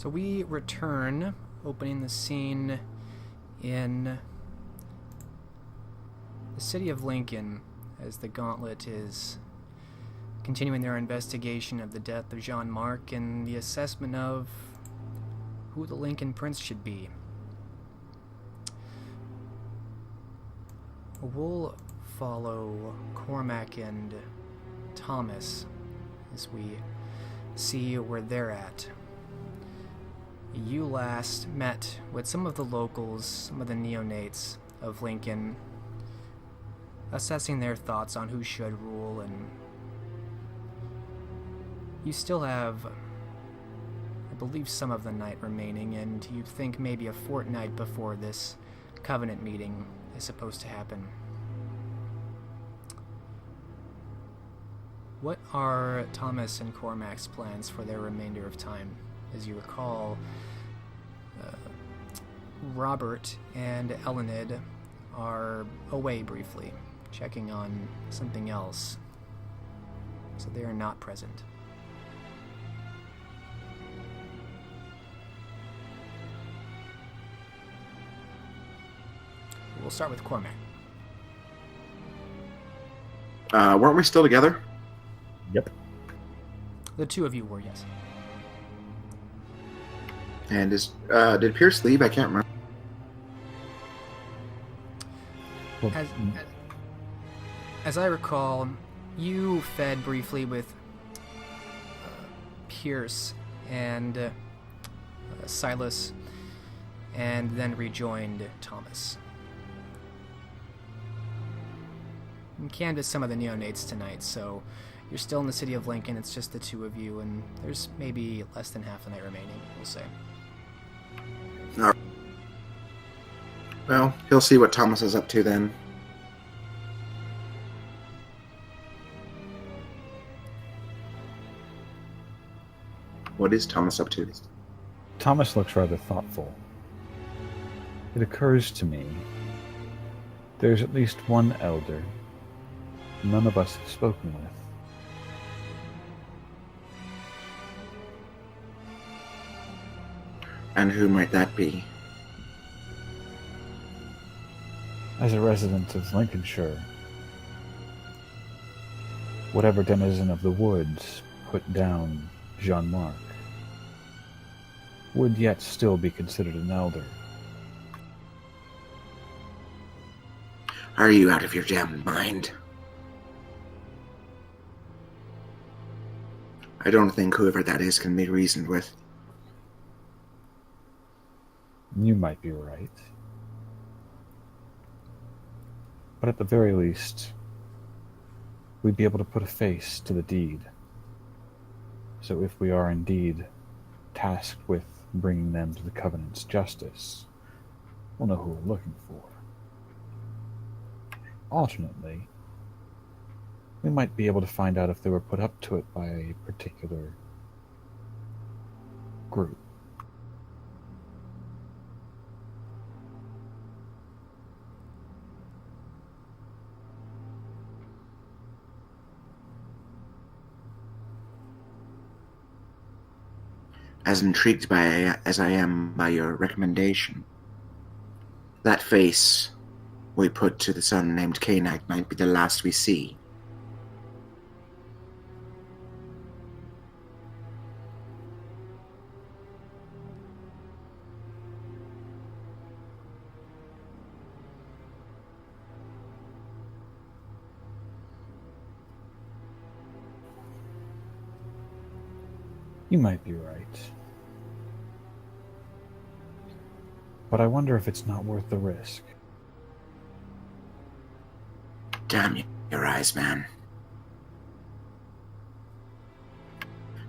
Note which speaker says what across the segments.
Speaker 1: So we return, opening the scene in the city of Lincoln, as the Gauntlet is continuing their investigation of the death of Jean-Marc and the assessment of who the Lincoln Prince should be. We'll follow Cormac and Thomas as we see where they're at. You last met with some of the locals, some of the neonates of Lincoln, assessing their thoughts on who should rule, and you still have, I believe, some of the night remaining, and you think maybe a fortnight before this Covenant meeting is supposed to happen. What are Thomas and Cormac's plans for their remainder of time? As you recall, Robert and Elenid are away briefly, checking on something else, so they are not present. We'll start with Cormac.
Speaker 2: Weren't we still together?
Speaker 3: Yep.
Speaker 1: The two of you were, yes.
Speaker 2: And did Pierce leave? I can't remember.
Speaker 3: Well,
Speaker 1: As I recall, you fed briefly with Pierce and Silas, and then rejoined Thomas. And canvassed some of the neonates tonight, so you're still in the city of Lincoln. It's just the two of you, and there's maybe less than half the night remaining, we'll say.
Speaker 2: All right. Well, he'll see what Thomas is up to then. What is Thomas up to?
Speaker 3: Thomas looks rather thoughtful. It occurs to me there's at least one elder none of us have spoken with.
Speaker 2: And who might that be?
Speaker 3: As a resident of Lincolnshire, whatever denizen of the woods put down Jean-Marc would yet still be considered an elder.
Speaker 2: Are you out of your damn mind? I don't think whoever that is can be reasoned with.
Speaker 3: You might be right. But at the very least, we'd be able to put a face to the deed. So if we are indeed tasked with bringing them to the Covenant's justice, we'll know who we're looking for. Alternately, we might be able to find out if they were put up to it by a particular group.
Speaker 2: As intrigued as I am by your recommendation, that face we put to the son named Kanak might be the last we see.
Speaker 3: You might be right. But I wonder if it's not worth the risk.
Speaker 2: Damn your eyes, man.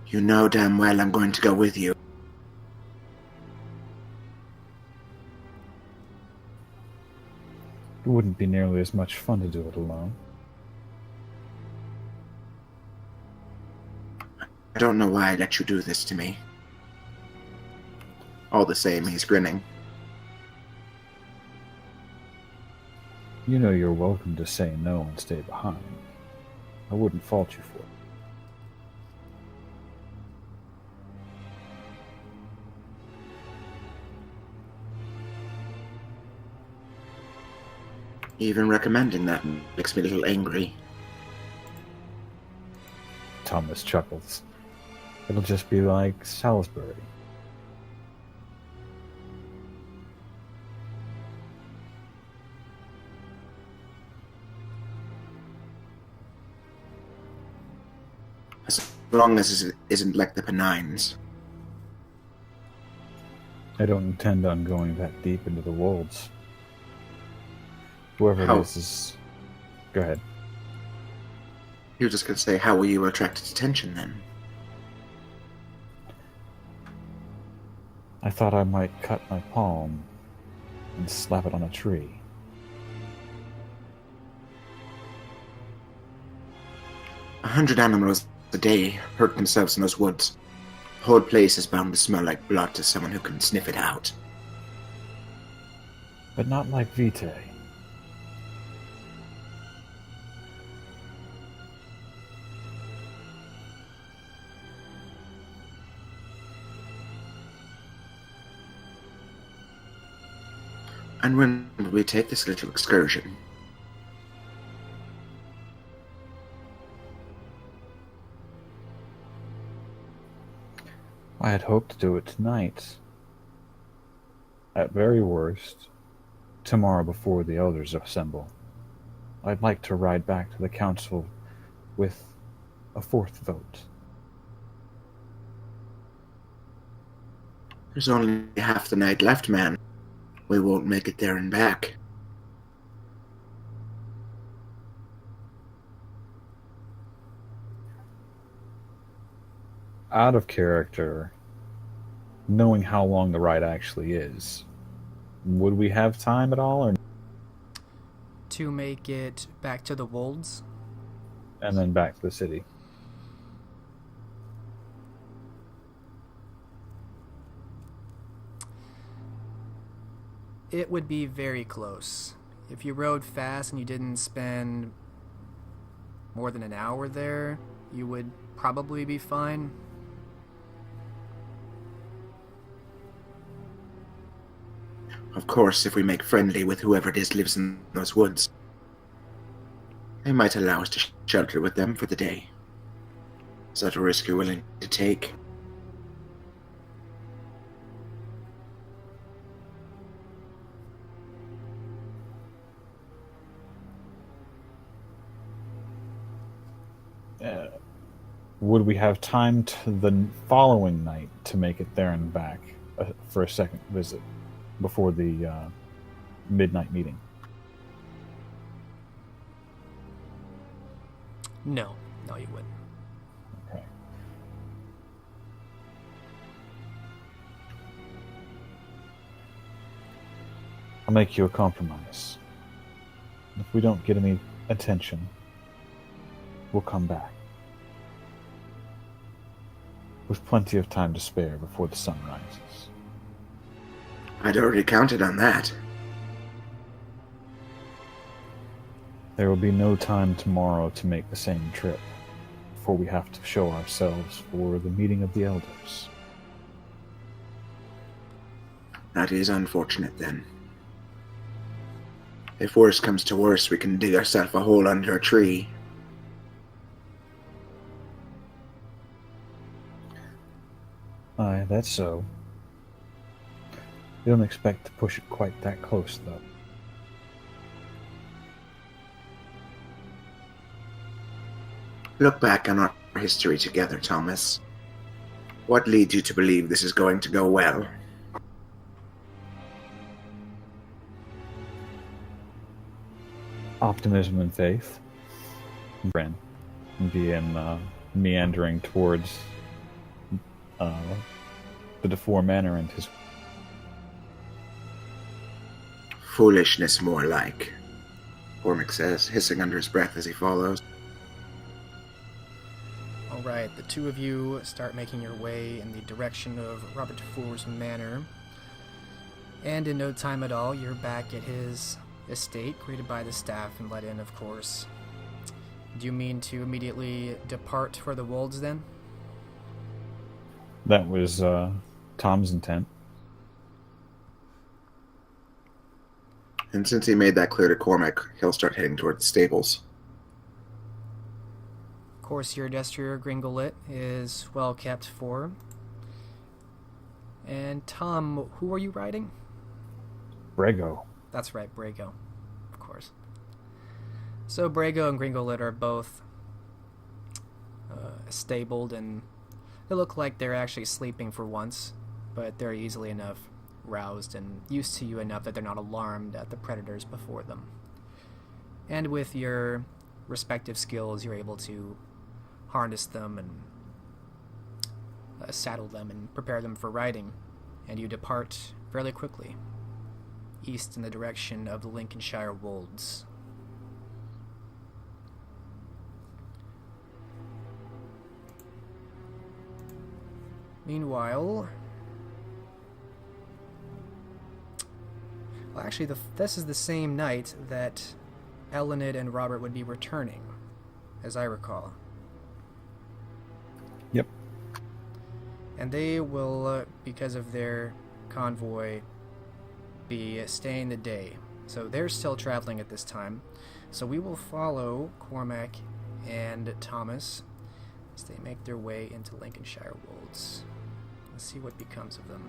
Speaker 2: You know damn well I'm going to go with you.
Speaker 3: It wouldn't be nearly as much fun to do it alone.
Speaker 2: I don't know why I let you do this to me. All the same, he's grinning.
Speaker 3: You know you're welcome to say no and stay behind. I wouldn't fault you for it.
Speaker 2: Even recommending that makes me a little angry.
Speaker 3: Thomas chuckles. It'll just be like Salisbury.
Speaker 2: As long as it isn't like the Pennines.
Speaker 3: I don't intend on going that deep into the wolds. Whoever
Speaker 2: How?
Speaker 3: it is... Go ahead.
Speaker 2: You're just going to say, how will you attract attention then?
Speaker 3: I thought I might cut my palm and slap it on a tree.
Speaker 2: 100 animals a day hurt themselves in those woods. The whole place is bound to smell like blood to someone who can sniff it out.
Speaker 3: But not like Vitae.
Speaker 2: And when will we take this little excursion?
Speaker 3: I had hoped to do it tonight. At very worst, tomorrow before the elders assemble. I'd like to ride back to the council with a fourth vote.
Speaker 2: There's only half the night left, man. We won't make it there and back.
Speaker 3: Out of character, knowing how long the ride actually is, would we have time at all, or
Speaker 1: To make it back to the Wolds?
Speaker 3: and then back to the city?
Speaker 1: It would be very close. If you rode fast and you didn't spend more than an hour there, you would probably be fine.
Speaker 2: Of course, if we make friendly with whoever it is lives in those woods. They might allow us to shelter with them for the day. Is that a risk you're willing to take?
Speaker 3: Would we have time to the following night to make it there and back for a second visit before the midnight meeting?
Speaker 1: No, you wouldn't.
Speaker 3: Okay. I'll make you a compromise. If we don't get any attention, we'll come back. With plenty of time to spare before the sun rises.
Speaker 2: I'd already counted on that.
Speaker 3: There will be no time tomorrow to make the same trip before we have to show ourselves for the meeting of the elders.
Speaker 2: That is unfortunate then. If worse comes to worse, we can dig ourselves a hole under a tree.
Speaker 3: Aye, that's so. We don't expect to push it quite that close, though.
Speaker 2: Look back on our history together, Thomas. What leads you to believe this is going to go well?
Speaker 3: Optimism and faith. Bren being meandering towards the DeFore Manor and his...
Speaker 2: Foolishness, more like. Cormac says, hissing under his breath as he follows.
Speaker 1: Alright, the two of you start making your way in the direction of Robert DeFore's manor. And in no time at all, you're back at his estate, greeted by the staff and let in, of course. Do you mean to immediately depart for the Wolds, then?
Speaker 3: That was Tom's intent.
Speaker 2: And since he made that clear to Cormac, he'll start heading toward the stables.
Speaker 1: Of course, your destrier Gringolet is well kept for. And Tom, who are you riding?
Speaker 3: Brego.
Speaker 1: That's right, Brago, of course. So Brago and Gringolet are both stabled, and they look like they're actually sleeping for once, but they're easily enough roused and used to you enough that they're not alarmed at the predators before them. And with your respective skills, you're able to harness them and saddle them and prepare them for riding, and you depart fairly quickly, east in the direction of the Lincolnshire Wolds. Meanwhile, well, actually, this is the same night that Elenid and Robert would be returning, as I recall.
Speaker 3: Yep.
Speaker 1: And they will, because of their convoy, be staying the day. So they're still traveling at this time. So we will follow Cormac and Thomas as they make their way into Lincolnshire Wolds. Let's see what becomes of them.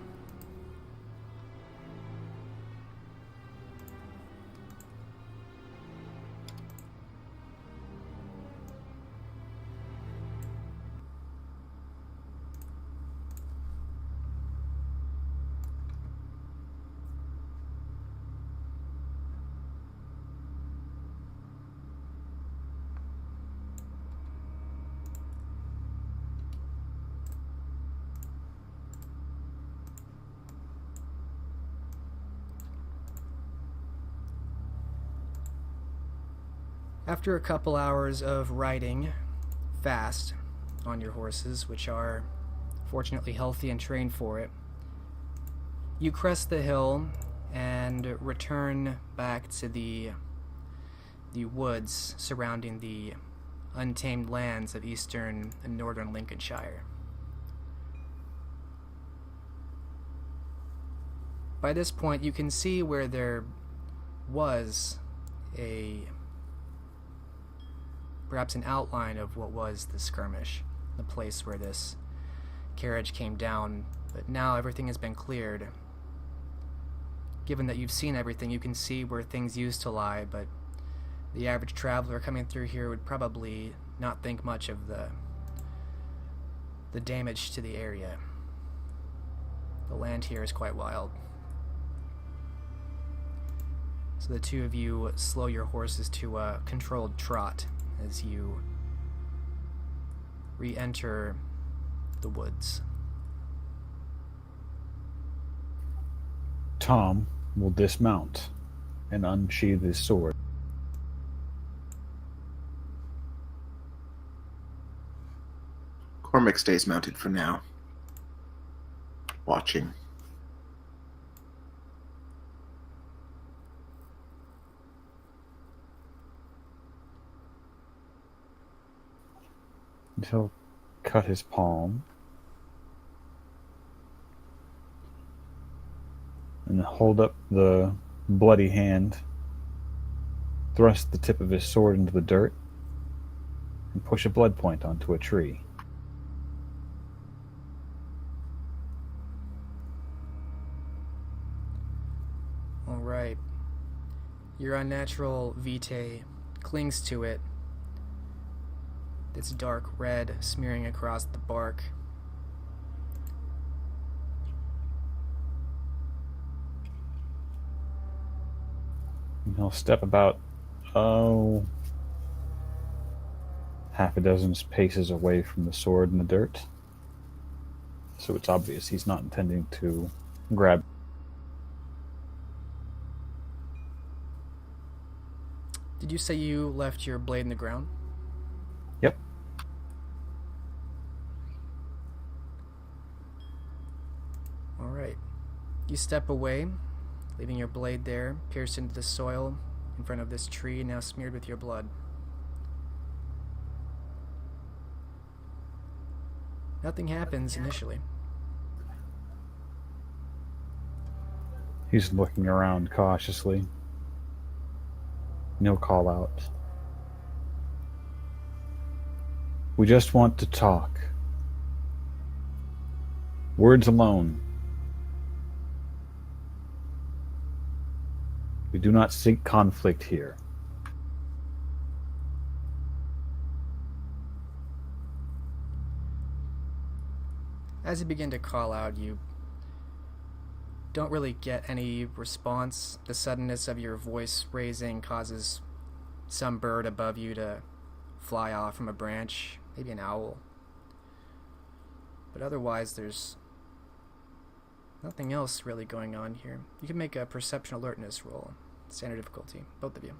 Speaker 1: After a couple hours of riding fast on your horses, which are fortunately healthy and trained for it, you crest the hill and return back to the woods surrounding the untamed lands of eastern and northern Lincolnshire. By this point, you can see where there was perhaps an outline of what was the skirmish, the place where this carriage came down, but now everything has been cleared. Given that you've seen everything, you can see where things used to lie, but the average traveler coming through here would probably not think much of the damage to the area. The land here is quite wild. So the two of you slow your horses to a controlled trot as you re-enter the woods.
Speaker 3: Tom will dismount and unsheath his sword.
Speaker 2: Cormac stays mounted for now, watching.
Speaker 3: He'll cut his palm and hold up the bloody hand, thrust the tip of his sword into the dirt, and push a blood point onto a tree.
Speaker 1: All right. Your unnatural vitae clings to it, its dark red smearing across the bark.
Speaker 3: And he'll step about, half a dozen paces away from the sword in the dirt. So it's obvious he's not intending to grab.
Speaker 1: Did you say you left your blade in the ground?
Speaker 3: Yep.
Speaker 1: All right. You step away, leaving your blade there, pierced into the soil in front of this tree, now smeared with your blood. Nothing happens initially.
Speaker 3: He's looking around cautiously. And he'll call out, "We just want to talk. Words alone. We do not seek conflict here."
Speaker 1: As you begin to call out, you don't really get any response. The suddenness of your voice raising causes some bird above you to fly off from a branch, maybe an owl. But otherwise, there's nothing else really going on here. You can make a perception alertness roll. Standard difficulty, both of you.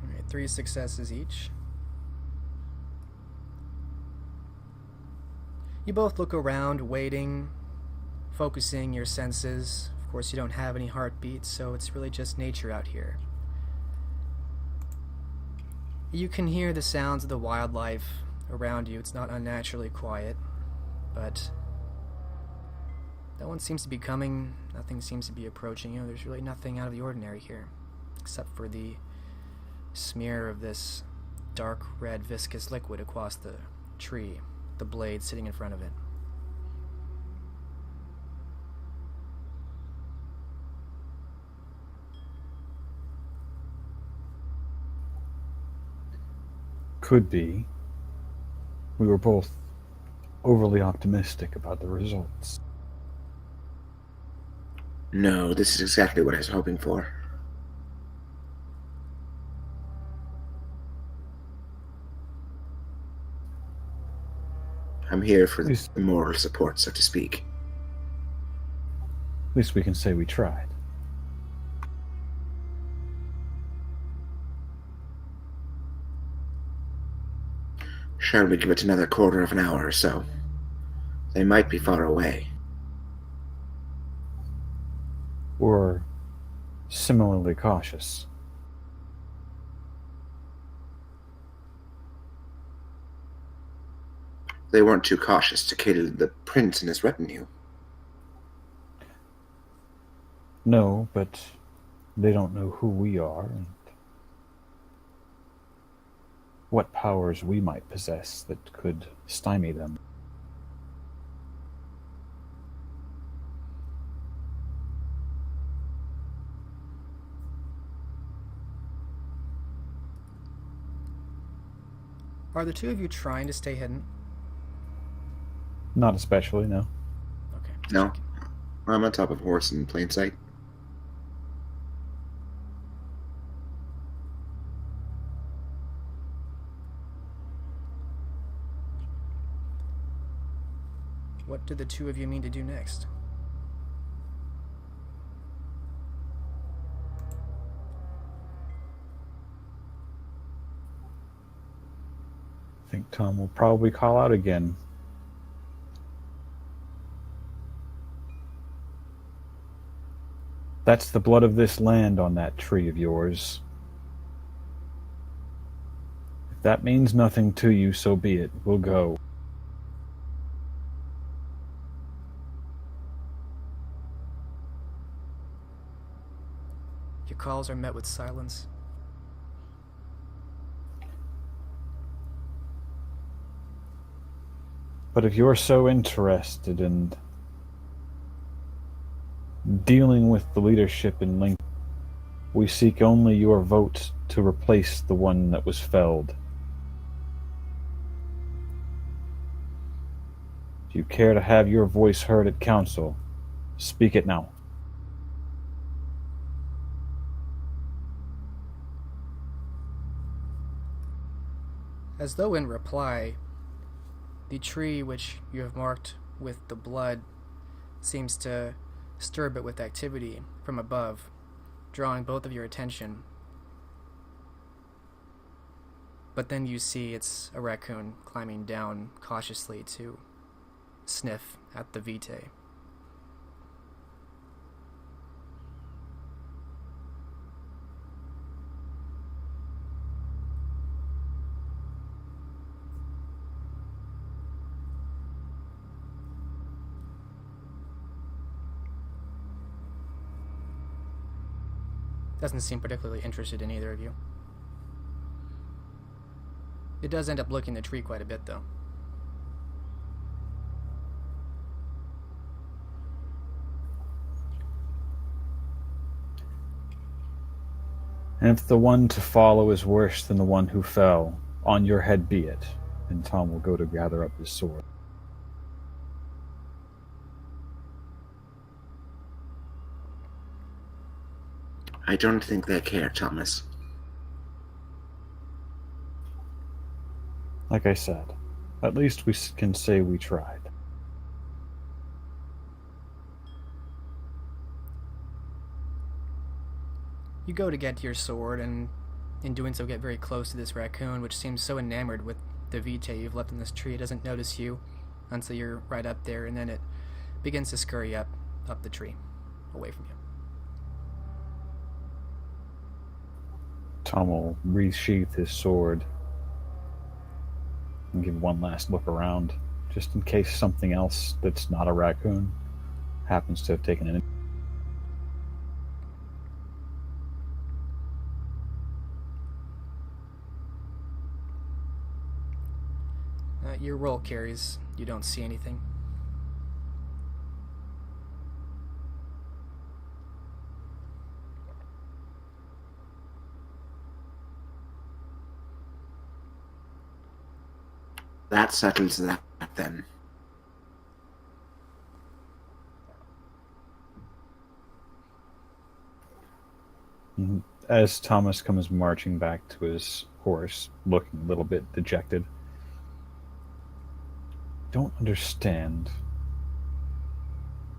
Speaker 1: Alright, 3 successes each. You both look around, waiting, focusing your senses. Of course, you don't have any heartbeats, so it's really just nature out here. You can hear the sounds of the wildlife around you. It's not unnaturally quiet, but no one seems to be coming. Nothing seems to be approaching you. There's really nothing out of the ordinary here, except for the smear of this dark red viscous liquid across the tree, the blade sitting in front of it.
Speaker 3: Could be. We were both overly optimistic about the results.
Speaker 2: No, this is exactly what I was hoping for. I'm here for the moral support, so to speak.
Speaker 3: At least we can say we tried.
Speaker 2: Shall we give it another quarter of an hour or so? They might be far away.
Speaker 3: Or similarly cautious.
Speaker 2: They weren't too cautious to kill the prince and his retinue.
Speaker 3: No, but they don't know who we are and what powers we might possess that could stymie them.
Speaker 1: Are the two of you trying to stay hidden?
Speaker 3: Not especially, no.
Speaker 1: Okay.
Speaker 2: No, I'm on top of a horse in plain sight.
Speaker 1: What do the two of you mean to do next?
Speaker 3: I think Tom will probably call out again. That's the blood of this land on that tree of yours. If that means nothing to you, so be it. We'll go.
Speaker 1: Your calls are met with silence.
Speaker 3: But if you're so interested in dealing with the leadership in Lincoln, we seek only your vote to replace the one that was felled. If you care to have your voice heard at council, speak it now.
Speaker 1: As though in reply, the tree which you have marked with the blood seems to stir a bit with activity from above, drawing both of your attention. But then you see it's a raccoon climbing down cautiously to sniff at the vitae. Doesn't seem particularly interested in either of you. It does end up looking the tree quite a bit, though.
Speaker 3: And if the one to follow is worse than the one who fell, on your head be it. And Tom will go to gather up his sword.
Speaker 2: I don't think they care, Thomas.
Speaker 3: Like I said, at least we can say we tried.
Speaker 1: You go to get your sword, and in doing so get very close to this raccoon, which seems so enamored with the vitae you've left in this tree. It doesn't notice you until you're right up there, and then it begins to scurry up the tree, away from you.
Speaker 3: Tom will resheath his sword and give one last look around, just in case something else that's not a raccoon happens to have taken it.
Speaker 1: Your roll carries. You don't see anything.
Speaker 2: That settles that, then.
Speaker 3: As Thomas comes marching back to his horse, looking a little bit dejected, don't understand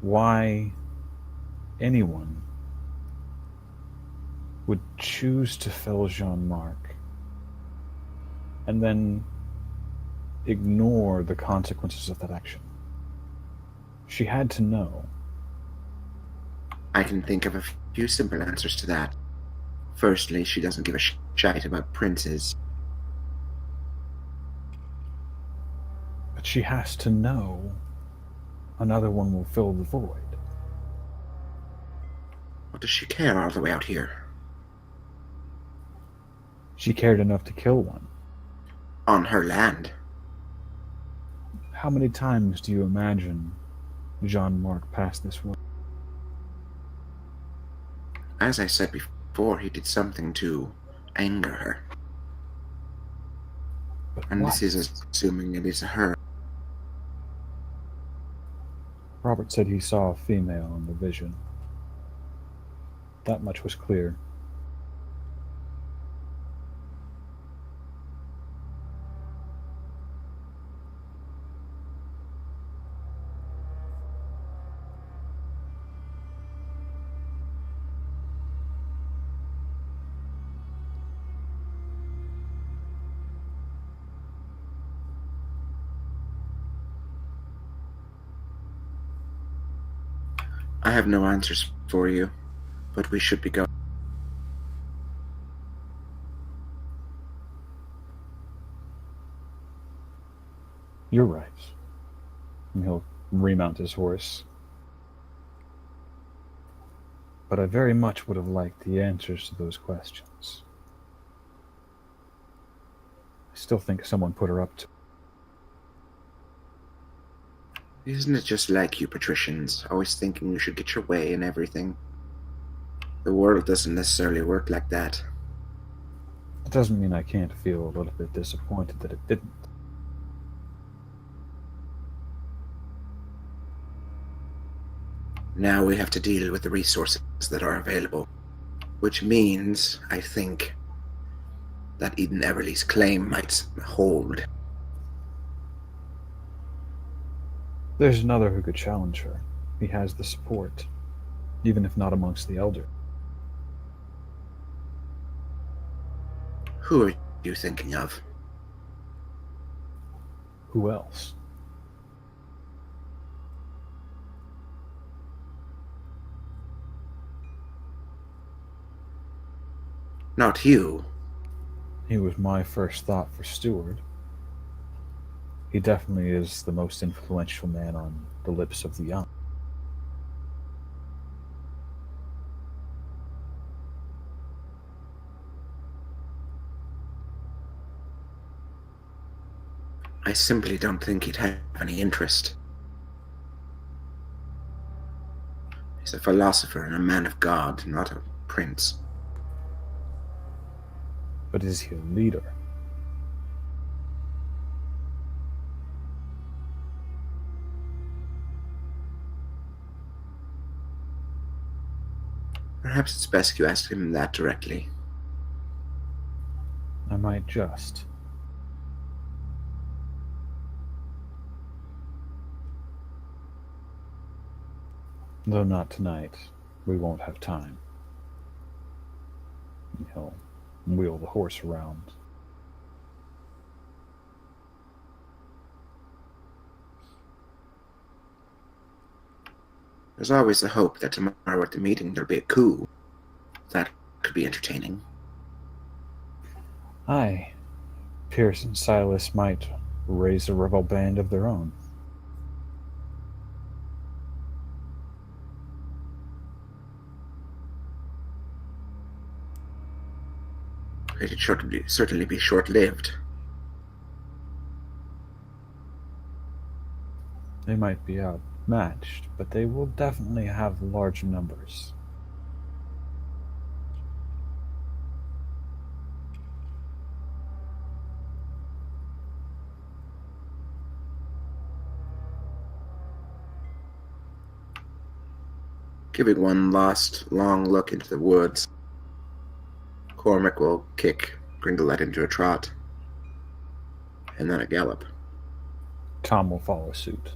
Speaker 3: why anyone would choose to fell Jean-Marc and then ignore the consequences of that action. She had to know.
Speaker 2: I can think of a few simple answers to that. Firstly, she doesn't give a shite about princes.
Speaker 3: But she has to know another one will fill the void.
Speaker 2: What does she care all the way out here?
Speaker 3: She cared enough to kill one.
Speaker 2: On her land.
Speaker 3: How many times do you imagine Jean-Marc passed this way?
Speaker 2: As I said before, he did something to anger her.
Speaker 3: But
Speaker 2: And
Speaker 3: what?
Speaker 2: this is assuming it is her.
Speaker 3: Robert said he saw a female in the vision. That much was clear.
Speaker 2: I have no answers for you, but we should be going.
Speaker 3: You're right. And he'll remount his horse. But I very much would have liked the answers to those questions. I still think someone put her up to.
Speaker 2: Isn't it just like you patricians, always thinking you should get your way in everything? The world doesn't necessarily work like that.
Speaker 3: It doesn't mean I can't feel a little bit disappointed that it didn't.
Speaker 2: Now we have to deal with the resources that are available. Which means, I think, that Eden Everly's claim might hold.
Speaker 3: There's another who could challenge her. He has the support, even if not amongst the elder.
Speaker 2: Who are you thinking of?
Speaker 3: Who else?
Speaker 2: Not you.
Speaker 3: He was my first thought for steward. He definitely is the most influential man on the lips of the young.
Speaker 2: I simply don't think he'd have any interest. He's a philosopher and a man of God, not a prince.
Speaker 3: But is he a leader?
Speaker 2: Perhaps it's best you ask him that directly.
Speaker 3: I might just. Though not tonight. We won't have time. He'll wheel the horse around.
Speaker 2: There's always the hope that tomorrow at the meeting there'll be a coup. That could be entertaining.
Speaker 3: Aye. Pierce and Silas might raise a rebel band of their own.
Speaker 2: It'd certainly be short-lived.
Speaker 3: They might be outmatched, but they will definitely have large numbers.
Speaker 2: Giving one last, long look into the woods, Cormac will kick Gringolet into a trot, and then a gallop.
Speaker 3: Tom will follow suit.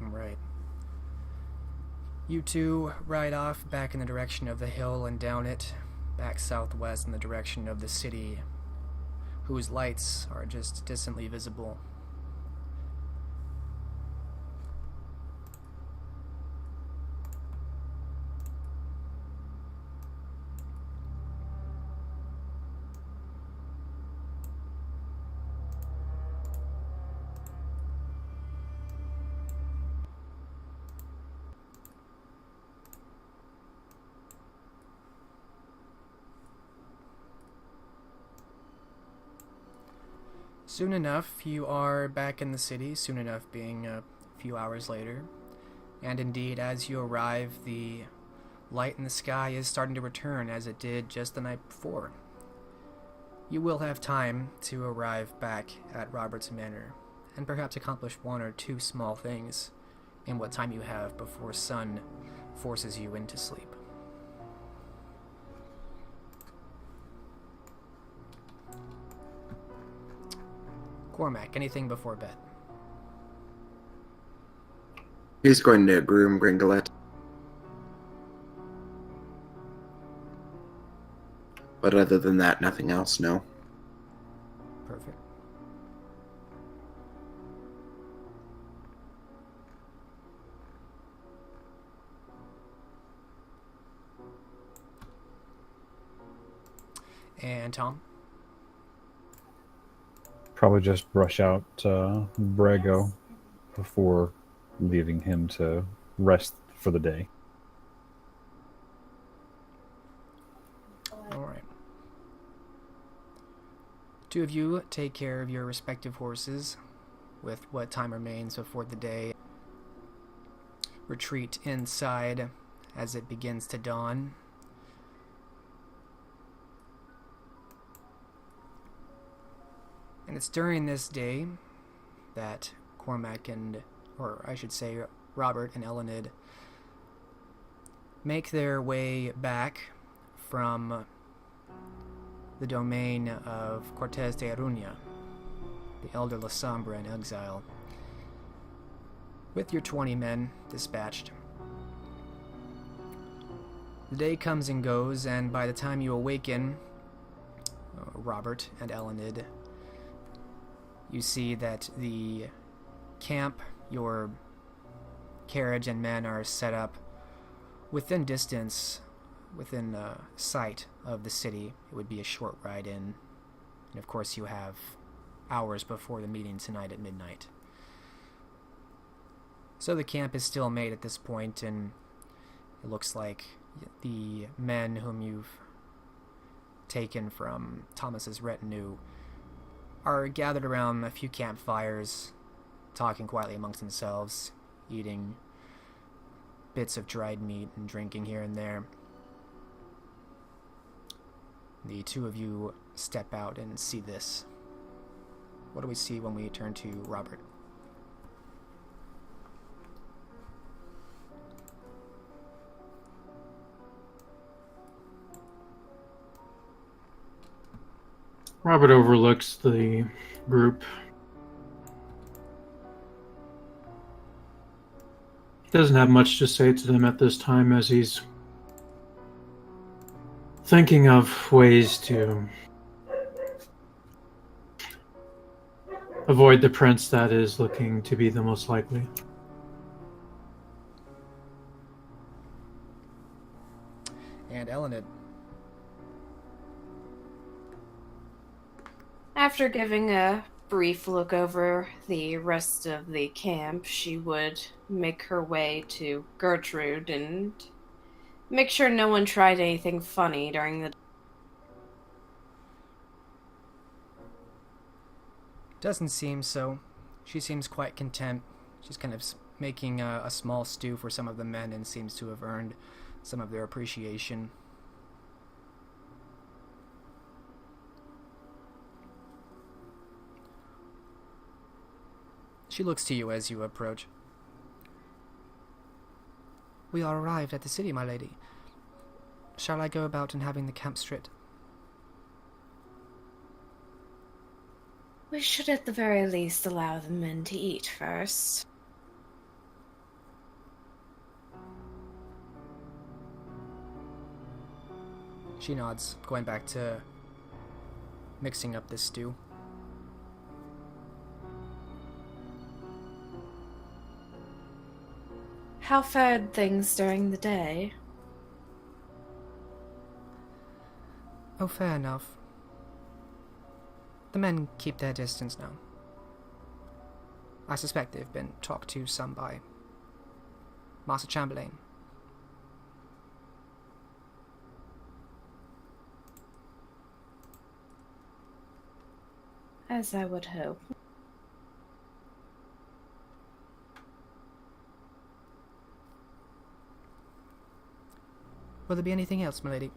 Speaker 1: Right. You two ride off back in the direction of the hill and down it, back southwest in the direction of the city, whose lights are just distantly visible. Soon enough, you are back in the city, soon enough being a few hours later. And indeed, as you arrive, the light in the sky is starting to return as it did just the night before. You will have time to arrive back at Robert's Manor, and perhaps accomplish one or two small things in what time you have before sun forces you into sleep. Cormac, anything before bed?
Speaker 2: He's going to groom Gringolet. But other than that, nothing else, no.
Speaker 1: Perfect. And Tom?
Speaker 3: Probably just brush out Brago before leaving him to rest for the day.
Speaker 1: Alright. Two of you take care of your respective horses with what time remains before the day. Retreat inside as it begins to dawn. And it's during this day that Cormac and, or I should say, Robert and Elenid make their way back from the domain of Cortes de Aruña, the elder La Sombra in exile, with your 20 men dispatched. The day comes and goes, and by the time you awaken, Robert and Elenid, you see that the camp, your carriage and men are set up within distance, within sight of the city. It would be a short ride in. And of course you have hours before the meeting tonight at midnight. So the camp is still made at this point, and it looks like the men whom you've taken from Thomas's retinue are gathered around a few campfires, talking quietly amongst themselves, eating bits of dried meat and drinking here and there. The two of you step out and see this. What do we see when we turn to Robert?
Speaker 4: Robert overlooks the group. He doesn't have much to say to them at this time as he's thinking of ways to avoid the prince that is looking to be the most likely.
Speaker 1: And Elenid.
Speaker 5: After giving a brief look over the rest of the camp, she would make her way to Gertrude and make sure no one tried anything funny during the...
Speaker 1: Doesn't seem so. She seems quite content. She's kind of making a small stew for some of the men and seems to have earned some of their appreciation. She looks to you as you approach. We are arrived at the city, my lady. Shall I go about and having the camp stripped?
Speaker 5: We should at the very least allow the men to eat first.
Speaker 1: She nods, going back to mixing up this stew.
Speaker 5: How fared things during the day?
Speaker 1: Oh, fair enough. The men keep their distance now. I suspect they've been talked to some by Master Chamberlain.
Speaker 5: As I would hope.
Speaker 1: Will there be anything else, my lady?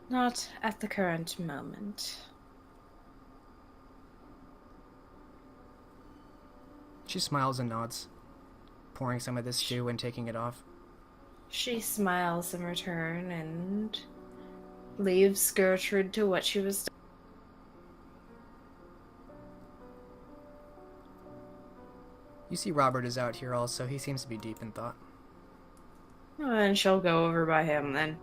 Speaker 5: Not at the current moment.
Speaker 1: She smiles and nods, pouring some of this stew and taking it off.
Speaker 5: She smiles in return and leaves Gertrude to what she was doing.
Speaker 1: You see Robert is out here also. He seems to be deep in thought.
Speaker 5: And she'll go over by him then.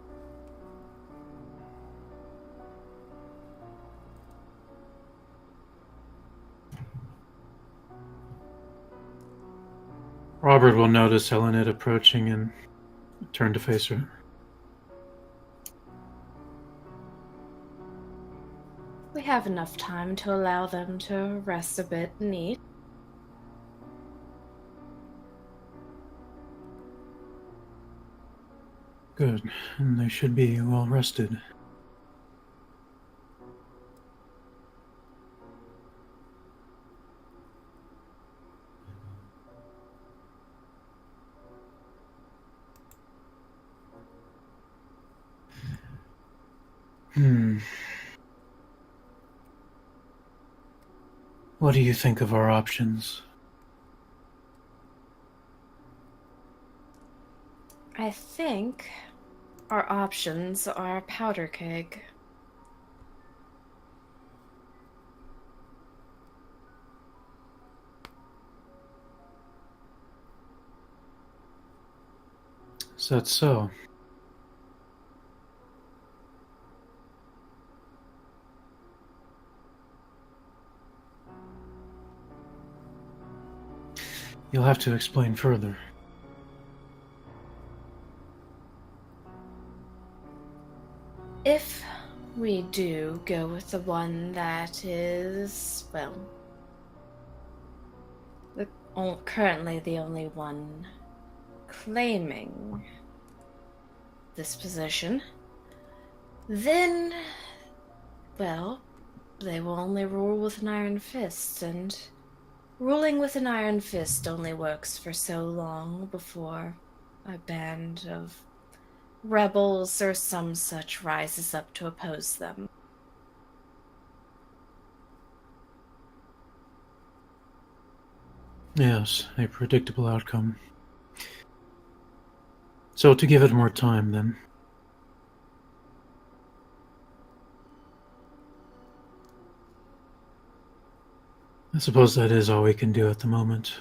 Speaker 4: Robert will notice Elenid approaching and turn to face her.
Speaker 5: We have enough time to allow them to rest a bit and eat.
Speaker 4: Good, and they should be well rested. What do you think of our options?
Speaker 5: I think our options are powder keg.
Speaker 4: Is that so? You'll have to explain further.
Speaker 5: If we do go with the one that is, well, currently the only one claiming this position, then, well, they will only rule with an iron fist, and ruling with an iron fist only works for so long before a band of rebels or some such rises up to oppose them.
Speaker 4: Yes, a predictable outcome. So to give it more time, then. I suppose that is all we can do at the moment.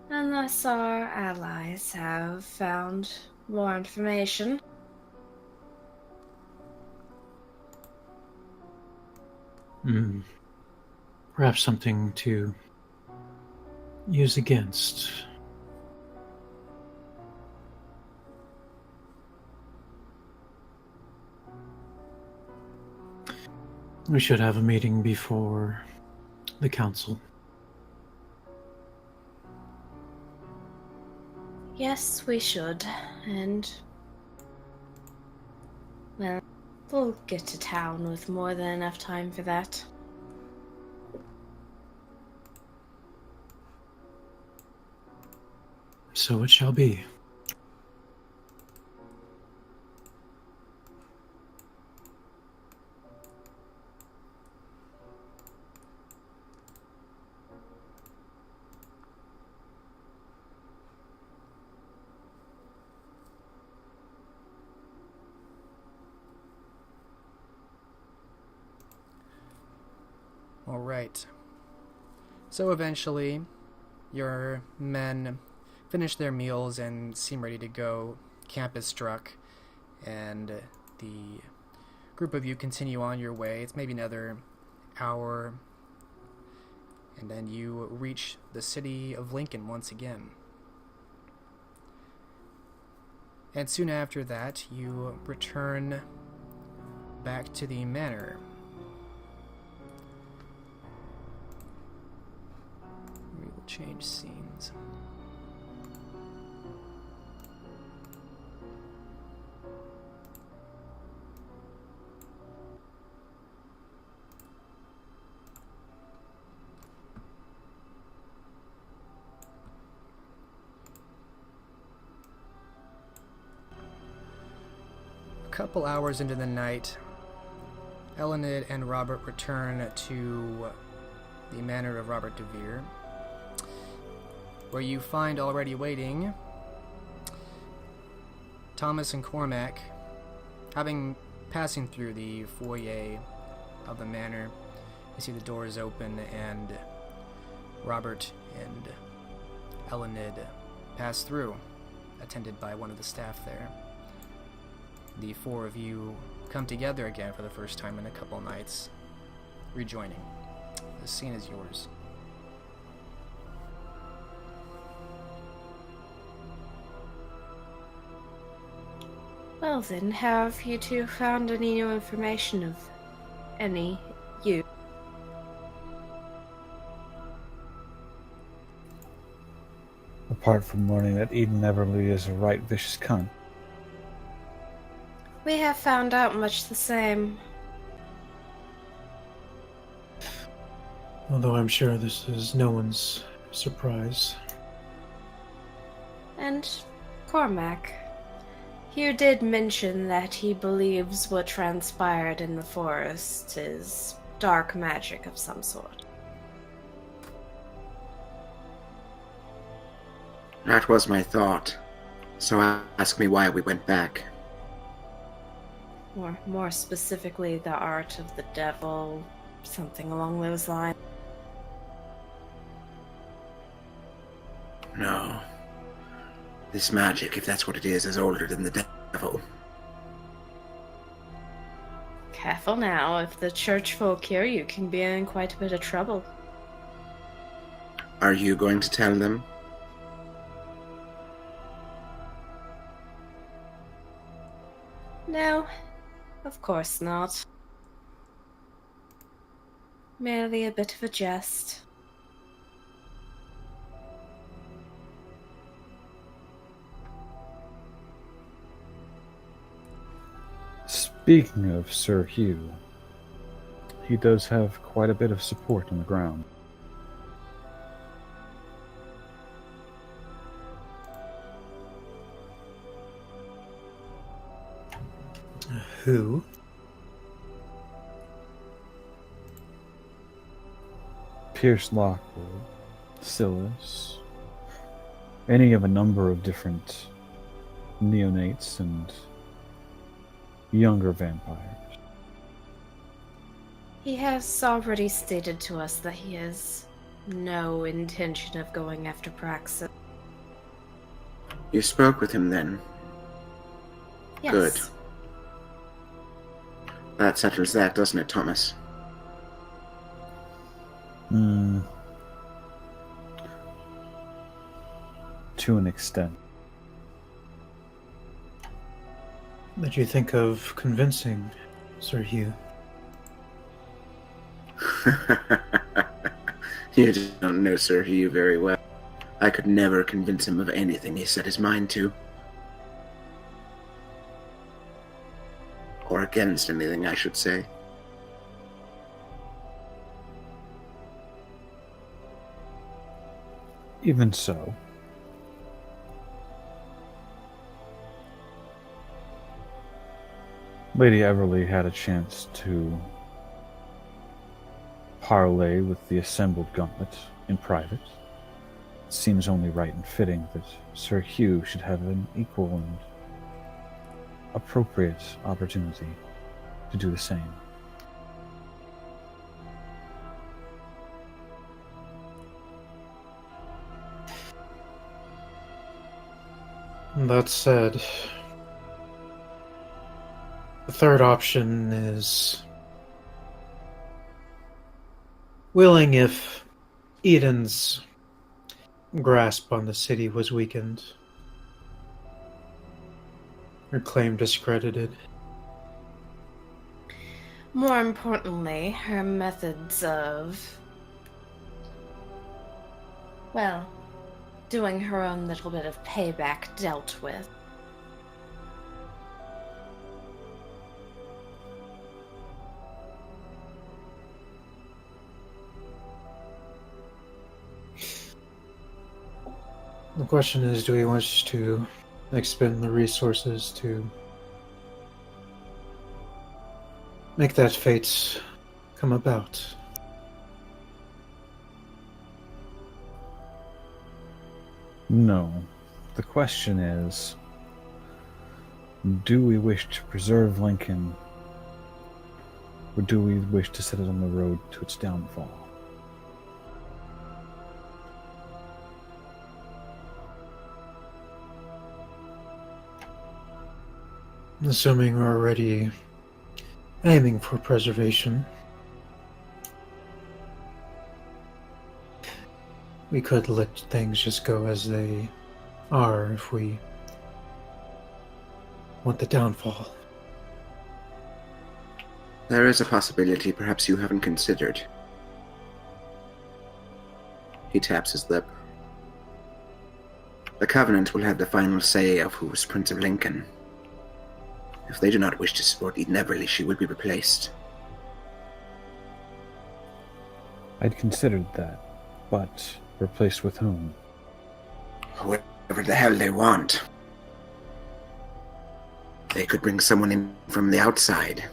Speaker 5: Unless our allies have found more information.
Speaker 4: Perhaps something to use against. We should have a meeting before the council.
Speaker 5: Yes, we should, and well, we'll get to town with more than enough time for that.
Speaker 4: So it shall be.
Speaker 1: All right. So eventually, your men finish their meals and seem ready to go. Camp is struck, and the group of you continue on your way. It's maybe another hour, and then you reach the city of Lincoln once again. And soon after that, you return back to the manor. We will change scenes. A couple hours into the night, Elenid and Robert return to the manor of Robert de Vere, where you find already waiting Thomas and Cormac. Having passing through the foyer of the manor, you see the doors open and Robert and Elenid pass through, attended by one of the staff there. The four of you come together again for the first time in a couple nights, rejoining. The scene is yours.
Speaker 5: Well then, have you two found any new information of any use?
Speaker 3: Apart from learning that Eden Everly is a right vicious cunt.
Speaker 5: We have found out much the same.
Speaker 4: Although I'm sure this is no one's surprise.
Speaker 5: And Cormac, you did mention that he believes what transpired in the forest is dark magic of some sort.
Speaker 2: That was my thought. So ask me why we went back.
Speaker 5: Or more specifically, the art of the devil, something along those lines.
Speaker 2: No. This magic, if that's what it is older than the devil.
Speaker 5: Careful now, if the church folk hear you, can be in quite a bit of trouble.
Speaker 2: Are you going to tell them?
Speaker 5: No, of course not. Merely a bit of a jest.
Speaker 3: Speaking of Sir Hugh, he does have quite a bit of support on the ground.
Speaker 4: Who?
Speaker 3: Pierce Lockwood, Silas, any of a number of different neonates and younger vampires.
Speaker 5: He has already stated to us that he has no intention of going after Praxis.
Speaker 2: You spoke with him then?
Speaker 5: Yes.
Speaker 2: Good. That settles that, doesn't it, Thomas?
Speaker 3: To an extent.
Speaker 4: Did you think of convincing Sir Hugh?
Speaker 2: You don't know Sir Hugh very well. I could never convince him of anything he set his mind to. Or against anything, I should say.
Speaker 3: Even so, Lady Everly had a chance to parley with the assembled Gauntlet in private. It seems only right and fitting that Sir Hugh should have an equal and appropriate opportunity to do the same.
Speaker 4: That said, the third option is willing if Eden's grasp on the city was weakened, her claim discredited.
Speaker 5: More importantly, her methods of, well, doing her own little bit of payback dealt with.
Speaker 4: The question is, do we wish to expend the resources to make that fate come about?
Speaker 3: No. The question is, do we wish to preserve Lincoln, or do we wish to set it on the road to its downfall?
Speaker 4: Assuming we're already aiming for preservation, we could let things just go as they are if we want the downfall.
Speaker 2: There is a possibility perhaps you haven't considered. He taps his lip. The Covenant will have the final say of who is Prince of Lincoln. If they do not wish to support Eden Everly, she will be replaced.
Speaker 3: I'd considered that, but replaced with whom?
Speaker 2: Whoever the hell they want. They could bring someone in from the outside.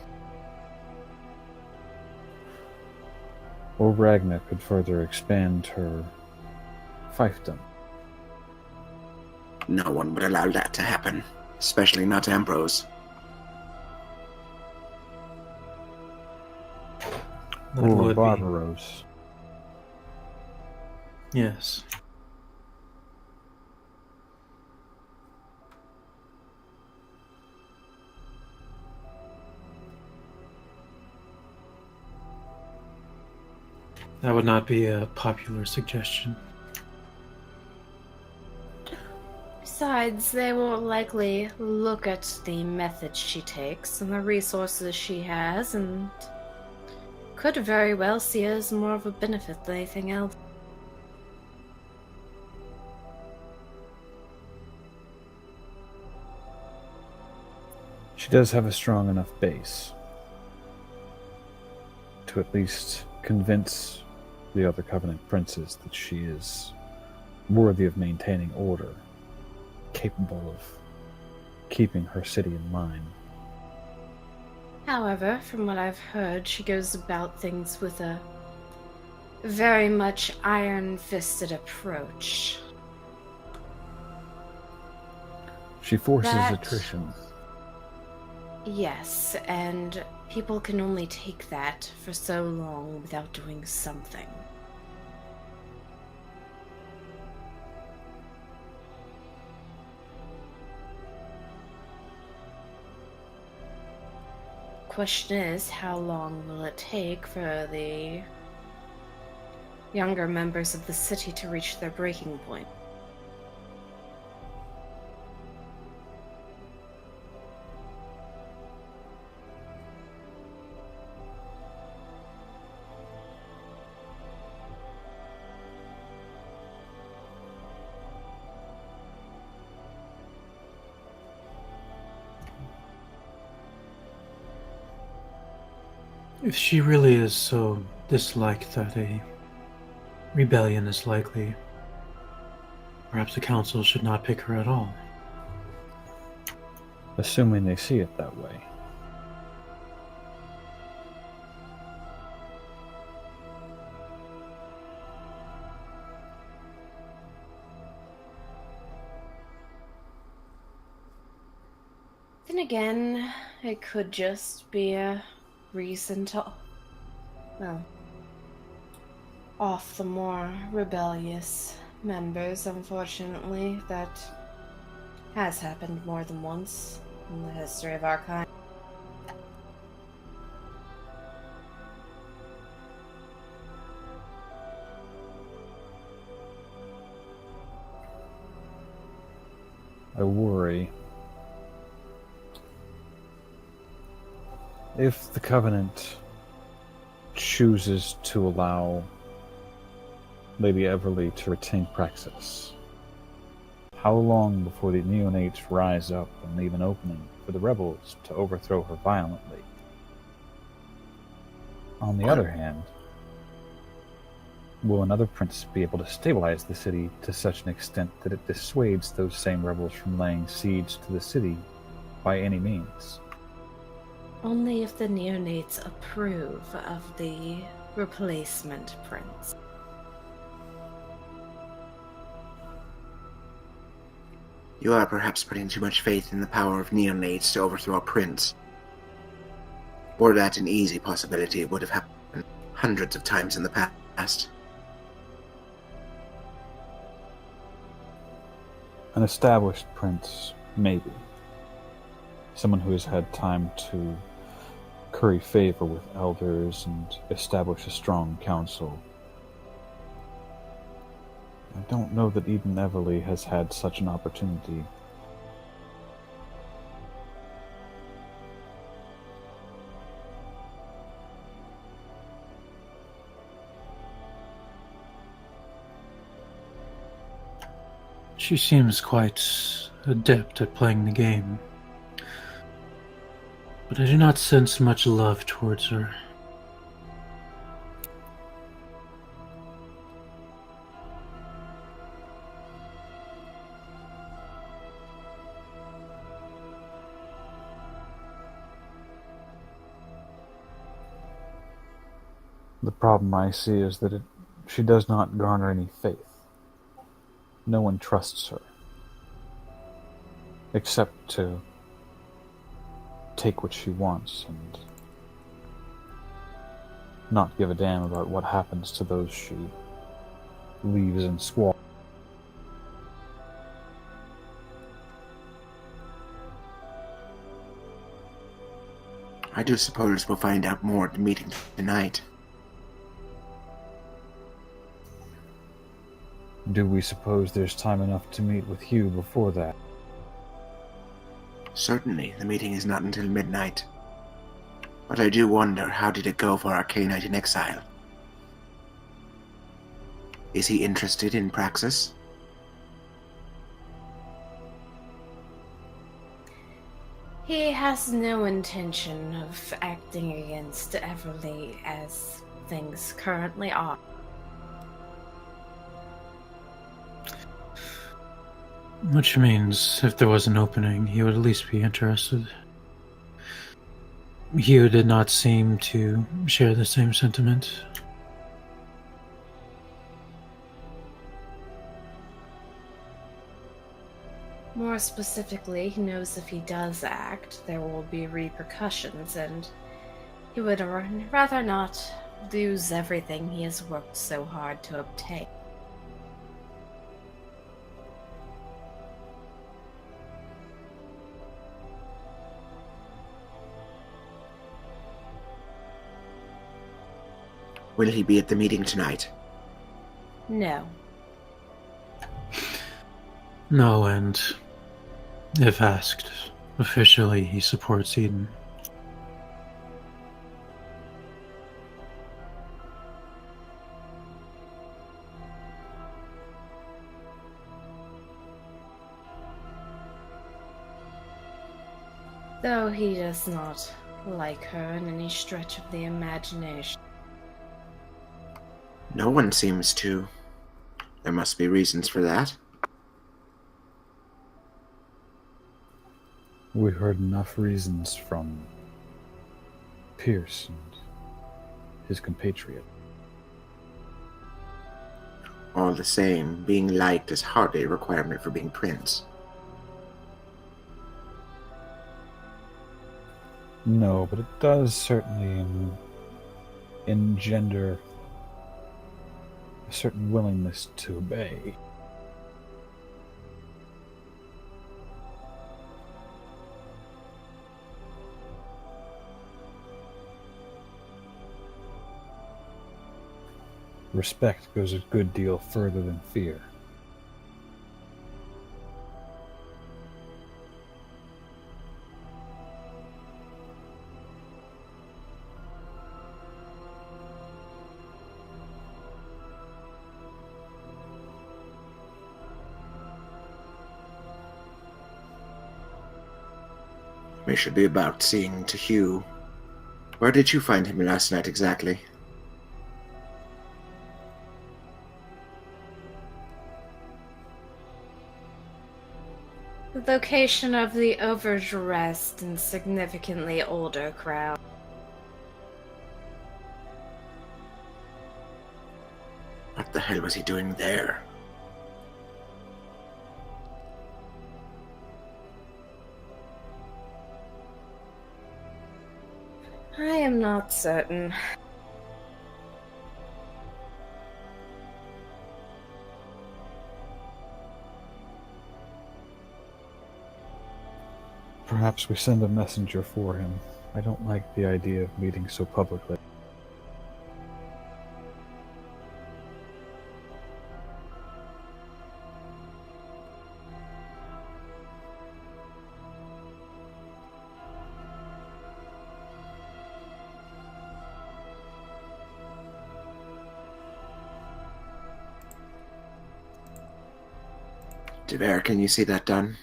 Speaker 3: Or Ragna could further expand her fiefdom.
Speaker 2: No one would allow that to happen, especially not Ambrose.
Speaker 4: That
Speaker 3: Or
Speaker 4: would be-
Speaker 3: Barbaros.
Speaker 4: Yes. That would not be a popular suggestion.
Speaker 5: Besides, they will likely look at the methods she takes and the resources she has, and could very well see it as more of a benefit than anything else.
Speaker 3: She does have a strong enough base to at least convince the other Covenant princes that she is worthy of maintaining order, capable of keeping her city in line.
Speaker 5: However, from what I've heard, she goes about things with a very much iron-fisted approach.
Speaker 3: She forces
Speaker 5: That-
Speaker 3: attrition.
Speaker 5: Yes, and people can only take that for so long without doing something. Question is, how long will it take for the younger members of the city to reach their breaking point?
Speaker 4: If she really is so disliked that a rebellion is likely, perhaps the council should not pick her at all.
Speaker 3: Assuming they see it that way.
Speaker 5: Then again, it could just be a reason to, well, off the more rebellious members, unfortunately. That has happened more than once in the history of our kind.
Speaker 3: I worry if the Covenant chooses to allow Lady Everly to retain Praxis, how long before the neonates rise up and leave an opening for the rebels to overthrow her violently? On the other hand, will another prince be able to stabilize the city to such an extent that it dissuades those same rebels from laying siege to the city by any means?
Speaker 5: Only if the neonates approve of the replacement prince.
Speaker 2: You are perhaps putting too much faith in the power of neonates to overthrow a prince. Were that an easy possibility, it would have happened hundreds of times in the past.
Speaker 3: An established prince, maybe. Someone who has had time to curry favor with elders and establish a strong council. I don't know that even Everly has had such an opportunity.
Speaker 4: She seems quite adept at playing the game, but I do not sense much love towards her.
Speaker 3: The problem I see is that she does not garner any faith. No one trusts her, except to take what she wants and not give a damn about what happens to those she leaves in squalor.
Speaker 2: I do suppose we'll find out more at the meeting tonight.
Speaker 3: Do we suppose there's time enough to meet with Hugh before that?
Speaker 2: Certainly, the meeting is not until midnight. But I do wonder, how did it go for our K-Knight in exile? Is he interested in
Speaker 5: He has no intention of acting against Everly as things currently are.
Speaker 4: Which means, if there was an opening, he would at least be interested. Hugh did not seem to share the same sentiment.
Speaker 5: More specifically, he knows if he does act, there will be repercussions, and he would rather not lose everything he has worked so hard to obtain.
Speaker 2: Will he be at the meeting tonight?
Speaker 5: No.
Speaker 4: No, and if asked, officially he supports Eden.
Speaker 5: Though he does not like her in any stretch of the imagination.
Speaker 2: No one seems to. There must be reasons for that.
Speaker 3: We heard enough reasons from Pierce and his compatriot.
Speaker 2: All the same, being liked is hardly a requirement for being prince.
Speaker 3: No, but it does certainly engender a certain willingness to obey. Respect goes a good deal further than fear.
Speaker 2: We should be about seeing to Hugh. Where did you find him last night exactly?
Speaker 5: The location of the overdressed and significantly older crowd.
Speaker 2: What the hell was he doing there?
Speaker 5: I am not certain.
Speaker 3: Perhaps we send a messenger for him. I don't like the idea of meeting so publicly.
Speaker 2: Devere, can you see that done?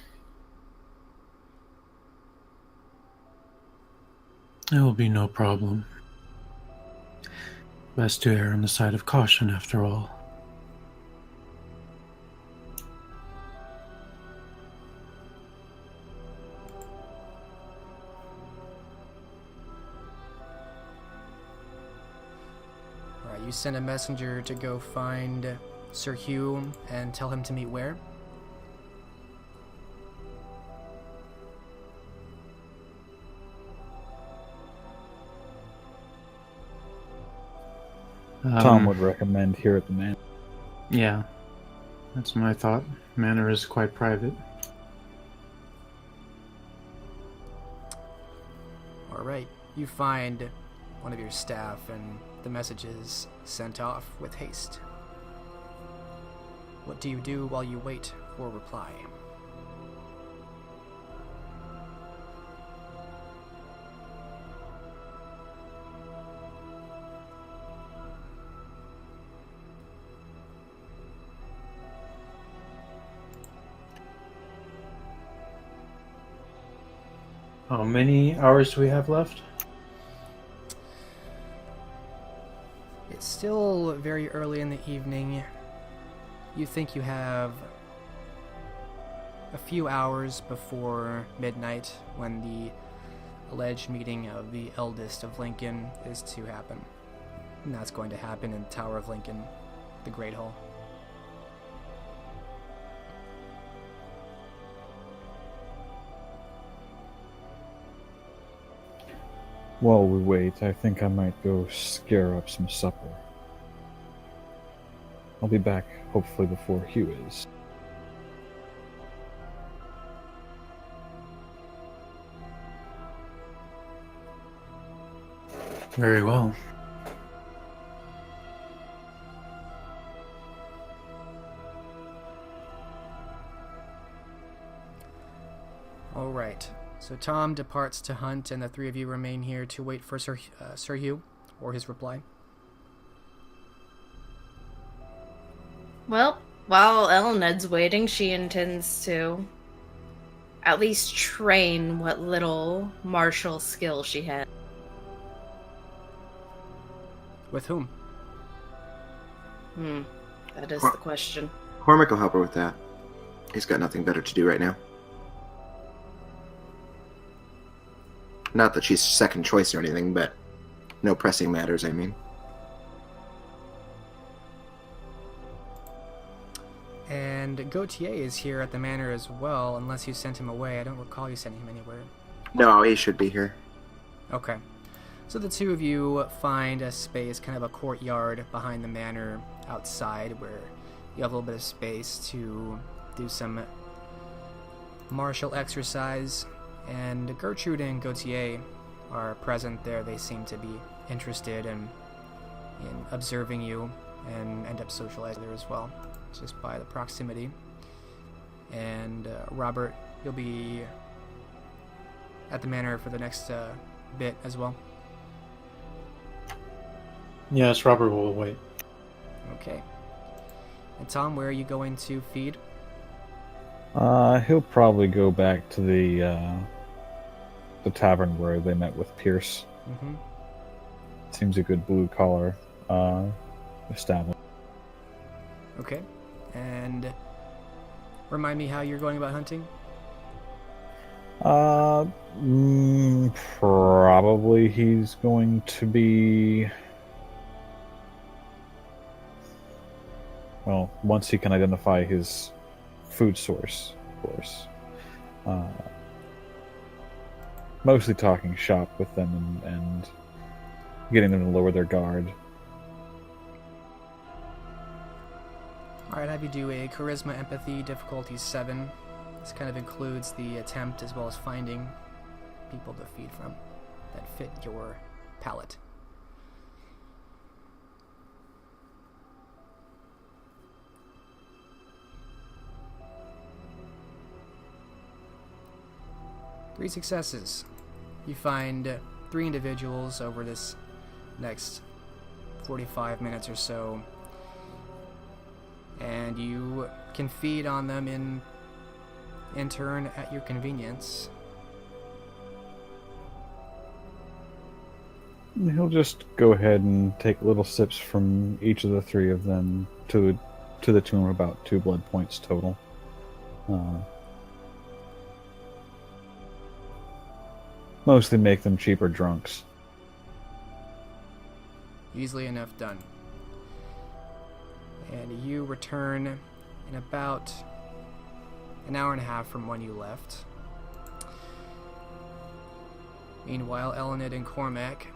Speaker 4: It will be no problem. Best to err on the side of caution, after all.
Speaker 1: Alright, you send a messenger to go find Sir Hugh and tell him to meet where?
Speaker 3: Tom would recommend here at the manor.
Speaker 4: Yeah, that's my thought. Manor is quite private.
Speaker 1: Alright, you find one of your staff and the message is sent off with haste. What do you do while you wait for a reply?
Speaker 4: How many hours do we have left?
Speaker 1: It's still very early in the evening. You think you have a few hours before midnight when the alleged meeting of the eldest of Lincoln is to happen. And that's going to happen in Tower of Lincoln, the Great Hall.
Speaker 3: While we wait, I think I might go scare up some supper. I'll be back, hopefully before Hugh is.
Speaker 4: Very well.
Speaker 1: All right. So Tom departs to hunt, and the three of you remain here to wait for Sir Hugh, or his reply.
Speaker 5: Well, while Elned's waiting, she intends to at least train what little martial skill she has.
Speaker 1: With whom?
Speaker 5: That is the question.
Speaker 2: Cormac will help her with that. He's got nothing better to do right now. Not that she's second choice or anything, but no pressing matters, I mean.
Speaker 1: And Gautier is here at the manor as well, unless you sent him away. I don't recall you sending him anywhere.
Speaker 2: No, he should be here.
Speaker 1: Okay. So the two of you find a space, kind of a courtyard behind the manor outside, where you have a little bit of space to do some martial exercise. And Gertrude and Gautier are present there. They seem to be interested in observing you and end up socializing there as well, just by the proximity. And Robert, you'll be at the manor for the next bit as well.
Speaker 4: Yes, Robert will wait.
Speaker 1: Okay. And Tom, where are you going to feed?
Speaker 3: He'll probably go back to the tavern where they met with Pierce.
Speaker 1: Mm-hmm.
Speaker 3: Seems a good blue-collar establishment.
Speaker 1: Okay. And remind me how you're going about hunting?
Speaker 3: Probably he's going to be... Well, once he can identify his food source, of course. Mostly talking shop with them and getting them to lower their guard.
Speaker 1: Alright, have you do a Charisma Empathy, difficulty 7. This kind of includes the attempt as well as finding people to feed from that fit your palate. Three successes. You find 3 individuals over this next 45 minutes or so, and you can feed on them in turn at your convenience.
Speaker 3: He'll just go ahead and take little sips from each of the 3 of them to the tune of about 2 blood points total. Mostly make them cheaper drunks.
Speaker 1: Easily enough done. And you return in about an hour and a half from when you left. Meanwhile, Elenid and Cormac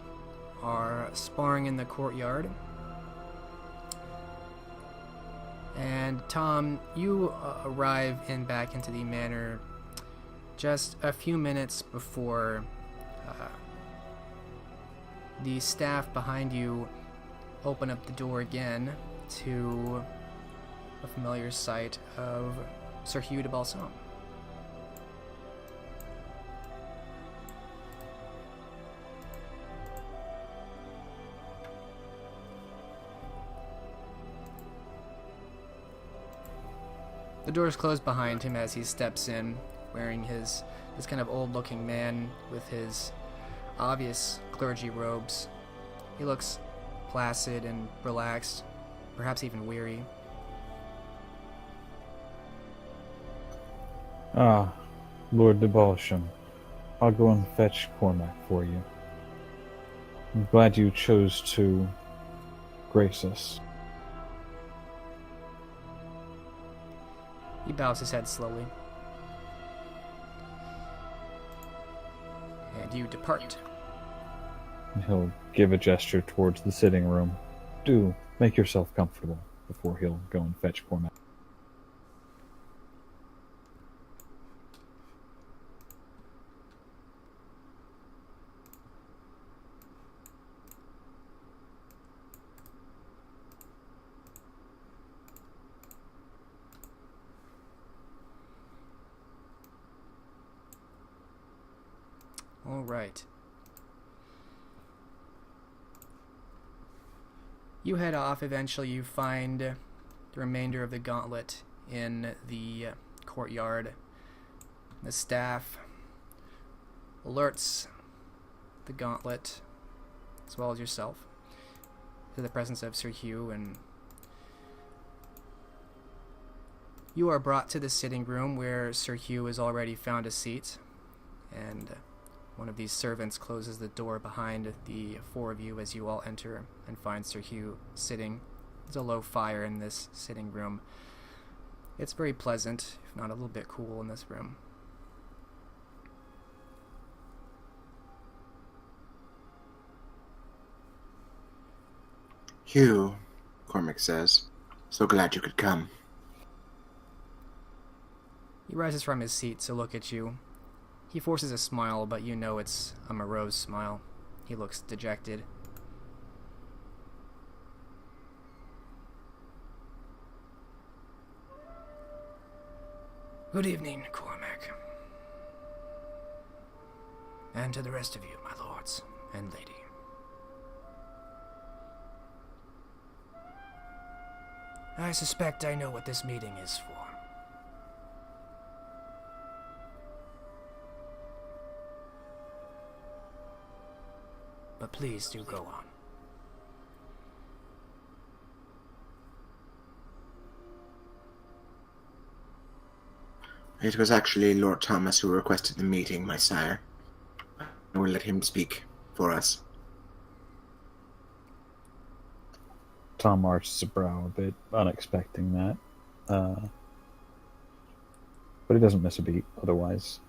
Speaker 1: are sparring in the courtyard. And Tom, you arrive back into the manor just a few minutes before the staff behind you open up the door again to a familiar sight of Sir Hugh de Balsam. The door is closed behind him as he steps in, wearing this kind of old-looking man with his obvious clergy robes. He looks placid and relaxed, perhaps even weary.
Speaker 3: Ah, Lord de Balsham, I'll go and fetch Cormac for you. I'm glad you chose to grace us.
Speaker 1: He bows his head slowly. And you depart.
Speaker 3: And he'll give a gesture towards the sitting room. Do make yourself comfortable before he'll go and fetch Cormac.
Speaker 1: All right. You head off. Eventually you find the remainder of the Gauntlet in the courtyard. The staff alerts the Gauntlet, as well as yourself, to the presence of Sir Hugh, and you are brought to the sitting room where Sir Hugh has already found a seat, and one of these servants closes the door behind the four of you as you all enter and find Sir Hugh sitting. There's a low fire in this sitting room. It's very pleasant, if not a little bit cool in this room.
Speaker 2: Hugh, Cormac says, so glad you could come.
Speaker 1: He rises from his seat to look at you. He forces a smile, but you know it's a morose smile. He looks dejected. Good evening, Cormac. And to the rest of you, my lords and lady. I suspect I know what this meeting is for. But please do go on.
Speaker 2: It was actually Lord Thomas who requested the meeting, my sire. I will let him speak for us.
Speaker 3: Tom arches a brow a bit, unexpecting that. But he doesn't miss a beat otherwise.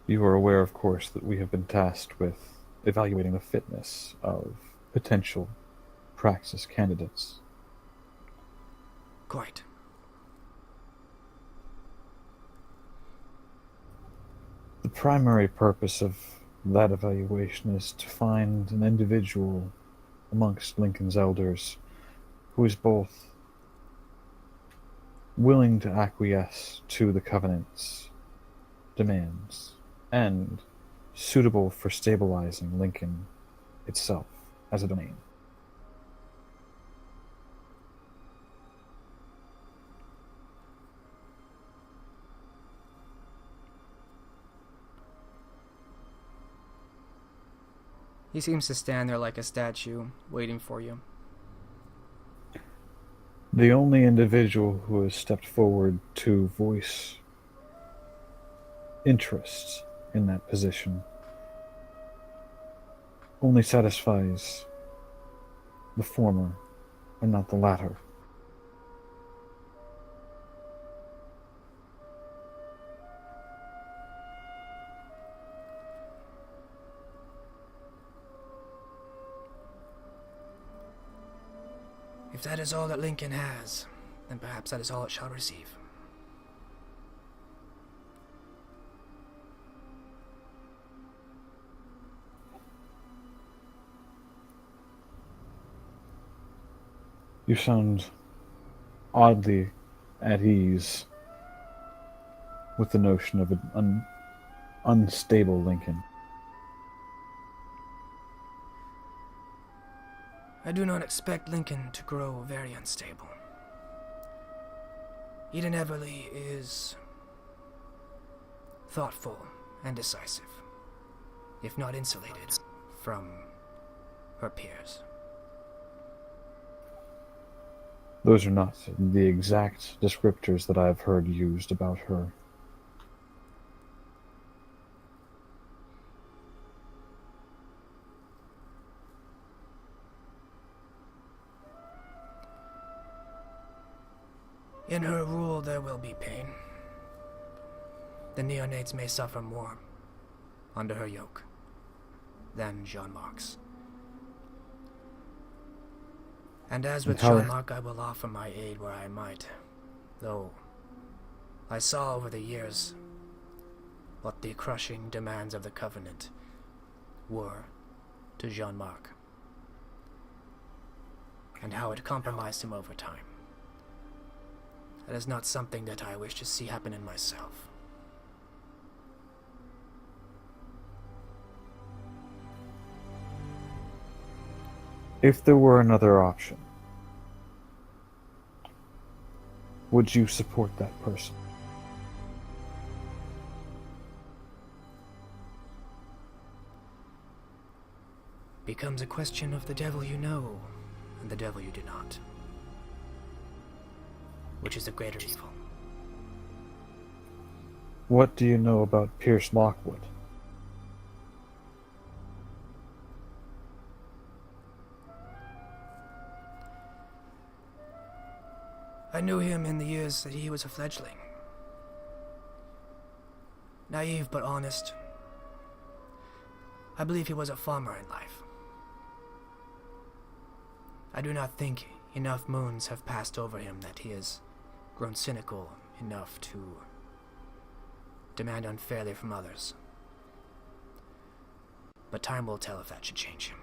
Speaker 3: You are aware, of course, that we have been tasked with evaluating the fitness of potential praxis candidates.
Speaker 1: Quite.
Speaker 3: The primary purpose of that evaluation is to find an individual amongst Lincoln's elders who is both willing to acquiesce to the Covenant's demands and suitable for stabilizing Lincoln itself as a domain.
Speaker 1: He seems to stand there like a statue, waiting for you.
Speaker 3: The only individual who has stepped forward to voice interest in that position only satisfies the former and not the latter.
Speaker 1: If that is all that Lincoln has, then perhaps that is all it shall receive.
Speaker 3: You sound oddly at ease with the notion of an unstable Lincoln.
Speaker 1: I do not expect Lincoln to grow very unstable. Eden Everly is thoughtful and decisive, if not insulated from her peers.
Speaker 3: Those are not the exact descriptors that I've heard used about her.
Speaker 1: In her rule, there will be pain. The neonates may suffer more under her yoke than Jean-Marc's. And as with Jean-Marc, I will offer my aid where I might, though I saw over the years what the crushing demands of the Covenant were to Jean-Marc, and how it compromised him over time. That is not something that I wish to see happen in myself.
Speaker 3: If there were another option, would you support that person?
Speaker 1: Becomes a question of the devil you know and the devil you do not. Which is the greater evil?
Speaker 3: What do you know about Pierce Lockwood?
Speaker 1: I knew him in the years that he was a fledgling. Naive but honest. I believe he was a farmer in life. I do not think enough moons have passed over him that he has grown cynical enough to demand unfairly from others. But time will tell if that should change him.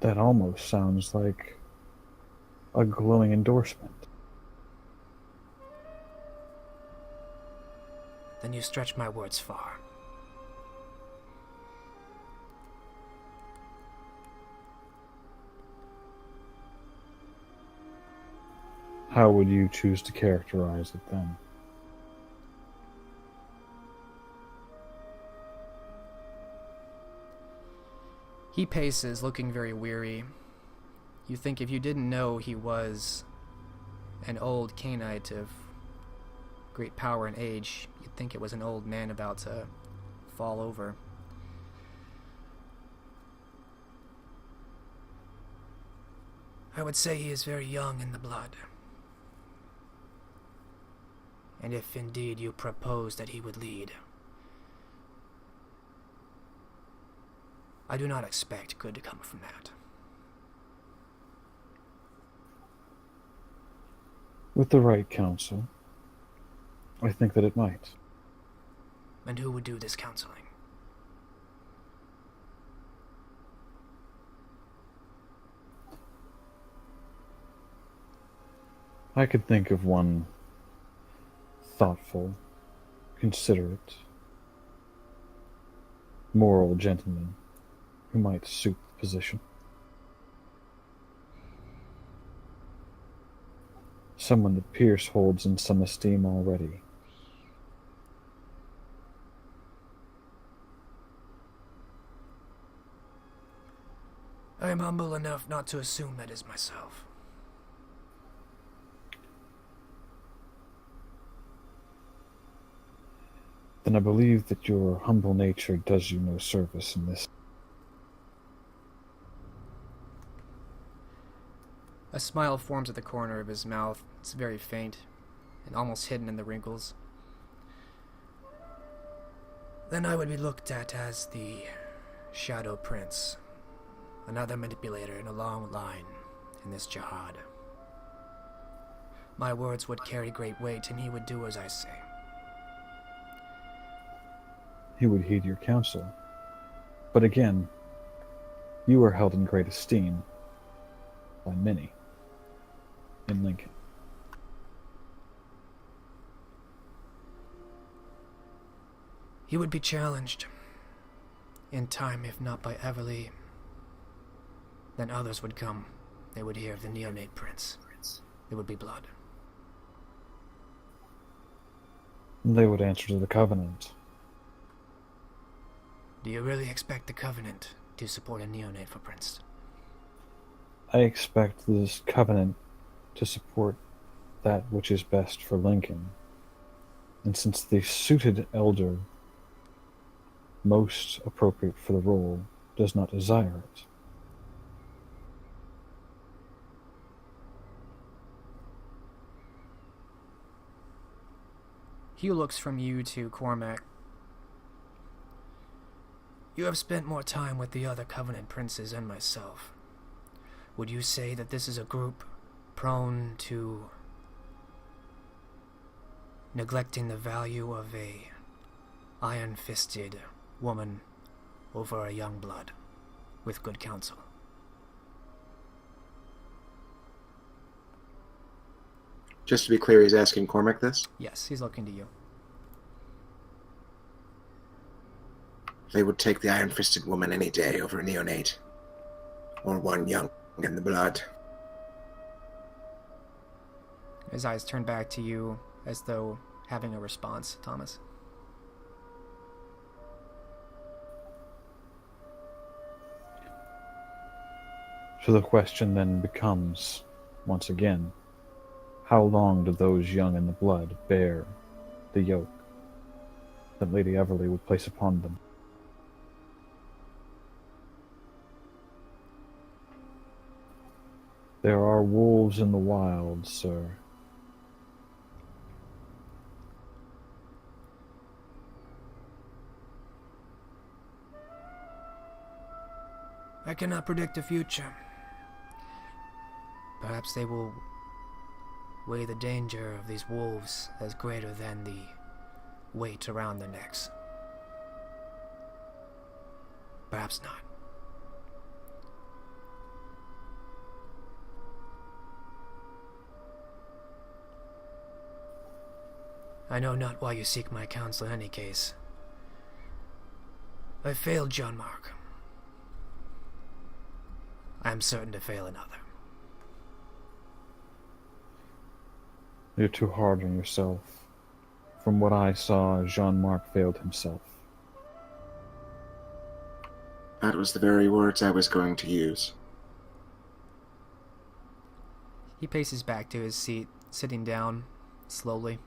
Speaker 3: That almost sounds like a glowing endorsement.
Speaker 1: Then you stretch my words far.
Speaker 3: How would you choose to characterize it then?
Speaker 1: He paces, looking very weary. You think if you didn't know he was an old Cainite of great power and age, you'd think it was an old man about to fall over. I would say he is very young in the blood. And if indeed you propose that he would lead, I do not expect good to come from that.
Speaker 3: With the right counsel, I think that it might.
Speaker 1: And who would do this counseling?
Speaker 3: I could think of one thoughtful, considerate, moral gentleman who might suit the position. Someone that Pierce holds in some esteem already.
Speaker 1: I am humble enough not to assume that is myself.
Speaker 3: Then I believe that your humble nature does you no service in this.
Speaker 1: A smile forms at the corner of his mouth. It's very faint and almost hidden in the wrinkles. Then I would be looked at as the Shadow Prince, another manipulator in a long line in this jihad. My words would carry great weight, and he would do as I say.
Speaker 3: He would heed your counsel. But again, you are held in great esteem by many in Lincoln.
Speaker 1: He would be challenged in time, if not by Everly, Then others would come. They would hear of the neonate prince. There would be blood.
Speaker 3: They would answer to the Covenant.
Speaker 1: Do you really expect the Covenant to support a neonate for Princeton?
Speaker 3: I expect this Covenant to support that which is best for Lincoln. And since the suited elder most appropriate for the role does not desire it,
Speaker 1: Hugh looks from you to Cormac. You have spent more time with the other Covenant princes and myself. Would you say that this is a group prone to neglecting the value of a iron-fisted woman over a young blood with good counsel?
Speaker 2: Just to be clear, he's asking Cormac this?
Speaker 1: Yes, he's looking to you.
Speaker 2: They would take the iron-fisted woman any day over a neonate. Or one young in the blood.
Speaker 1: His eyes turn back to you as though having a response, Thomas.
Speaker 3: So the question then becomes, once again, how long do those young in the blood bear the yoke that Lady Everly would place upon them? There are wolves in the wild, sir.
Speaker 1: I cannot predict the future. Perhaps they will weigh the danger of these wolves as greater than the weight around their necks. Perhaps not. I know not why you seek my counsel in any case. I failed John Mark. I am certain to fail another.
Speaker 3: You're too hard on yourself. From what I saw, Jean-Marc failed himself.
Speaker 2: That was the very words I was going to use.
Speaker 1: He paces back to his seat, sitting down slowly.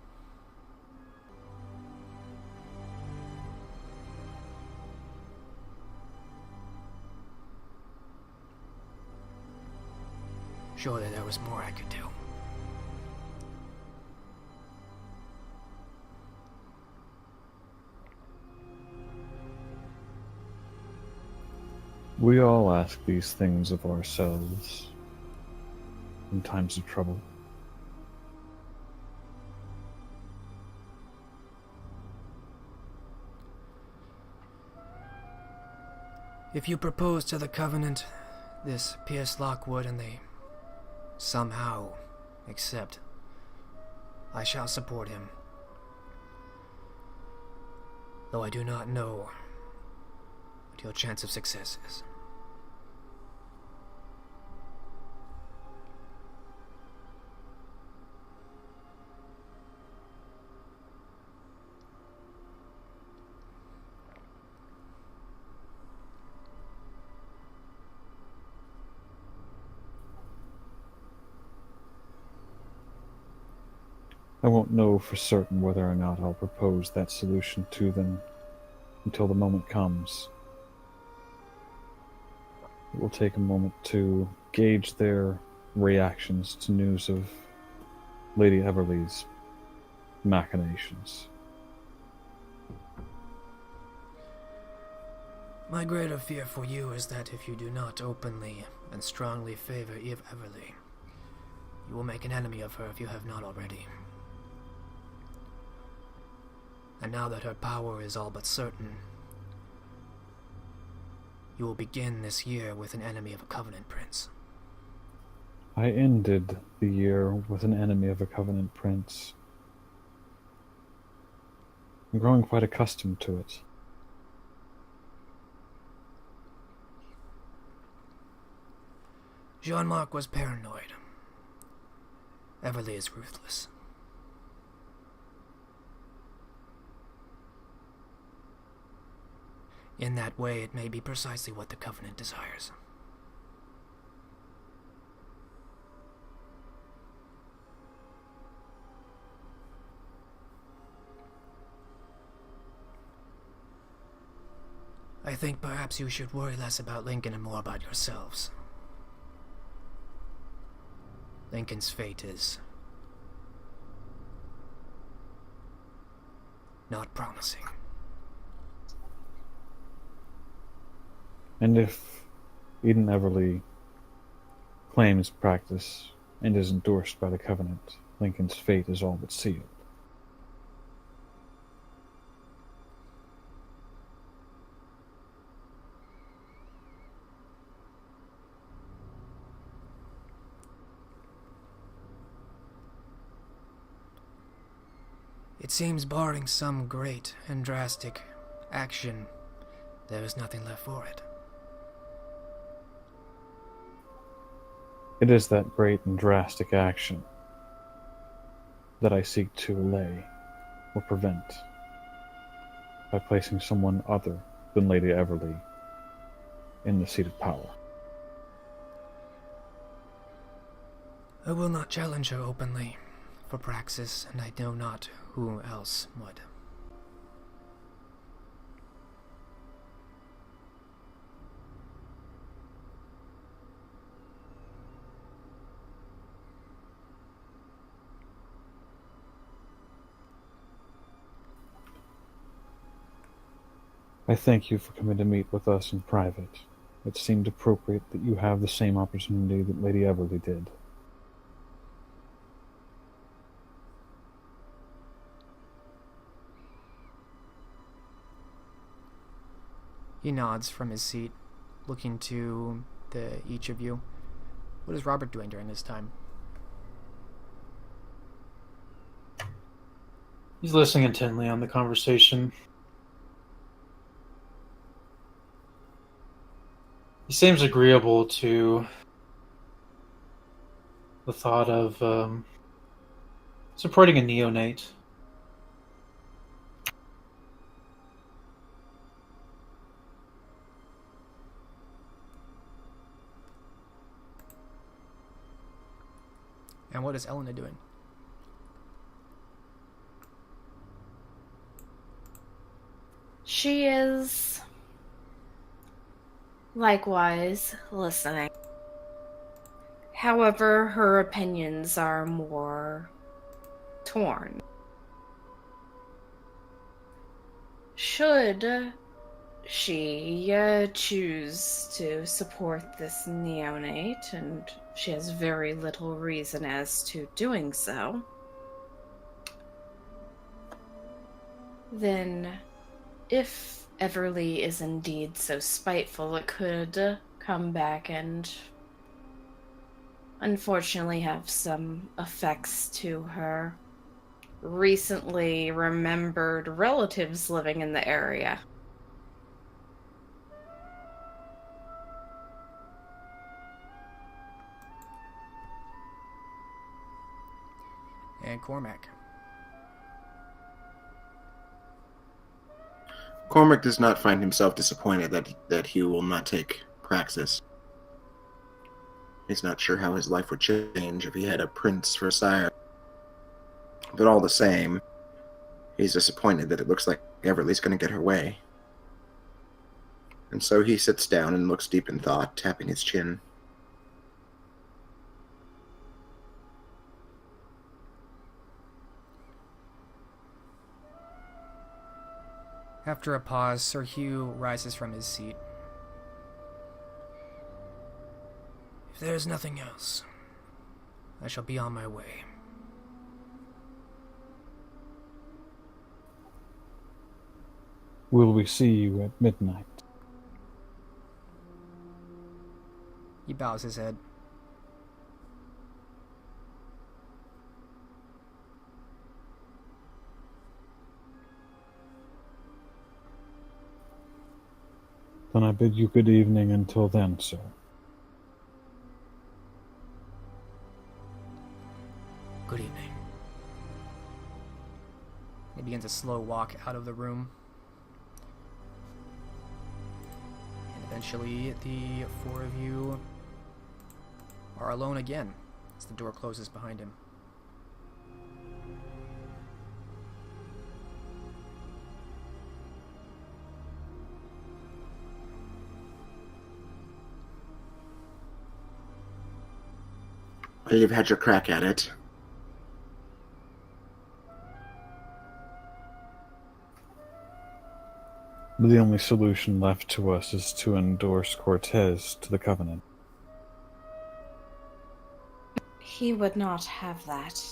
Speaker 1: Surely there was more I could do.
Speaker 3: We all ask these things of ourselves in times of trouble.
Speaker 1: If you propose to the Covenant this Pierce Lockwood and they somehow accept, I shall support him. Though I do not know what your chance of success is.
Speaker 3: I won't know for certain whether or not I'll propose that solution to them until the moment comes. It will take a moment to gauge their reactions to news of Lady Everly's machinations.
Speaker 1: My greater fear for you is that if you do not openly and strongly favor Eve Everly, you will make an enemy of her if you have not already. And now that her power is all but certain, you will begin this year with an enemy of a Covenant Prince.
Speaker 3: I ended the year with an enemy of a Covenant Prince. I'm growing quite accustomed to it.
Speaker 1: Jean-Marc was paranoid. Everly is ruthless. In that way, it may be precisely what the Covenant desires. I think perhaps you should worry less about Lincoln and more about yourselves. Lincoln's fate is not promising.
Speaker 3: And if Eden Everly claims practice and is endorsed by the Covenant, Lincoln's fate is all but sealed.
Speaker 1: It seems barring some great and drastic action, there is nothing left for it.
Speaker 3: It is that great and drastic action that I seek to allay or prevent by placing someone other than Lady Everly in the seat of power.
Speaker 1: I will not challenge her openly for praxis, and I know not who else would.
Speaker 3: I thank you for coming to meet with us in private. It seemed appropriate that you have the same opportunity that Lady Everly did.
Speaker 1: He nods from his seat, looking to each of you. What is Robert doing during this time?
Speaker 4: He's listening intently on the conversation. He seems agreeable to the thought of supporting a neonate.
Speaker 1: And what is Elena doing?
Speaker 5: She is likewise listening. However, her opinions are more torn. Should she choose to support this neonate, and she has very little reason as to doing so, then if Everly is indeed so spiteful, it could come back and unfortunately have some effects to her recently remembered relatives living in the area.
Speaker 1: And Cormac.
Speaker 2: Cormac does not find himself disappointed that Hugh will not take Praxis. He's not sure how his life would change if he had a prince for a sire. But all the same, he's disappointed that it looks like Everly's going to get her way. And so he sits down and looks deep in thought, tapping his chin.
Speaker 1: After a pause, Sir Hugh rises from his seat. If there is nothing else, I shall be on my way.
Speaker 3: Will we see you at midnight?
Speaker 1: He bows his head.
Speaker 3: Then I bid you good evening until then, sir.
Speaker 1: He begins a slow walk out of the room. And eventually, the four of you are alone again as the door closes behind him.
Speaker 2: Well, you've had your crack at it.
Speaker 3: The only solution left to us is to endorse Cortez to the Covenant.
Speaker 5: He would not have that.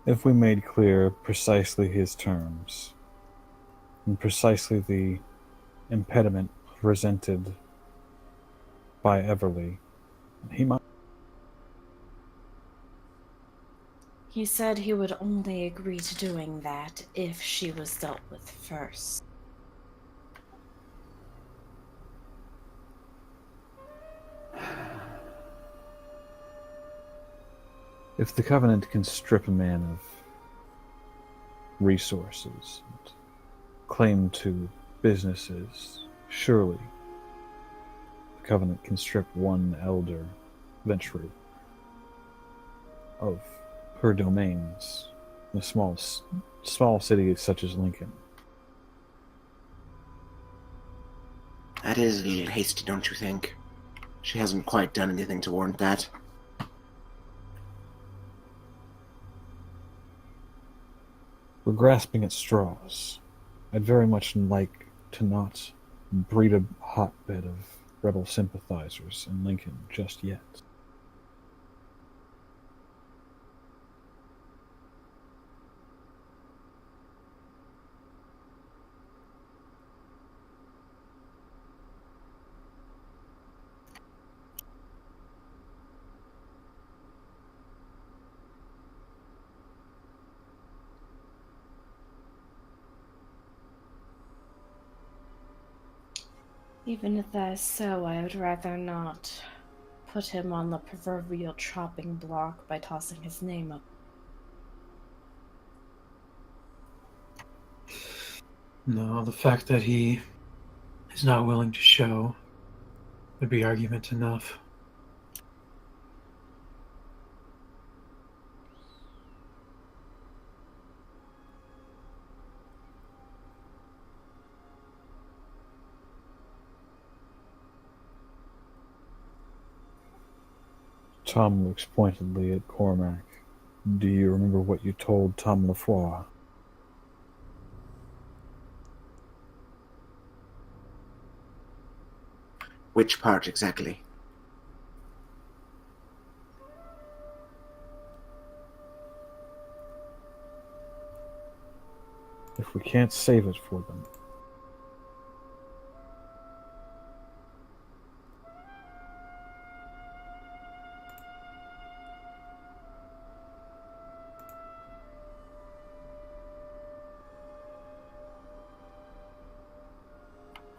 Speaker 3: If we made clear precisely his terms, and precisely the impediment presented by Everly, he might.
Speaker 5: He said he would only agree to doing that if she was dealt with first.
Speaker 3: If the Covenant can strip a man of resources and claim to businesses, surely the Covenant can strip one elder Ventru of her domains in a small city such as Lincoln.
Speaker 2: That is a little hasty, don't you think? She hasn't quite done anything to warrant that.
Speaker 3: We're grasping at straws. I'd very much like to not breed a hotbed of rebel sympathizers in Lincoln just yet.
Speaker 5: Even if that is so, I would rather not put him on the proverbial chopping block by tossing his name up.
Speaker 4: No, the fact that he is not willing to show would be argument enough.
Speaker 3: Tom looks pointedly at Cormac. Do you remember what you told Tom Lefroy?
Speaker 2: Which part exactly?
Speaker 3: If we can't save it for them,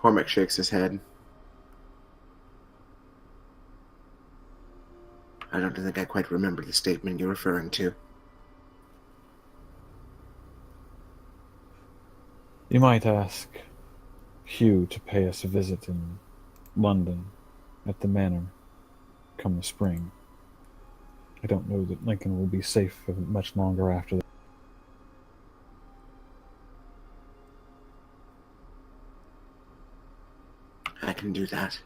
Speaker 2: Cormac shakes his head. I don't think I quite remember the statement you're referring to.
Speaker 3: you might ask Hugh to pay us a visit in London at the manor come the spring. I don't know that Lincoln will be safe for much longer after that.
Speaker 2: I can do that.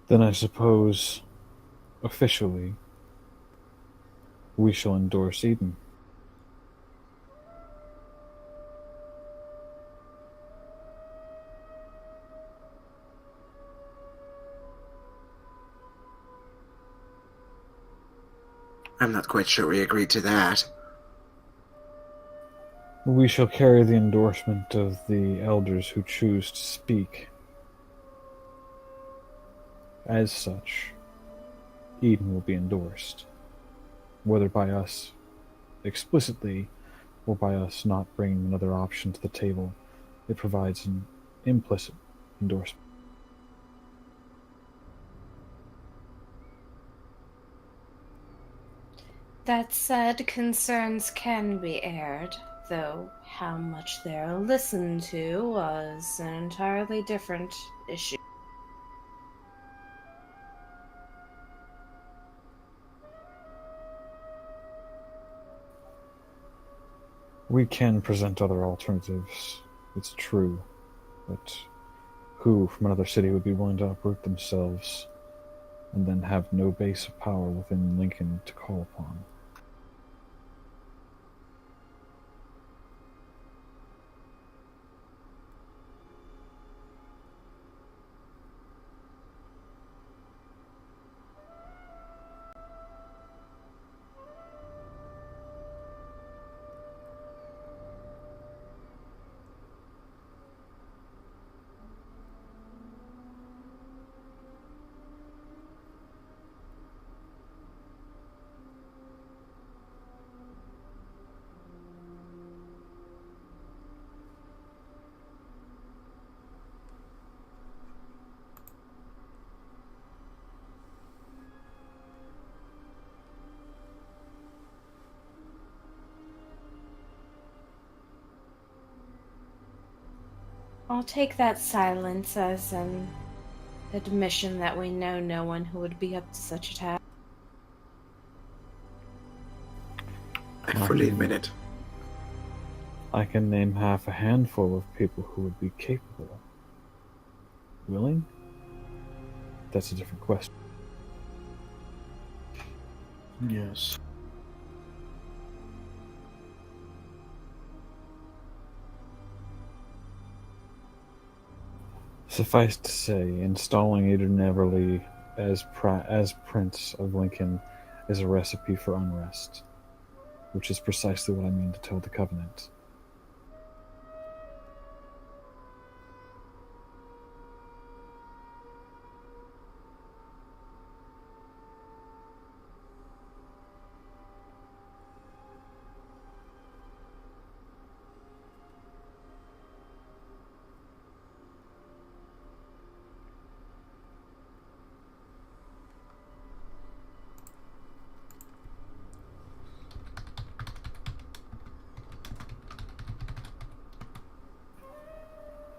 Speaker 3: Then I suppose, officially, we shall endorse Eden.
Speaker 2: I'm not quite sure we agreed to that.
Speaker 3: We shall carry the endorsement of the elders who choose to speak. As such, Eden will be endorsed, whether by us explicitly or by us not bringing another option to the table. It provides an implicit endorsement.
Speaker 5: That said, concerns can be aired, though how much they're listened to was an entirely different issue.
Speaker 3: We can present other alternatives, it's true, but who from another city would be willing to uproot themselves and then have no base of power within Lincoln to call upon?
Speaker 5: I'll take that silence as an admission that we know no one who would be up to such a task.
Speaker 2: I fully admit it.
Speaker 3: I can name half a handful of people who would be capable. Willing? That's a different question.
Speaker 4: Yes.
Speaker 3: Suffice to say, installing Eden Everly as Prince of Lincoln is a recipe for unrest, which is precisely what I mean to tell the Covenant.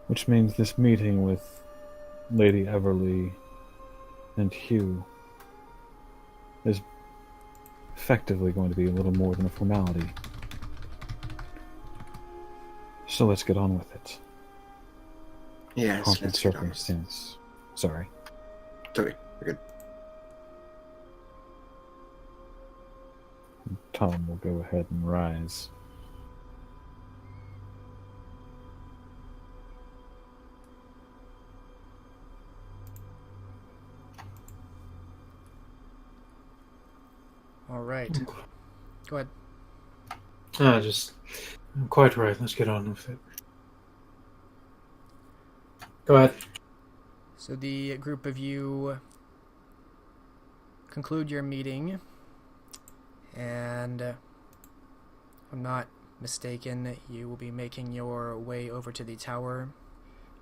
Speaker 3: Which means this meeting with Lady Everly and Hugh is effectively going to be a little more than a formality. So let's get on with it.
Speaker 2: Yes,
Speaker 3: Pomp and
Speaker 2: let's get on with it.
Speaker 3: circumstance. Sorry.
Speaker 2: Sorry, we're good.
Speaker 3: Tom will go ahead and rise.
Speaker 1: All right. Go ahead.
Speaker 4: Quite right. Let's get on with it. Go ahead.
Speaker 1: So the group of you conclude your meeting, and if I'm not mistaken, you will be making your way over to the tower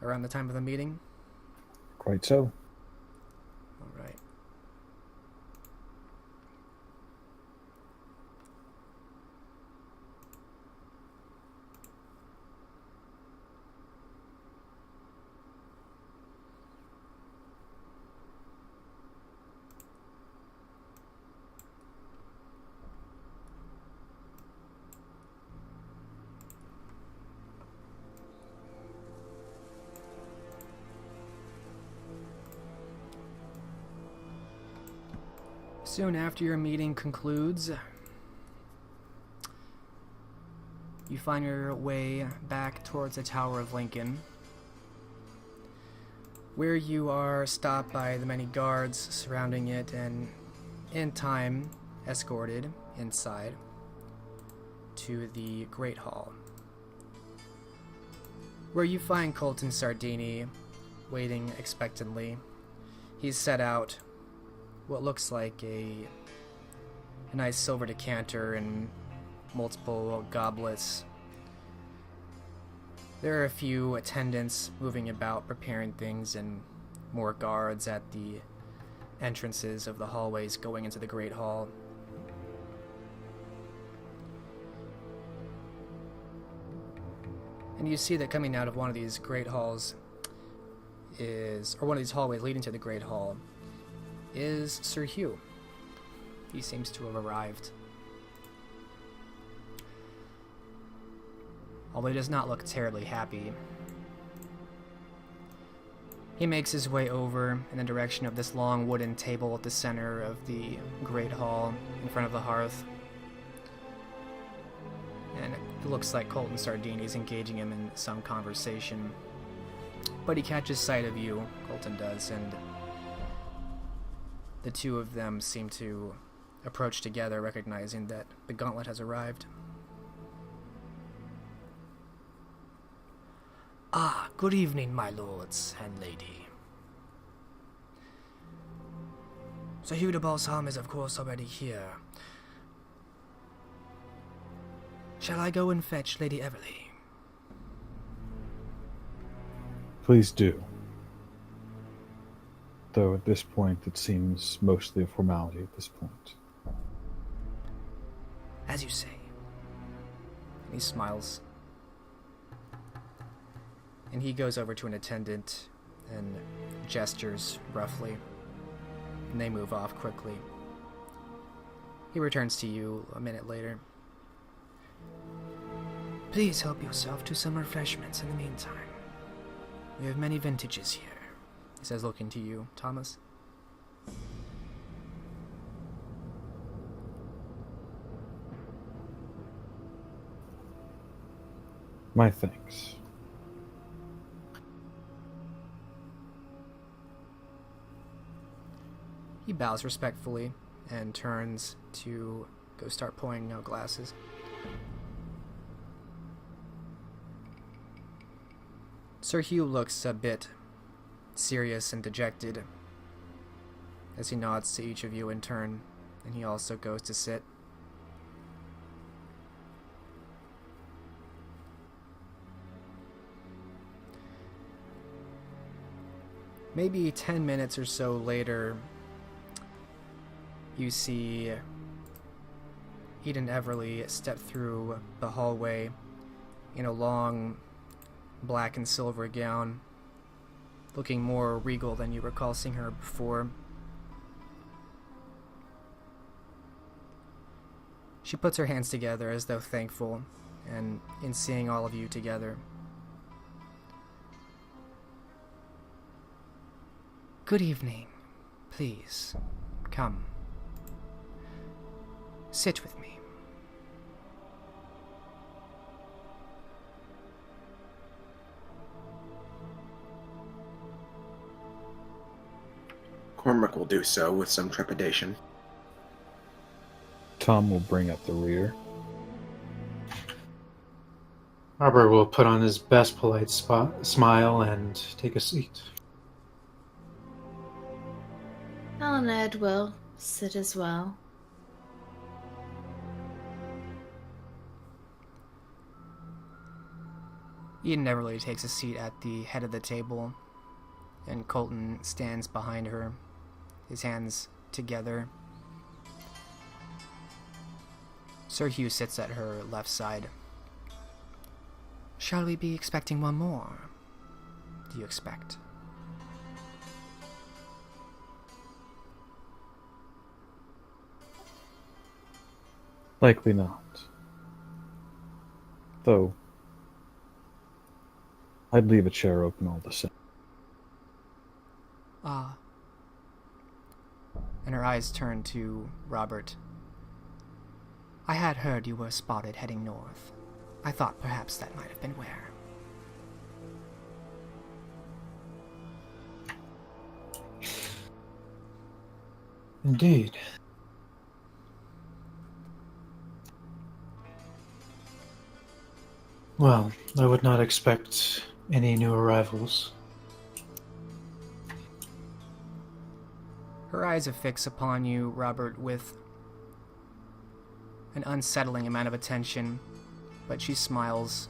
Speaker 1: around the time of the meeting.
Speaker 3: Quite so.
Speaker 1: All right. Soon after your meeting concludes, you find your way back towards the Tower of Lincoln, where you are stopped by the many guards surrounding it, and in time, escorted inside to the Great Hall, where you find Colton Sardini waiting expectantly. He's set out what looks like a nice silver decanter and multiple goblets. There are a few attendants moving about preparing things, and more guards at the entrances of the hallways going into the Great Hall. And you see that coming out of one of these great halls one of these hallways leading to the Great Hall, is Sir Hugh. He seems to have arrived. Although he does not look terribly happy. He makes his way over in the direction of this long wooden table at the center of the Great Hall, in front of the hearth. And it looks like Colton Sardini is engaging him in some conversation. But he catches sight of you, Colton does, and the two of them seem to approach together, recognizing that the Gauntlet has arrived. Ah, good evening, my lords and lady. Sir Hugh de Balsam is, of course, already here. Shall I go and fetch Lady Everly?
Speaker 3: Please do. Though at this point it seems mostly a formality at this point.
Speaker 1: As you say. And he smiles. And he goes over to an attendant and gestures roughly. And they move off quickly. He returns to you a minute later. Please help yourself to some refreshments in the meantime. We have many vintages here, he says, looking to you, Thomas.
Speaker 3: My thanks.
Speaker 1: He bows respectfully and turns to go start pouring out glasses. Sir Hugh looks a bit serious and dejected as he nods to each of you in turn, and he also goes to sit. Maybe 10 minutes or so later, you see Eden Everly step through the hallway in a long black and silver gown, looking more regal than you recall seeing her before. She puts her hands together as though thankful, and in seeing all of you together. Good evening. Please, come. Sit with me.
Speaker 2: Cormac will do so with some trepidation.
Speaker 3: Tom will bring up the rear.
Speaker 4: Robert will put on his best polite smile and take a seat.
Speaker 5: Ellen and Ed will sit as well.
Speaker 1: Eden Everly takes a seat at the head of the table, and Colton stands behind her, his hands together. Sir Hugh sits at her left side. Shall we be expecting one more? Do you expect?
Speaker 3: Likely not. Though, I'd leave a chair open all the same.
Speaker 1: Ah. And her eyes turn to Robert. I had heard you were spotted heading north. I thought perhaps that might have been where.
Speaker 4: Indeed. Well, I would not expect any new arrivals.
Speaker 1: Her eyes are fixed upon you, Robert, with an unsettling amount of attention, but she smiles.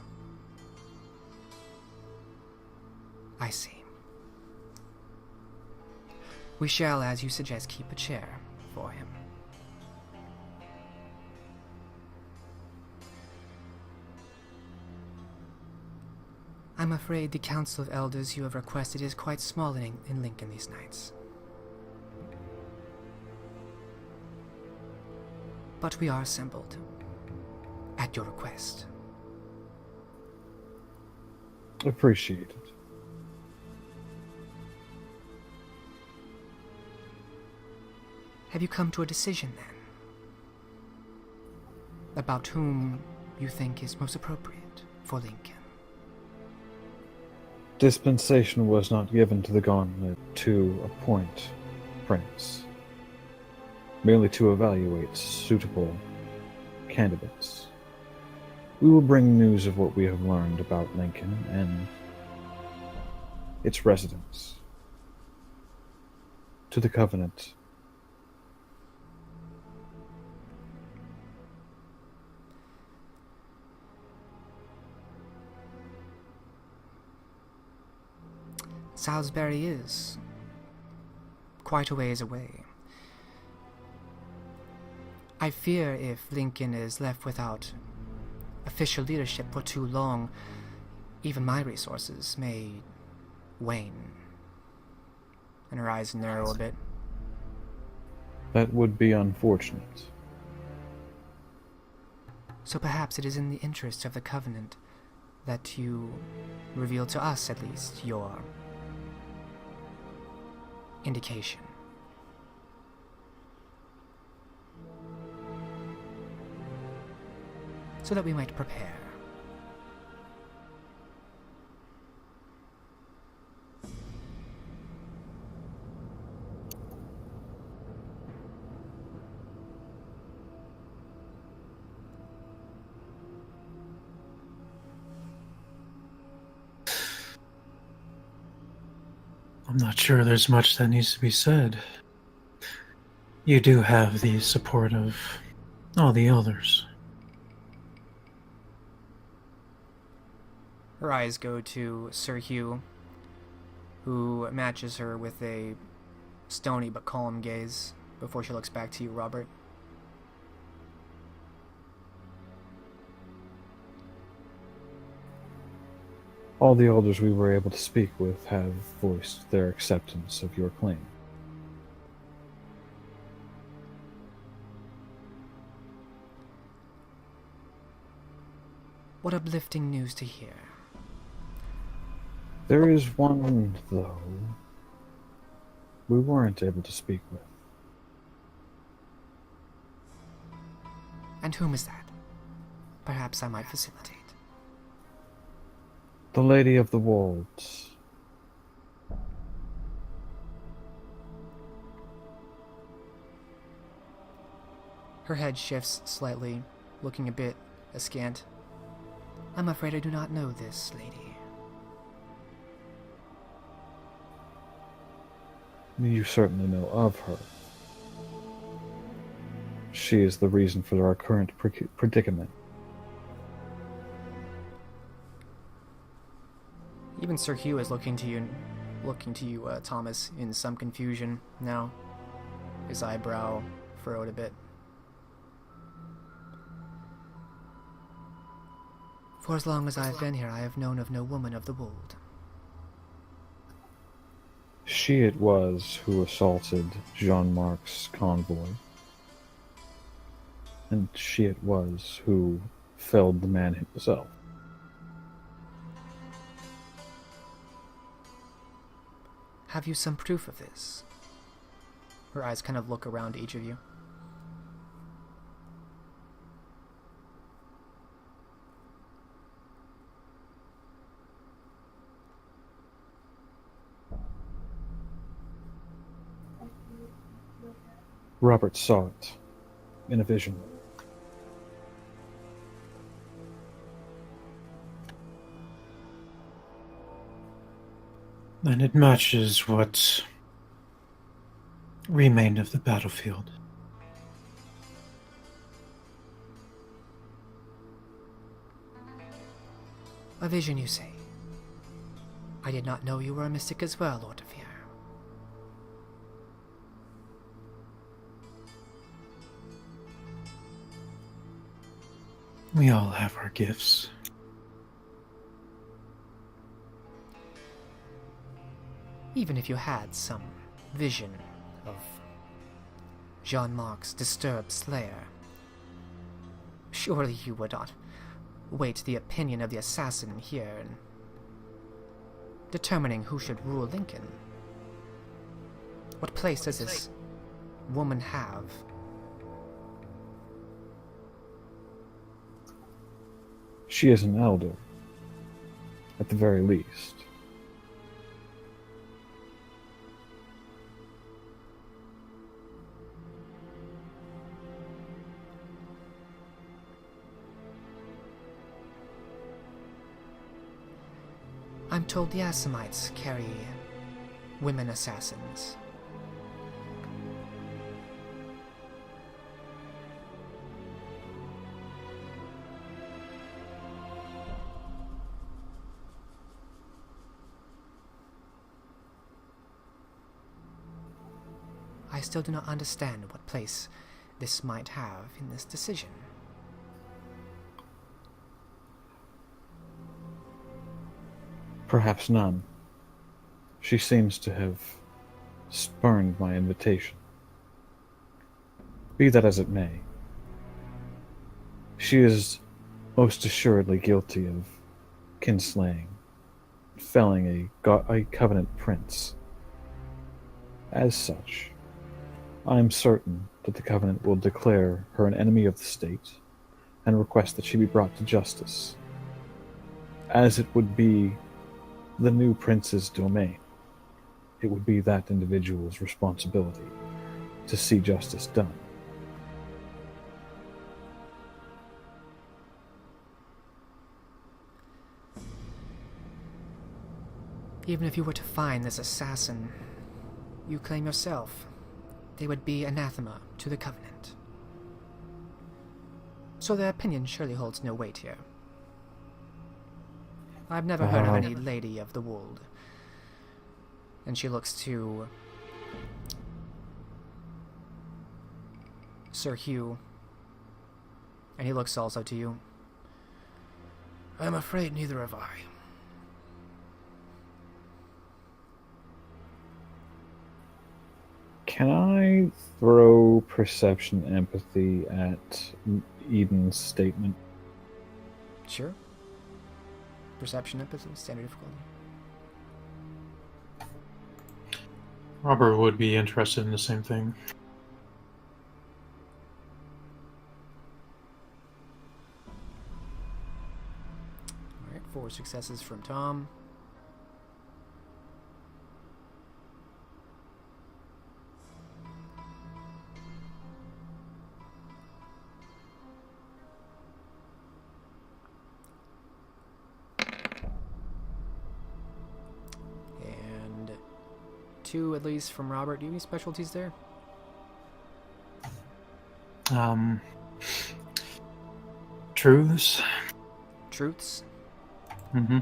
Speaker 1: I see. We shall, as you suggest, keep a chair for him. I'm afraid the Council of Elders you have requested is quite small in Lincoln these nights. But we are assembled, at your request.
Speaker 3: Appreciated.
Speaker 1: Have you come to a decision, then? About whom you think is most appropriate for Lincoln?
Speaker 3: Dispensation was not given to the Gauntlet to appoint Prince, merely to evaluate suitable candidates. We will bring news of what we have learned about Lincoln and its residents to the Covenant.
Speaker 1: Salisbury is quite a ways away. I fear if Lincoln is left without official leadership for too long, even my resources may wane. And her eyes narrow a bit.
Speaker 3: That would be unfortunate.
Speaker 1: So perhaps it is in the interest of the Covenant that you reveal to us, at least, your indication. So that we might prepare.
Speaker 4: I'm not sure there's much that needs to be said. You do have the support of all the elders.
Speaker 1: Her eyes go to Sir Hugh, who matches her with a stony but calm gaze before she looks back to you, Robert.
Speaker 3: All the elders we were able to speak with have voiced their acceptance of your claim.
Speaker 1: What uplifting news to hear.
Speaker 3: There is one, though, we weren't able to speak with.
Speaker 1: And whom is that? Perhaps I might facilitate.
Speaker 3: The Lady of the Wolds.
Speaker 1: Her head shifts slightly, looking a bit askant. I'm afraid I do not know this lady.
Speaker 3: You certainly know of her. She is the reason for our current predicament.
Speaker 1: Even Sir Hugh is looking to you, Thomas, in some confusion now. His eyebrow furrowed a bit. For as long as I've been here, I have known of no woman of the wold.
Speaker 3: She it was who assaulted Jean-Marc's convoy. And she it was who felled the man himself.
Speaker 1: Have you some proof of this? Her eyes kind of look around each of you.
Speaker 3: Robert saw it in a vision.
Speaker 4: And it matches what remained of the battlefield.
Speaker 1: A vision, you say? I did not know you were a mystic as well, Lord of Fear.
Speaker 4: We all have our gifts.
Speaker 1: Even if you had some vision of Jean-Marc's disturbed slayer, surely you would not wait the opinion of the assassin here in determining who should rule Lincoln. What place does this woman have?
Speaker 3: She is an elder, at the very least.
Speaker 1: I'm told the Assamites carry women assassins. I still do not understand what place this might have in this decision.
Speaker 3: Perhaps none. She seems to have spurned my invitation. Be that as it may, she is most assuredly guilty of kinslaying, felling a covenant prince. As such, I am certain that the covenant will declare her an enemy of the state and request that she be brought to justice, as it would be the new prince's domain. It would be that individual's responsibility to see justice done.
Speaker 1: Even if you were to find this assassin, you claim yourself, they would be anathema to the Covenant. So their opinion surely holds no weight here. I've never heard of any Lady of the Wold. And she looks to Sir Hugh, and he looks also to you. I'm afraid neither have I.
Speaker 3: Can I throw perception empathy at Eden's statement?
Speaker 1: Sure. Perception, empathy, standard difficulty.
Speaker 4: Robert would be interested in the same thing.
Speaker 1: Alright, 4 successes from Tom. And 2 at least from Robert. Do you have any specialties there?
Speaker 4: Truths?
Speaker 1: Truths?
Speaker 4: Mm-hmm.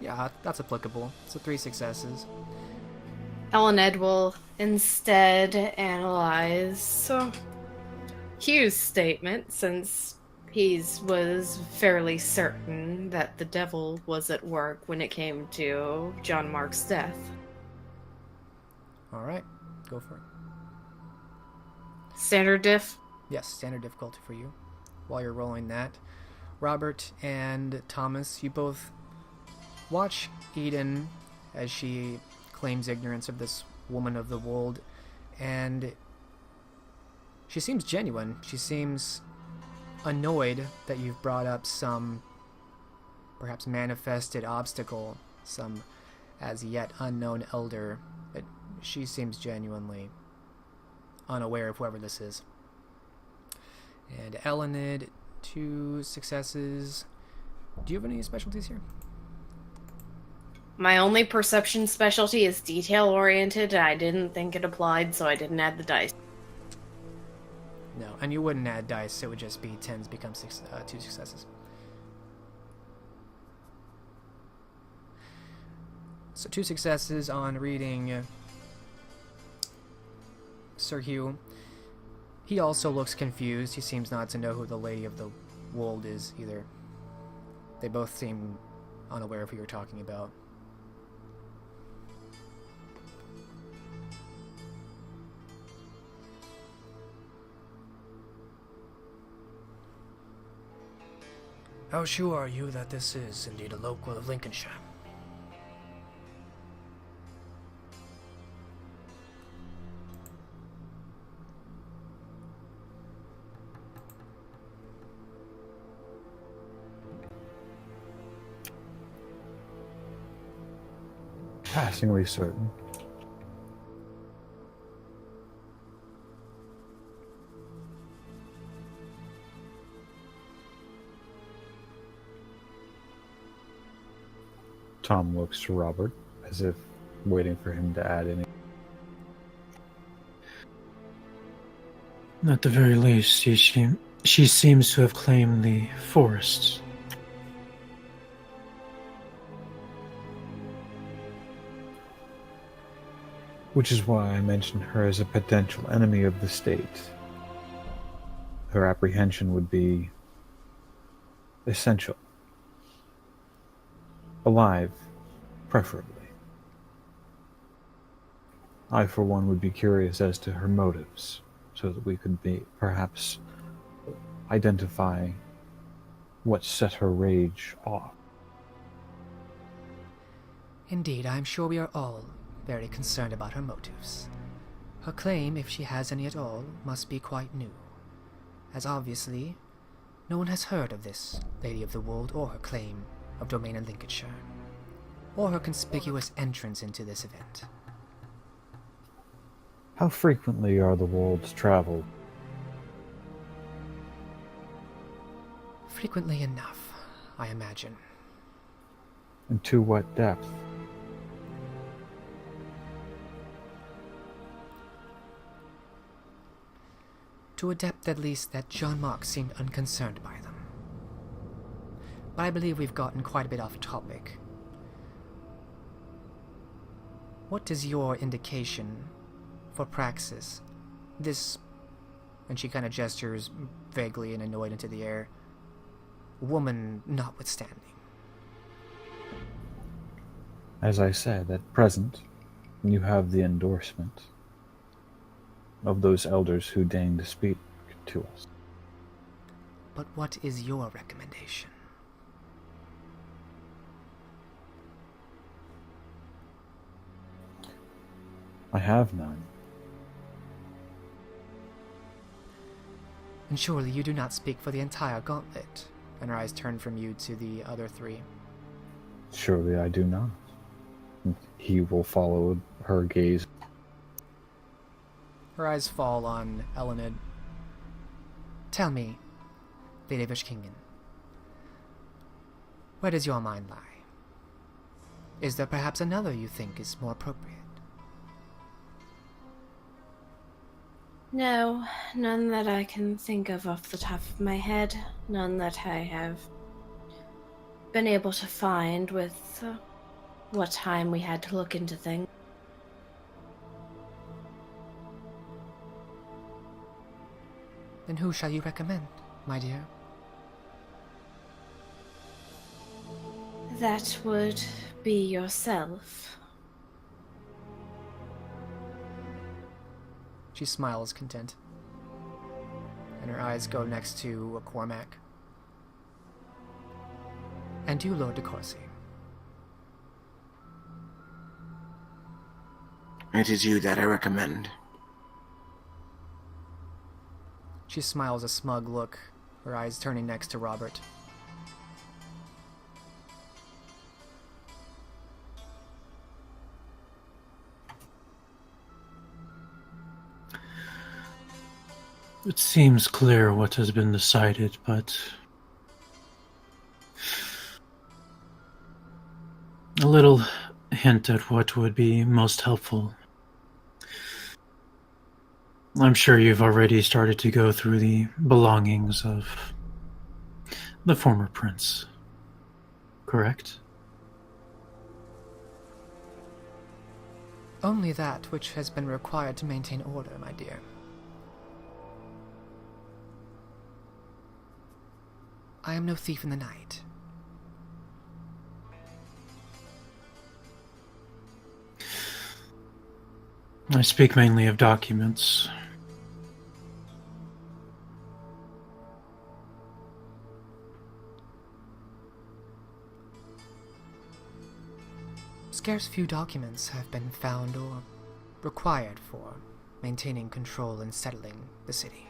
Speaker 1: Yeah, that's applicable. So 3 successes.
Speaker 5: Elened will instead analyze Hugh's statement, since he was fairly certain that the devil was at work when it came to Jean-Marc's death.
Speaker 1: Alright, go for it.
Speaker 5: Standard diff?
Speaker 1: Yes, standard difficulty for you. While you're rolling that, Robert and Thomas, you both watch Eden as she claims ignorance of this woman of the wold, and she seems genuine. She seems annoyed that you've brought up some perhaps manifested obstacle, some as yet unknown elder, but she seems genuinely unaware of whoever this is. And Elenid, 2 successes. Do you have any specialties here?
Speaker 5: My only perception specialty is detail-oriented, and I didn't think it applied, so I didn't add the dice.
Speaker 1: No, and you wouldn't add dice. It would just be 10s become 2 successes. So 2 successes on reading Sir Hugh. He also looks confused. He seems not to know who the Lady of the Wold is either. They both seem unaware of who you're talking about. How sure are you that this is indeed a local of Lincolnshire?
Speaker 3: Passingly certain. Tom looks to Robert, as if waiting for him to add any.
Speaker 4: At the very least, she seems to have claimed the forests.
Speaker 3: Which is why I mentioned her as a potential enemy of the state. Her apprehension would be essential. Alive, preferably. I, for one, would be curious as to her motives, so that we could perhaps identify what set her rage off.
Speaker 1: Indeed, I am sure we are all very concerned about her motives. Her claim, if she has any at all, must be quite new, as obviously no one has heard of this Lady of the Wold or her claim of domain in Lincolnshire, or her conspicuous entrance into this event.
Speaker 3: How frequently are the wolves traveled?
Speaker 1: Frequently enough, I imagine.
Speaker 3: And to what depth?
Speaker 1: To a depth at least that John Mark seemed unconcerned by them. But I believe we've gotten quite a bit off topic. What is your indication for Praxis? This, and she kind of gestures vaguely and annoyed into the air, woman notwithstanding.
Speaker 3: As I said, at present, you have the endorsement of those elders who deign to speak to us.
Speaker 1: But what is your recommendation?
Speaker 3: I have none.
Speaker 1: And surely you do not speak for the entire Gauntlet. And her eyes turn from you to the other three.
Speaker 3: Surely I do not. He will follow her gaze.
Speaker 1: Her eyes fall on Elenid. Tell me, Lady Vishkingen, where does your mind lie? Is there perhaps another you think is more appropriate?
Speaker 5: No, none that I can think of off the top of my head. None that I have been able to find with what time we had to look into things.
Speaker 1: Then who shall you recommend, my dear?
Speaker 5: That would be yourself.
Speaker 1: She smiles content, and her eyes go next to a Cormac. And you, Lord de Courcy.
Speaker 2: It is you that I recommend.
Speaker 1: She smiles a smug look, her eyes turning next to Robert.
Speaker 4: It seems clear what has been decided, but a little hint at what would be most helpful. I'm sure you've already started to go through the belongings of the former prince, correct?
Speaker 1: Only that which has been required to maintain order, my dear. I am no thief in the night.
Speaker 4: I speak mainly of documents.
Speaker 1: Scarce few documents have been found or required for maintaining control and settling the city.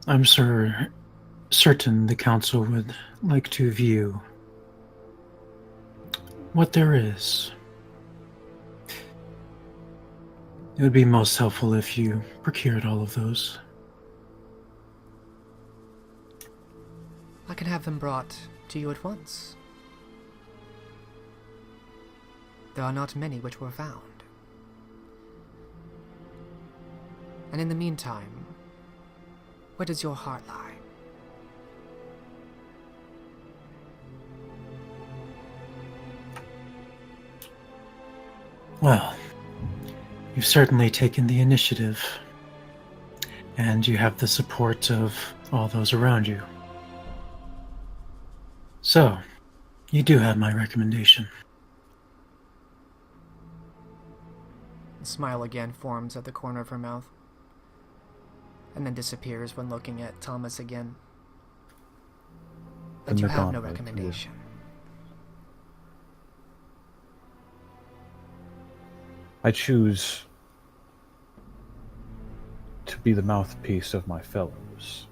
Speaker 4: I'm certain the council would like to view what there is. It would be most helpful if you procured all of those.
Speaker 1: I can have them brought to you at once. There are not many which were found. And in the meantime, where does your heart lie?
Speaker 4: Well, you've certainly taken the initiative, and you have the support of all those around you. So, you do have my recommendation.
Speaker 1: A smile again forms at the corner of her mouth, and then disappears when looking at Thomas again. But
Speaker 3: And
Speaker 1: you
Speaker 3: the
Speaker 1: have no
Speaker 3: gauntlet,
Speaker 1: recommendation.
Speaker 3: I choose to be the mouthpiece of my fellows.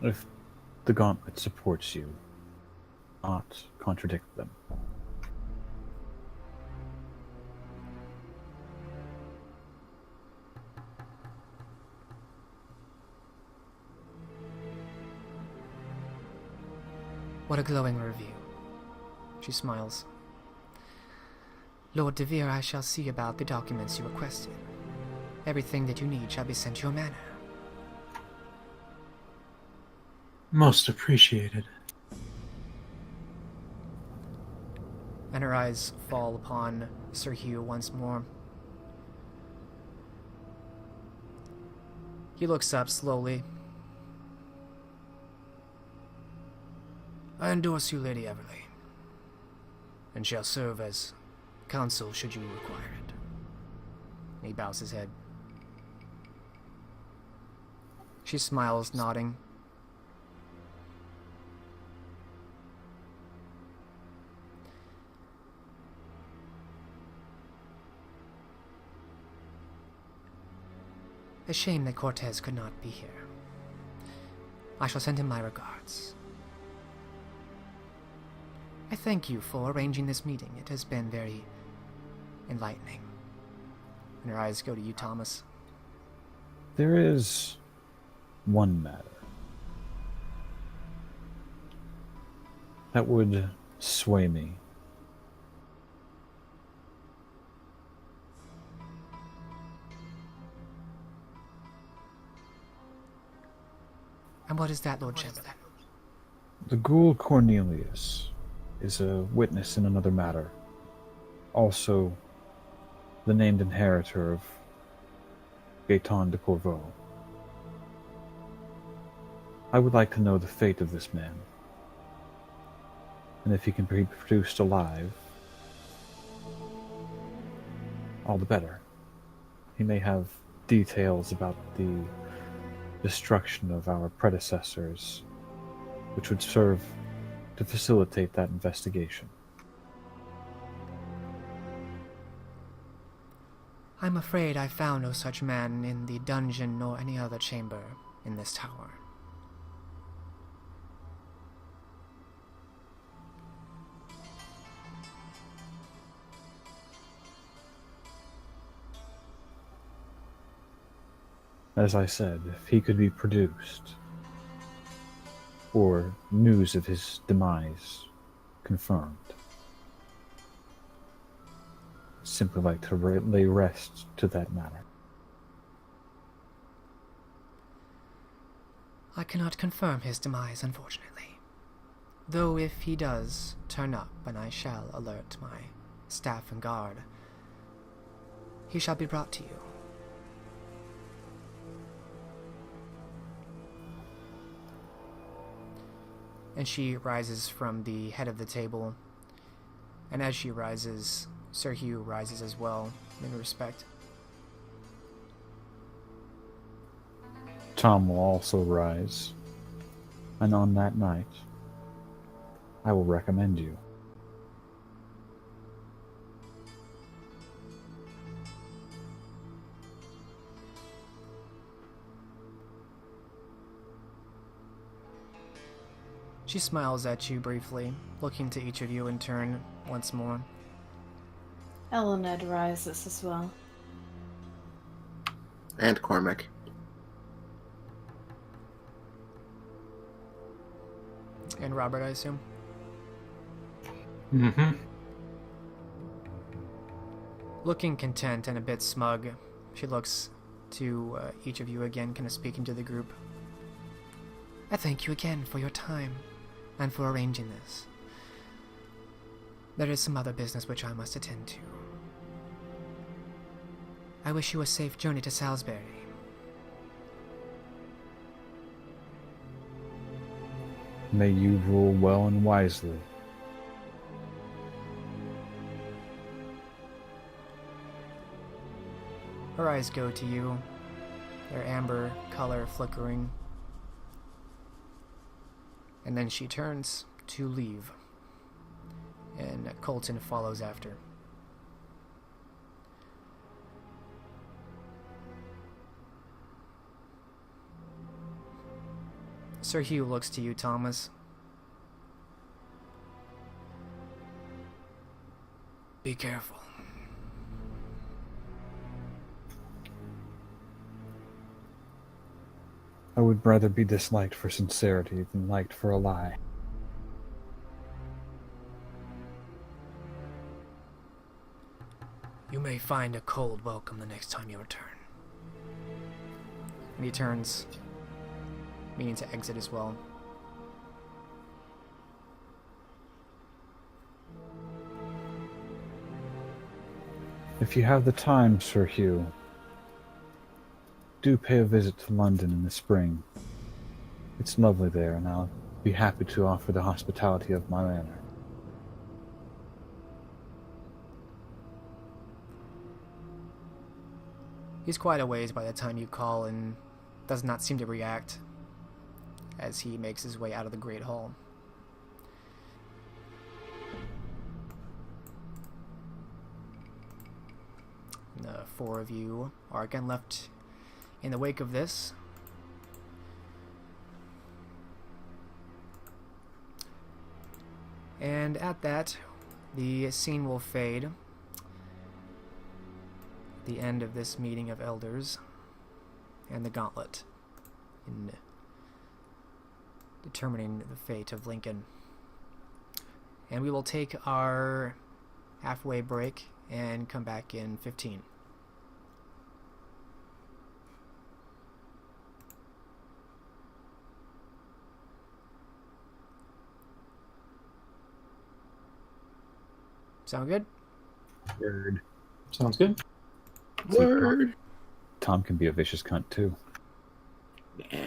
Speaker 3: If the gauntlet supports you, not contradict them.
Speaker 1: What a glowing review. She smiles. Lord DeVere, I shall see about the documents you requested. Everything that you need shall be sent to your manor.
Speaker 4: Most appreciated.
Speaker 1: And her eyes fall upon Sir Hugh once more. He looks up slowly. I endorse you, Lady Everly, and shall serve as counsel should you require it. And he bows his head. She smiles, nodding. A shame that Cortez could not be here. I shall send him my regards. I thank you for arranging this meeting. It has been very enlightening. And her eyes go to you, Thomas.
Speaker 3: There is one matter that would sway me.
Speaker 1: And what is that, Lord Chamberlain?
Speaker 3: The ghoul Cornelius is a witness in another matter. Also, the named inheritor of Gaetan de Corveau. I would like to know the fate of this man. And if he can be produced alive, all the better. He may have details about the destruction of our predecessors, which would serve to facilitate that investigation.
Speaker 1: I'm afraid I found no such man in the dungeon nor any other chamber in this tower.
Speaker 3: As I said, if he could be produced, or news of his demise confirmed, simply like to lay rest to that matter.
Speaker 1: I cannot confirm his demise, unfortunately. Though if he does turn up, and I shall alert my staff and guard, he shall be brought to you. And she rises from the head of the table, and as she rises, Sir Hugh rises as well, in respect.
Speaker 3: Tom will also rise, and on that night, I will recommend you.
Speaker 1: She smiles at you briefly, looking to each of you in turn once more.
Speaker 5: Elened rises as well.
Speaker 2: And Cormac.
Speaker 1: And Robert, I assume?
Speaker 4: Mm-hmm.
Speaker 1: Looking content and a bit smug, she looks to each of you again, kind of speaking to the group. I thank you again for your time and for arranging this. There is some other business which I must attend to. I wish you a safe journey to Salisbury.
Speaker 3: May you rule well and wisely.
Speaker 1: Her eyes go to you, their amber color flickering. And then she turns to leave, and Colton follows after. Sir Hugh looks to you, Thomas. Be careful.
Speaker 3: I would rather be disliked for sincerity than liked for a lie.
Speaker 1: You may find a cold welcome the next time you return. And he turns, meaning to exit as well.
Speaker 3: If you have the time, Sir Hugh, do pay a visit to London in the spring. It's lovely there, and I'll be happy to offer the hospitality of my manor.
Speaker 1: He's quite a ways by the time you call and does not seem to react as he makes his way out of the Great Hall. The four of you are again left in the wake of this. And at that, the scene will fade. The end of this meeting of elders and the Gauntlet in determining the fate of Lincoln. And we will take our halfway break and come back in 15. Sound good?
Speaker 3: Word.
Speaker 4: Sounds good.
Speaker 2: Word.
Speaker 3: Tom can be a vicious cunt, too.
Speaker 2: Yeah.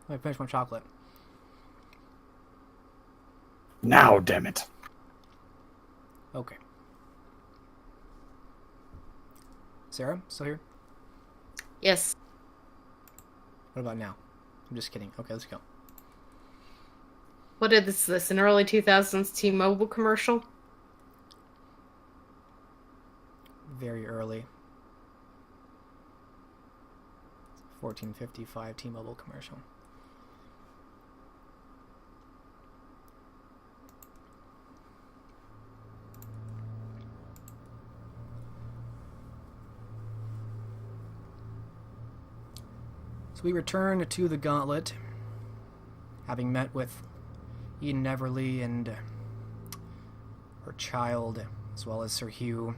Speaker 1: Let me finish my chocolate.
Speaker 3: Now, damn it.
Speaker 1: Okay. Sarah, still here?
Speaker 5: Yes.
Speaker 1: What about now? I'm just kidding. Okay, let's go.
Speaker 5: What is this? An early 2000s T-Mobile commercial?
Speaker 1: Very early. 1455 T-Mobile commercial. So we return to the Gauntlet, having met with Eden Everly and her child, as well as Sir Hugh.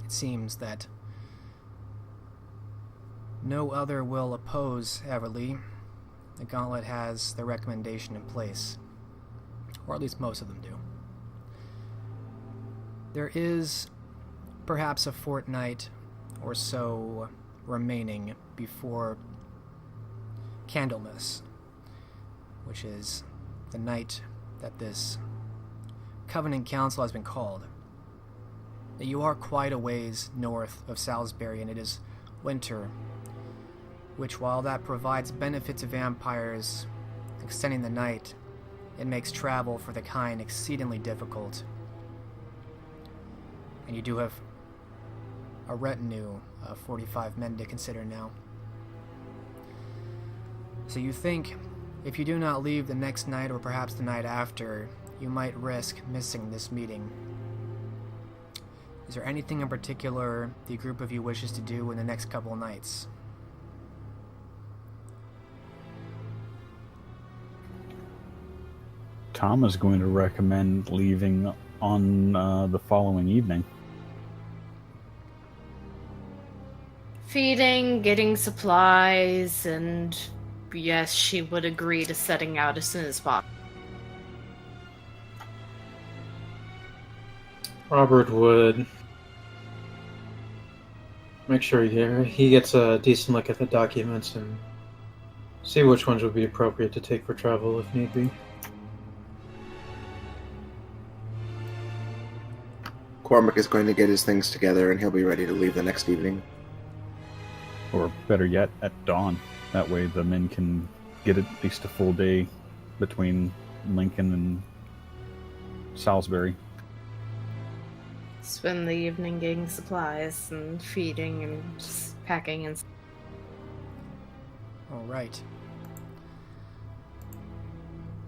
Speaker 1: It seems that no other will oppose Everly. The Gauntlet has their recommendation in place, or at least most of them do. There is perhaps a fortnight or so remaining before Candlemas, which is the night that this Covenant Council has been called. You are quite a ways north of Salisbury, and it is winter, which, while that provides benefit to vampires, extending the night, it makes travel for the kind exceedingly difficult. And you do have a retinue of 45 men to consider now. So you think, if you do not leave the next night or perhaps the night after, you might risk missing this meeting. Is there anything in particular the group of you wishes to do in the next couple nights?
Speaker 3: Tom is going to recommend leaving on the following evening.
Speaker 5: Feeding, getting supplies, and yes, she would agree to setting out as soon as possible.
Speaker 4: Robert would make sure he gets a decent look at the documents and see which ones would be appropriate to take for travel if need be.
Speaker 2: Cormac is going to get his things together and he'll be ready to leave the next evening.
Speaker 3: Or better yet, at dawn. That way the men can get at least a full day between Lincoln and Salisbury.
Speaker 5: Spend the evening getting supplies and feeding and just packing and...
Speaker 1: Alright.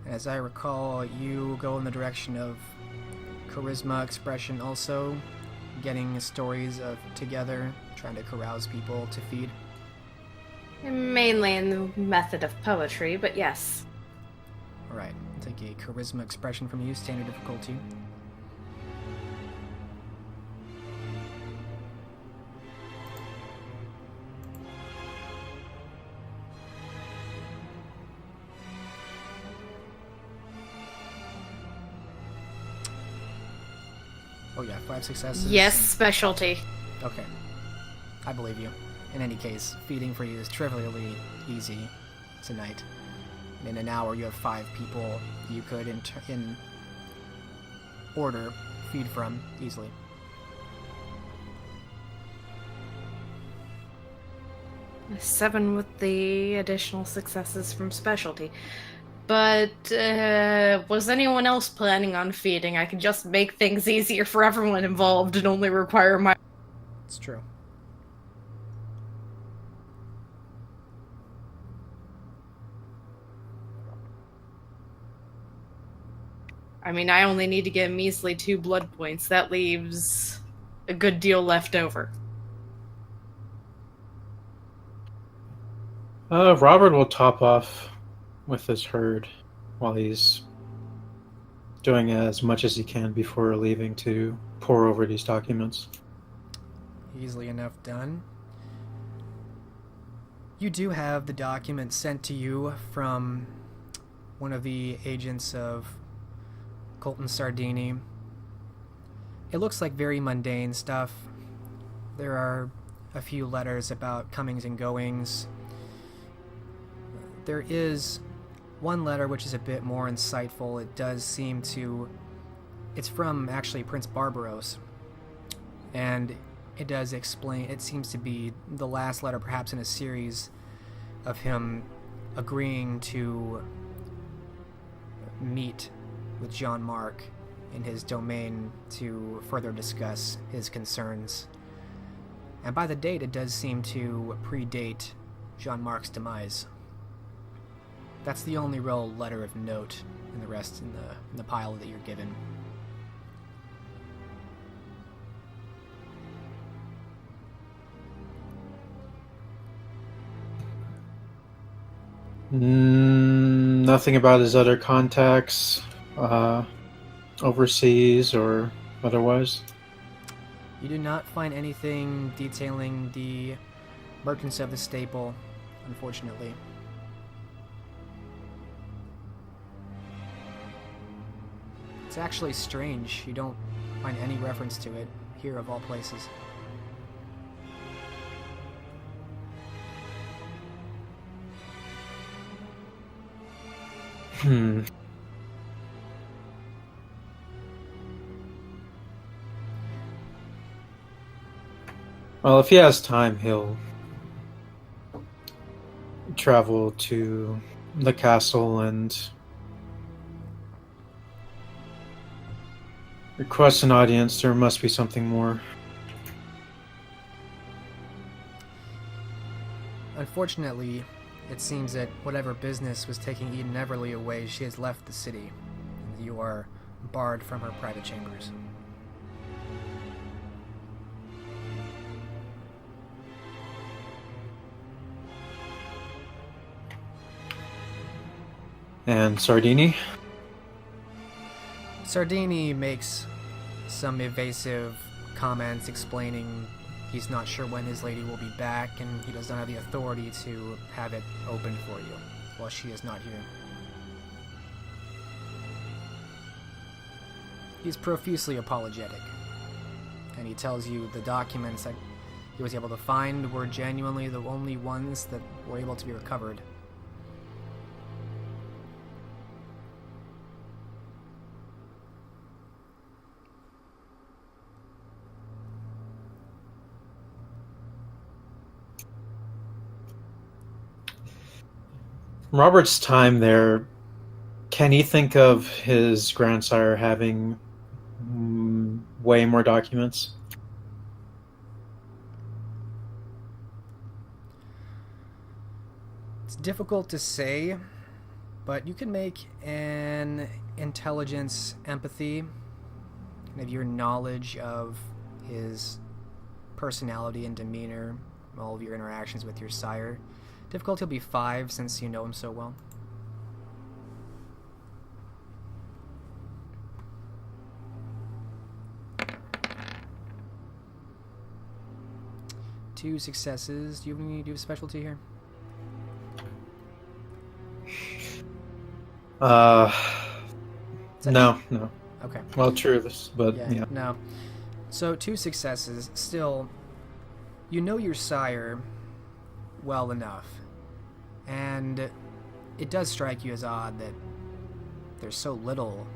Speaker 1: As I recall, you go in the direction of charisma expression also, getting stories of together, trying to carouse people to feed.
Speaker 5: Mainly in the method of poetry, but yes.
Speaker 1: Alright, I'll take a charisma expression from you, standard difficulty. Oh yeah, 5 successes.
Speaker 5: Yes, specialty.
Speaker 1: Okay. I believe you. In any case, feeding for you is trivially easy tonight. In an hour, you have 5 people you could, in order, feed from easily.
Speaker 5: Seven with the additional successes from specialty. But, was anyone else planning on feeding? I could just make things easier for everyone involved and only require my...
Speaker 1: It's true.
Speaker 5: I mean, I only need to get a measly 2 blood points. That leaves a good deal left over.
Speaker 4: Robert will top off with his herd while he's doing as much as he can before leaving to pour over these documents.
Speaker 1: Easily enough done. You do have the document sent to you from one of the agents of Colton Sardini. It looks like very mundane stuff. There are a few letters about comings and goings. There is one letter which is a bit more insightful. It does seem to... It's from, actually, Prince Barbaros. And it does explain... It seems to be the last letter, perhaps in a series, of him agreeing to meet with Jean Marc in his domain to further discuss his concerns. And by the date, it does seem to predate Jean Marc's demise. That's the only real letter of note, and the rest in the pile that you're given.
Speaker 4: Nothing about his other contacts, overseas or otherwise.
Speaker 1: You do not find anything detailing the merchants of the staple, unfortunately. It's actually strange. You don't find any reference to it here, of all places.
Speaker 4: Well, if he has time, he'll travel to the castle and request an audience. There must be something more.
Speaker 1: Unfortunately, it seems that whatever business was taking Eden Everly away, she has left the city, and you are barred from her private chambers.
Speaker 4: And Sardini?
Speaker 1: Sardini makes some evasive comments explaining he's not sure when his lady will be back, and he does not have the authority to have it open for you while she is not here. He's profusely apologetic, and he tells you the documents that he was able to find were genuinely the only ones that were able to be recovered.
Speaker 4: Robert's time there, can he think of his grandsire having way more documents?
Speaker 1: It's difficult to say, but you can make an intelligence empathy, kind of your knowledge of his personality and demeanor, all of your interactions with your sire. Difficulty will be 5 since you know him so well. Two successes. Do you have a specialty here?
Speaker 4: No.
Speaker 1: Okay.
Speaker 4: Well, true, but yeah.
Speaker 1: No. So 2 successes. Still, you know your sire well enough, and it does strike you as odd that there's so little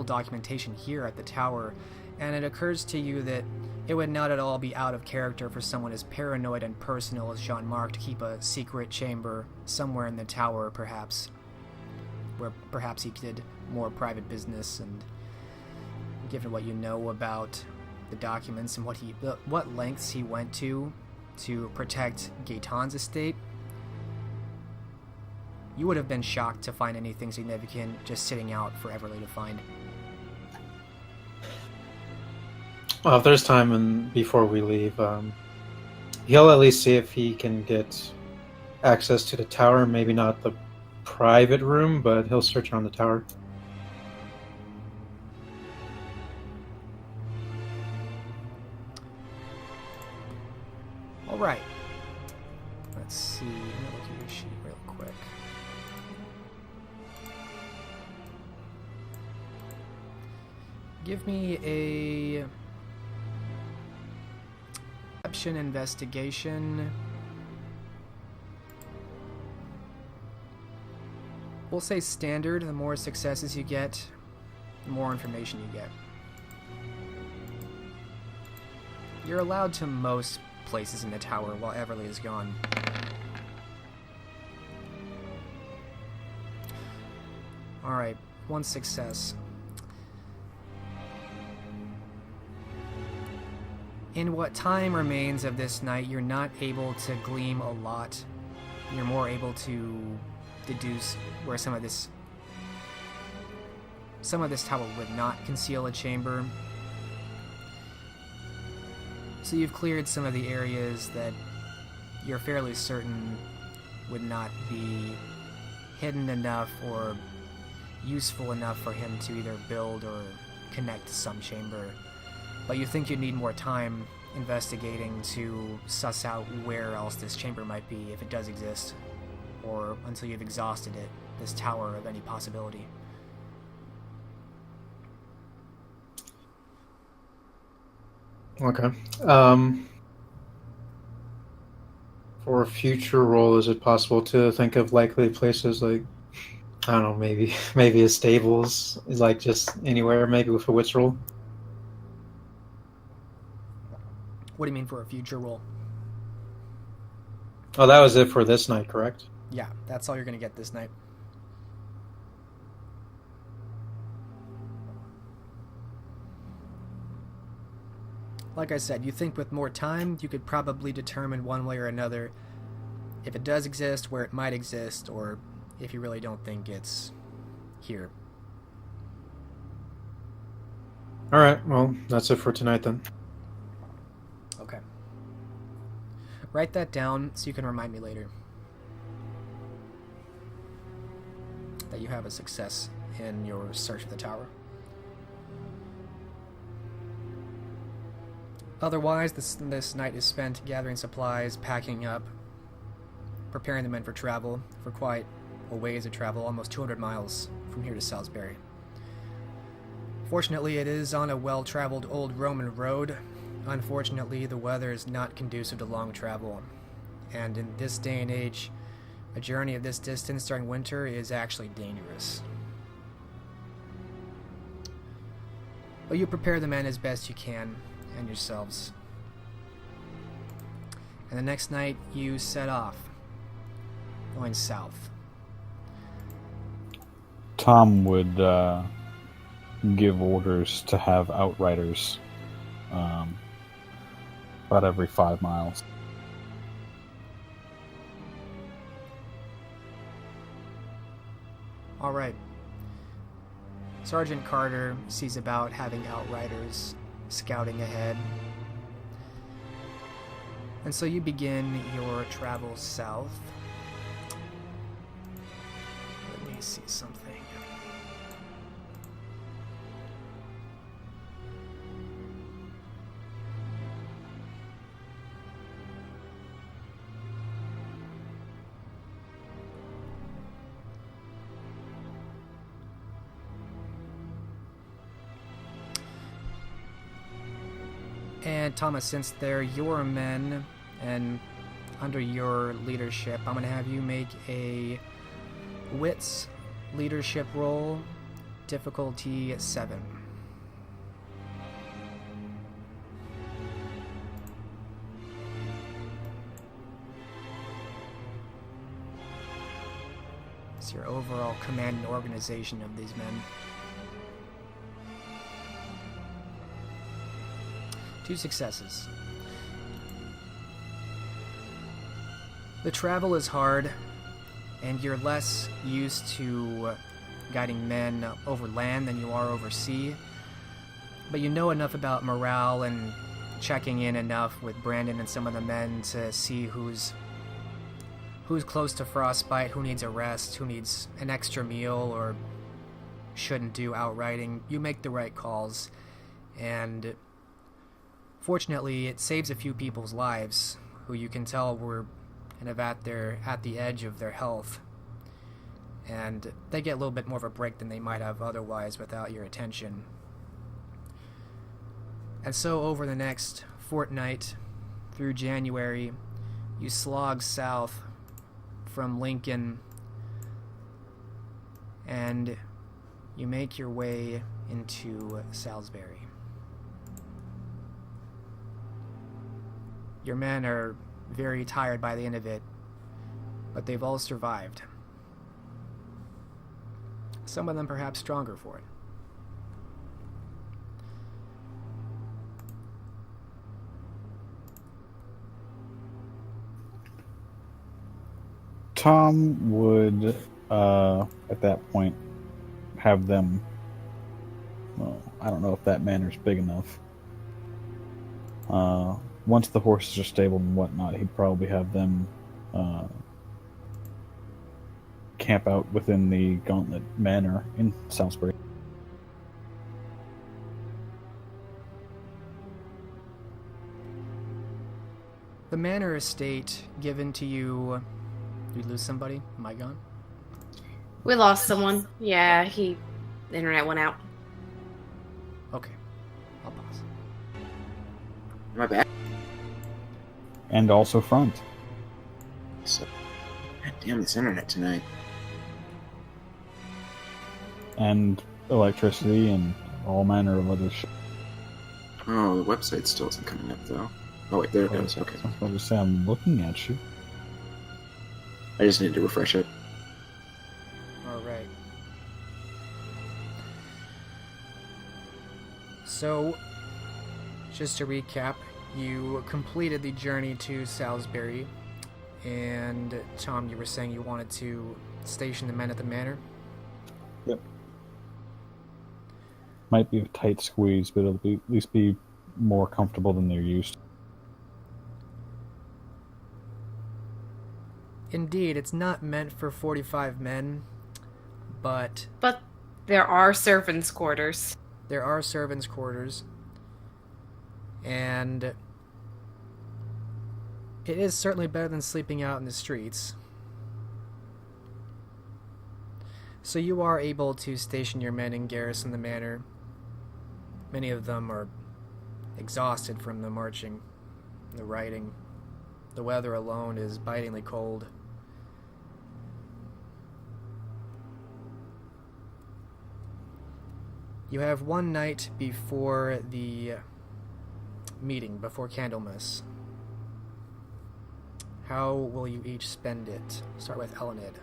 Speaker 1: documentation here at the tower, and it occurs to you that it would not at all be out of character for someone as paranoid and personal as Jean-Marc to keep a secret chamber somewhere in the tower, perhaps, where perhaps he did more private business. And given what you know about the documents and what lengths he went to protect Gaetan's estate, you would have been shocked to find anything significant just sitting out for Everly to find.
Speaker 4: Well, if there's time and before we leave, he'll at least see if he can get access to the tower. Maybe not the private room, but he'll search around the tower.
Speaker 1: All right. Let's see. Let me look at your sheet real quick. Give me a perception investigation. We'll say standard. The more successes you get, the more information you get. You're allowed to most places in the tower while Everly is gone. Alright, 1 success. In what time remains of this night, you're not able to glean a lot. You're more able to deduce where some of this tower would not conceal a chamber. So you've cleared some of the areas that you're fairly certain would not be hidden enough or useful enough for him to either build or connect to some chamber. But you think you'd need more time investigating to suss out where else this chamber might be, if it does exist, or until you've exhausted it, this tower of any possibility.
Speaker 4: Okay. For a future role, is it possible to think of likely places like, I don't know, maybe a stables, like just anywhere, maybe with a wit's role?
Speaker 1: What do you mean for a future role?
Speaker 4: Oh, that was it for this night, correct?
Speaker 1: Yeah, that's all you're going to get this night. Like I said, you think with more time, you could probably determine one way or another if it does exist, where it might exist, or if you really don't think it's here.
Speaker 4: All right, well, that's it for tonight then.
Speaker 1: Okay. Write that down so you can remind me later that you have a success in your search of the tower. Otherwise, this night is spent gathering supplies, packing up, preparing the men for travel, for quite a ways of travel, almost 200 miles from here to Salisbury. Fortunately, it is on a well-traveled old Roman road. Unfortunately, the weather is not conducive to long travel, and in this day and age, a journey of this distance during winter is actually dangerous. But you prepare the men as best you can, and yourselves. And the next night, you set off, going south.
Speaker 3: Tom would give orders to have outriders about every 5 miles.
Speaker 1: All right. Sergeant Carter sees about having outriders scouting ahead. And so you begin your travel south. Let me see something. And Thomas, since they're your men and under your leadership, I'm going to have you make a wits leadership roll, difficulty 7. It's your overall command and organization of these men. 2 successes. The travel is hard, and you're less used to guiding men over land than you are over sea, but you know enough about morale and checking in enough with Brandon and some of the men to see who's close to frostbite, who needs a rest, who needs an extra meal or shouldn't do outriding. You make the right calls, and fortunately, it saves a few people's lives, who you can tell were kind of at the edge of their health, and they get a little bit more of a break than they might have otherwise without your attention. And so over the next fortnight through January, you slog south from Lincoln, and you make your way into Salisbury. Your men are very tired by the end of it, but they've all survived. Some of them perhaps stronger for it.
Speaker 3: Tom would, at that point, have them... Well, I don't know if that manor's big enough. Once the horses are stabled and whatnot, he'd probably have them camp out within the Gauntlet Manor in Salisbury.
Speaker 1: The manor estate given to you... Did we lose somebody? Am I gone?
Speaker 5: We lost someone. Yeah, the internet went out.
Speaker 1: Okay. I'll pause.
Speaker 2: Am I back?
Speaker 3: And also front.
Speaker 2: So, God damn this internet tonight.
Speaker 3: And electricity and all manner of other shit.
Speaker 2: Oh, the website still isn't coming up, though. Oh, wait, there it goes. Okay.
Speaker 3: I was about to say, I'm looking at you.
Speaker 2: I just need to refresh it.
Speaker 1: Alright. So, just to recap, you completed the journey to Salisbury, and Tom, you were saying you wanted to station the men at the manor?
Speaker 3: Yep. Might be a tight squeeze, but it'll be at least be more comfortable than they're used to.
Speaker 1: Indeed, it's not meant for 45 men, but
Speaker 5: But there are servants' quarters.
Speaker 1: there are servants' quarters, and it is certainly better than sleeping out in the streets. So you are able to station your men in garrison the manor. Many of them are exhausted from the marching, the riding. The weather alone is bitingly cold. You have one night before the meeting, before Candlemas. How will you each spend it? Start with Elenid.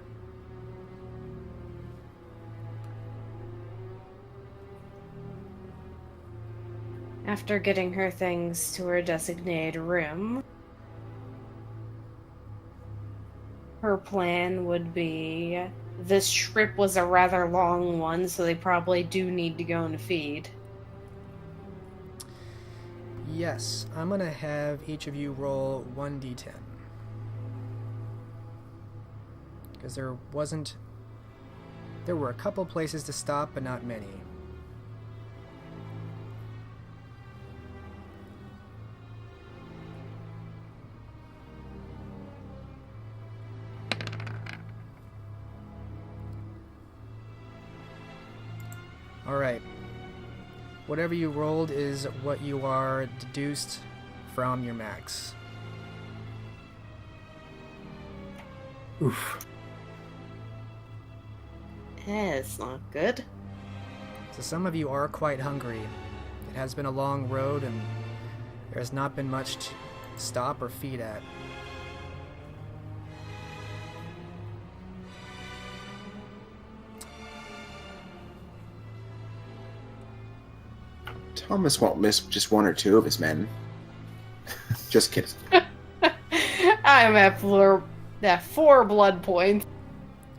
Speaker 5: After getting her things to her designated room, her plan would be... This trip was a rather long one, so they probably do need to go and feed.
Speaker 1: Yes, I'm gonna have each of you roll 1d10. Because there were a couple places to stop, but not many. Alright. Whatever you rolled is what you are deduced from your max.
Speaker 3: Oof.
Speaker 5: It's not good.
Speaker 1: So some of you are quite hungry. It has been a long road and there has not been much to stop or feed at.
Speaker 2: Thomas won't miss just one or two of his men. Just kidding.
Speaker 5: I'm at 4 blood points.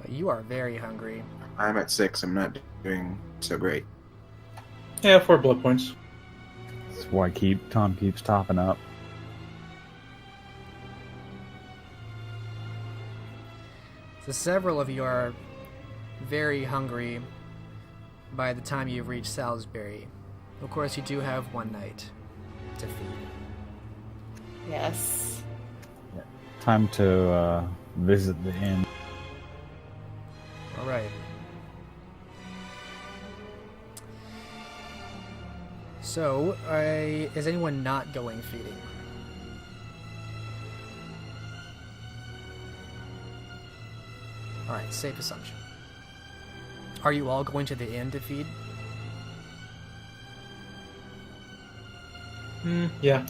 Speaker 1: You are very hungry.
Speaker 2: I'm at 6. I'm not doing so great.
Speaker 4: Yeah, 4 blood points.
Speaker 3: That's why Tom keeps topping up.
Speaker 1: So several of you are very hungry by the time you've reached Salisbury. Of course, you do have one night to feed.
Speaker 5: Yes.
Speaker 3: Time to visit the inn.
Speaker 1: Alright. So, is anyone not going feeding? Alright, safe assumption. Are you all going to the inn to feed?
Speaker 4: Yeah.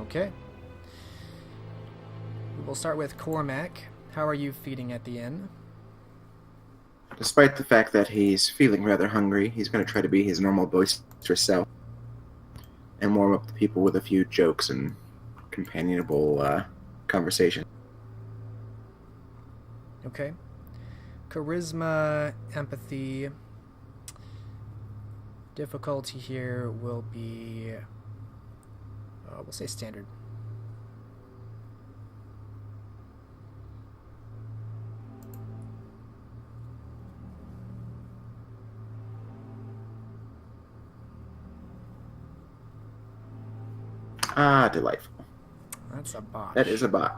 Speaker 1: Okay. We'll start with Cormac. How are you feeding at the inn?
Speaker 2: Despite the fact that he's feeling rather hungry, he's going to try to be his normal boisterous self and warm up the people with a few jokes and companionable conversation.
Speaker 1: Okay. Charisma, empathy. Difficulty here will be, we'll say standard.
Speaker 2: Ah, delightful.
Speaker 1: That's a botch.
Speaker 2: That is a bot.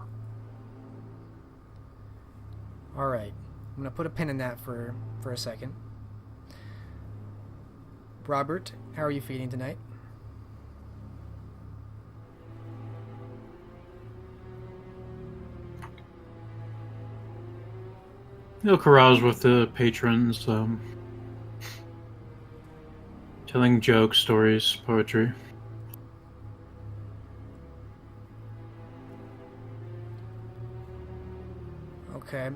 Speaker 1: Alright. I'm going to put a pin in that for a second. Robert, how are you feeling tonight?
Speaker 6: He'll carouse with the patrons, telling jokes, stories, poetry.
Speaker 1: Okay.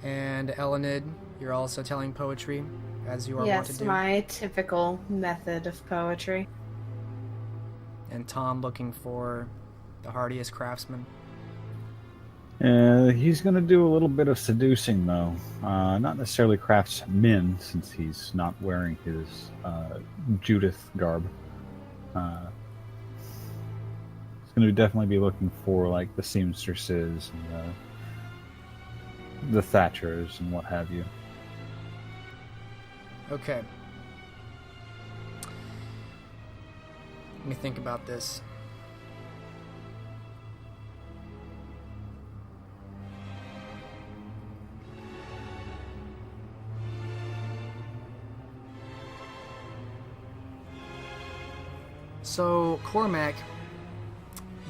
Speaker 1: And Elenid, you're also telling poetry, as you are wont to
Speaker 5: Yes,
Speaker 1: do.
Speaker 5: my typical method of poetry.
Speaker 1: And Tom looking for the hardiest craftsman.
Speaker 3: He's going to do a little bit of seducing, though. Not necessarily craftsmen, since he's not wearing his Judith garb. He's going to definitely be looking for, like, the seamstresses and the thatchers and what have you.
Speaker 1: Okay. Let me think about this. So, Cormac,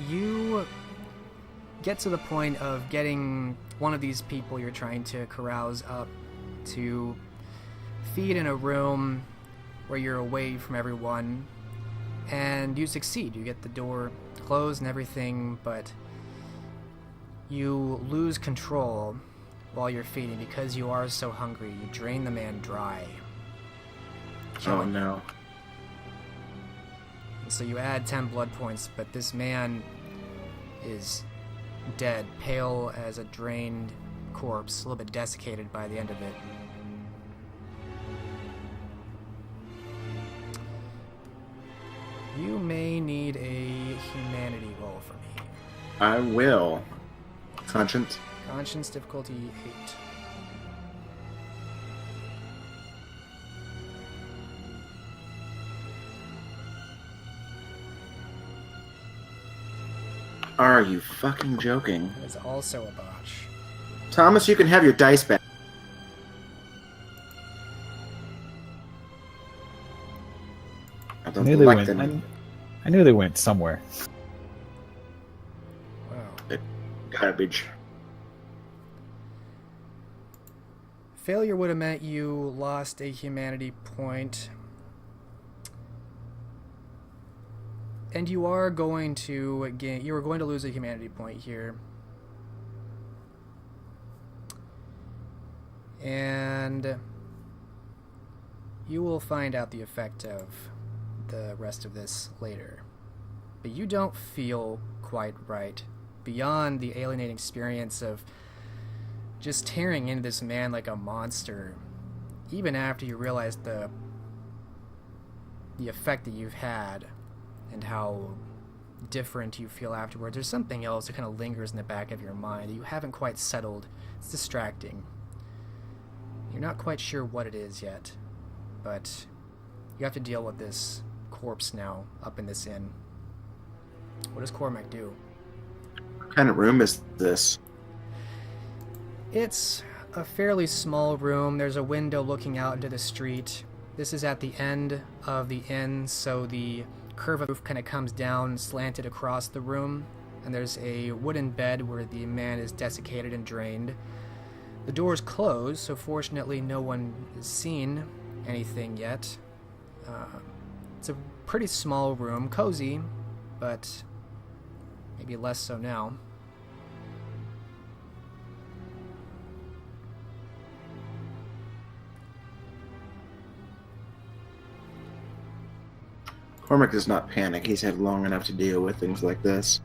Speaker 1: you get to the point of getting one of these people you're trying to carouse up to feed in a room where you're away from everyone, and you succeed. You get the door closed and everything, but you lose control while you're feeding because you are so hungry. You drain the man dry.
Speaker 2: Oh no.
Speaker 1: So you add 10 blood points, but this man is dead, pale as a drained corpse, a little bit desiccated by the end of it. You may need a humanity roll for me.
Speaker 2: I will. Conscience.
Speaker 1: Conscience difficulty 8.
Speaker 2: Are you fucking joking?
Speaker 1: That is also a botch.
Speaker 2: Thomas, you can have your dice back. I don't like them.
Speaker 3: I knew they went somewhere.
Speaker 1: Wow.
Speaker 2: Garbage.
Speaker 1: Failure would have meant you lost a humanity point. And you are going to gain... You are going to lose a humanity point here. And you will find out the effect of the rest of this later. But you don't feel quite right. Beyond the alienating experience of just tearing into this man like a monster, even after you realize the effect that you've had and how different you feel afterwards, there's something else that kind of lingers in the back of your mind that you haven't quite settled. It's distracting. You're not quite sure what it is yet, but you have to deal with this corpse now up in this inn. What does Cormac do?
Speaker 2: What kind of room is this?
Speaker 1: It's a fairly small room. There's a window looking out into the street. This is at the end of the inn, so the curve of the roof kind of comes down, slanted across the room, and there's a wooden bed where the man is desiccated and drained. The door is closed, so fortunately no one has seen anything yet. It's a pretty small room, cozy, but maybe less so now.
Speaker 2: Cormac does not panic. He's had long enough to deal with things like this.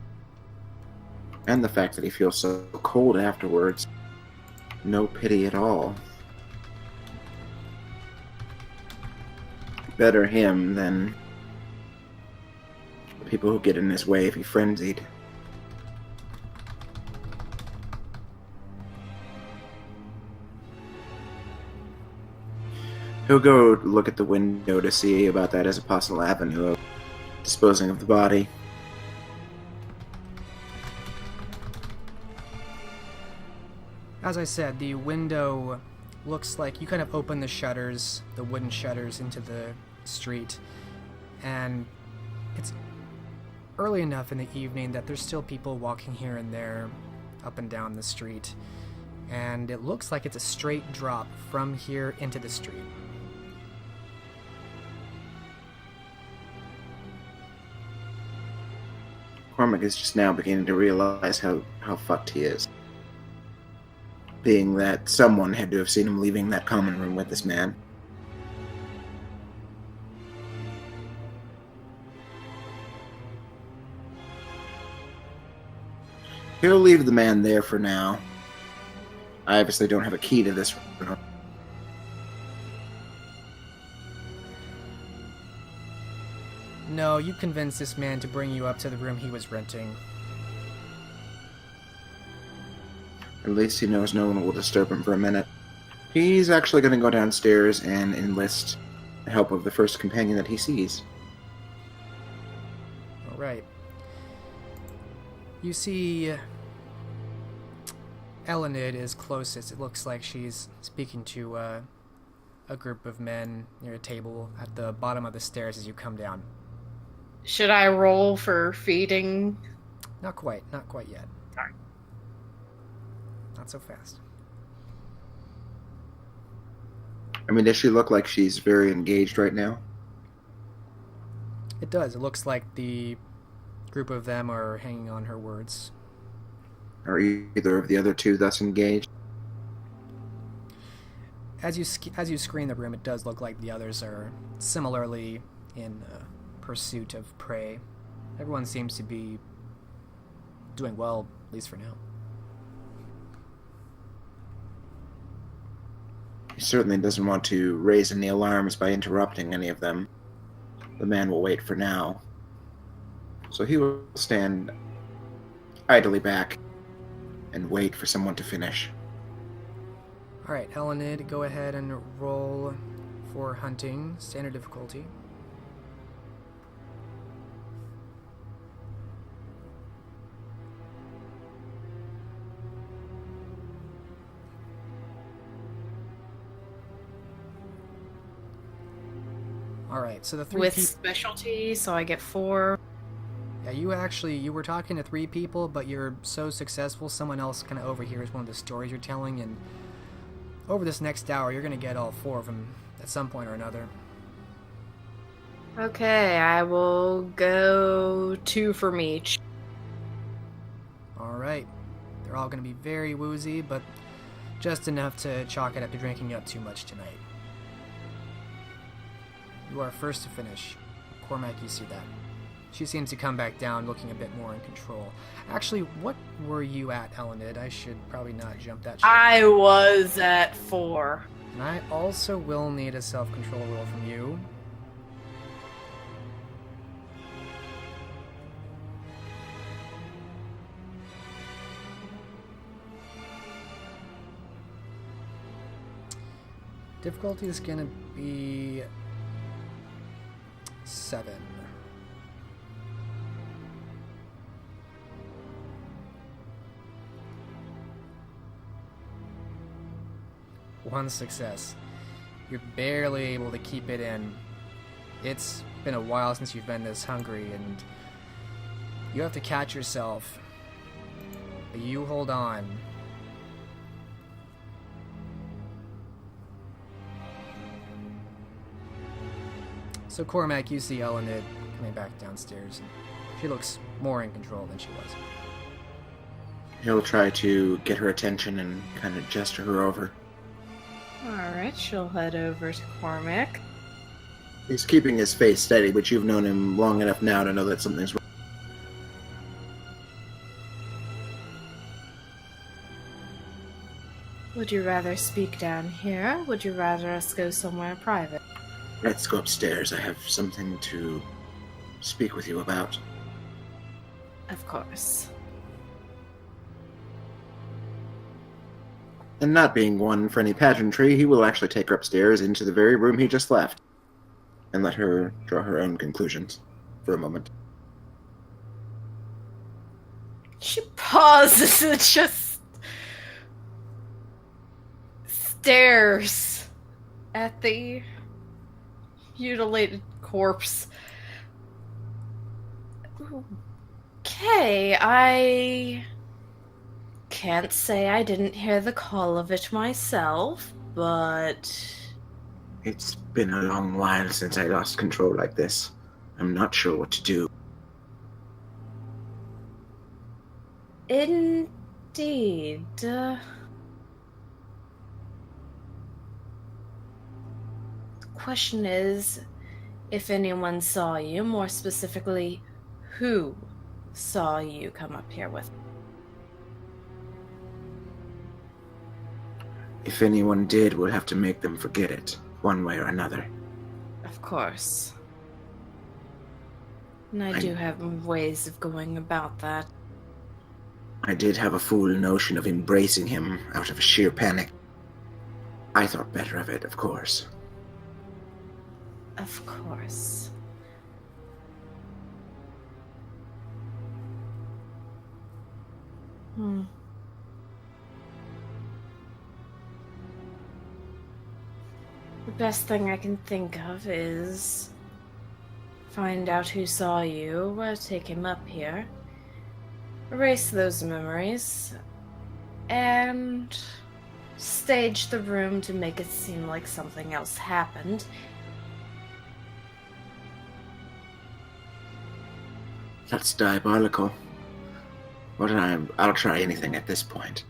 Speaker 2: And the fact that he feels so cold afterwards. No pity at all. Better him than the people who get in his way if he frenzied. He'll go look at the window to see about that as a possible avenue of disposing of the body.
Speaker 1: As I said, the window looks like you kind of open the shutters, the wooden shutters, into the street, and it's early enough in the evening that there's still people walking here and there, up and down the street, and it looks like it's a straight drop from here into the street.
Speaker 2: Cormac is just now beginning to realize how fucked he is. Being that someone had to have seen him leaving that common room with this man. He'll leave the man there for now. I obviously don't have a key to this room.
Speaker 1: No, you convinced this man to bring you up to the room he was renting.
Speaker 2: At least he knows no one will disturb him for a minute. He's actually going to go downstairs and enlist the help of the first companion that he sees.
Speaker 1: Alright. You see Elenid is closest. It looks like she's speaking to a group of men near a table at the bottom of the stairs as you come down.
Speaker 5: Should I roll for feeding?
Speaker 1: Not quite yet.
Speaker 5: Sorry.
Speaker 1: Not so fast.
Speaker 2: I mean, does she look like she's very engaged right now?
Speaker 1: It does. It looks like the group of them are hanging on her words.
Speaker 2: Are either of the other two thus engaged?
Speaker 1: As you screen the room, it does look like the others are similarly in pursuit of prey. Everyone seems to be doing well, at least for now.
Speaker 2: He certainly doesn't want to raise any alarms by interrupting any of them. The man will wait for now. So he will stand idly back and wait for someone to finish.
Speaker 1: Alright, Elenid, go ahead and roll for hunting, standard difficulty. Alright, so the three
Speaker 5: With
Speaker 1: people...
Speaker 5: specialty, so I get 4.
Speaker 1: Yeah, you were talking to 3 people, but you're so successful, someone else kind of overhears one of the stories you're telling, and over this next hour, you're going to get all 4 of them at some point or another.
Speaker 5: Okay, I will go 2 from each.
Speaker 1: Alright. They're all going to be very woozy, but just enough to chalk it up to drinking up too much tonight. You are first to finish. Cormac, you see that. She seems to come back down, looking a bit more in control. Actually, what were you at, Elenid? I should probably not jump that shit.
Speaker 5: I was at 4.
Speaker 1: And I also will need a self-control roll from you. Difficulty is going to be 7. One success. You're barely able to keep it in. It's been a while since you've been this hungry, and you have to catch yourself. But you hold on. So Cormac, you see Elenid coming back downstairs, and she looks more in control than she was.
Speaker 2: He'll try to get her attention and kind of gesture her over.
Speaker 5: Alright, she'll head over to Cormac.
Speaker 2: He's keeping his face steady, but you've known him long enough now to know that something's wrong.
Speaker 5: Would you rather speak down here? Would you rather us go somewhere private?
Speaker 2: Let's go upstairs. I have something to speak with you about.
Speaker 5: Of course.
Speaker 2: And not being one for any pageantry, he will actually take her upstairs into the very room he just left, and let her draw her own conclusions. for a moment.
Speaker 5: She pauses and just stares at the mutilated corpse. Okay, I can't say I didn't hear the call of it myself, but
Speaker 2: It's been a long while since I lost control like this. I'm not sure what to do.
Speaker 5: indeed. Question is, if anyone saw you, more specifically, who saw you come up here with?
Speaker 2: If anyone did, we'll have to make them forget it, one way or another.
Speaker 5: Of course. And I do have ways of going about that.
Speaker 2: I did have a fool notion of embracing him out of sheer panic. I thought better of it, of course.
Speaker 5: Of course. The best thing I can think of is find out who saw you, take him up here, erase those memories, and stage the room to make it seem like something else happened.
Speaker 2: That's diabolical. But I'll try anything at this point.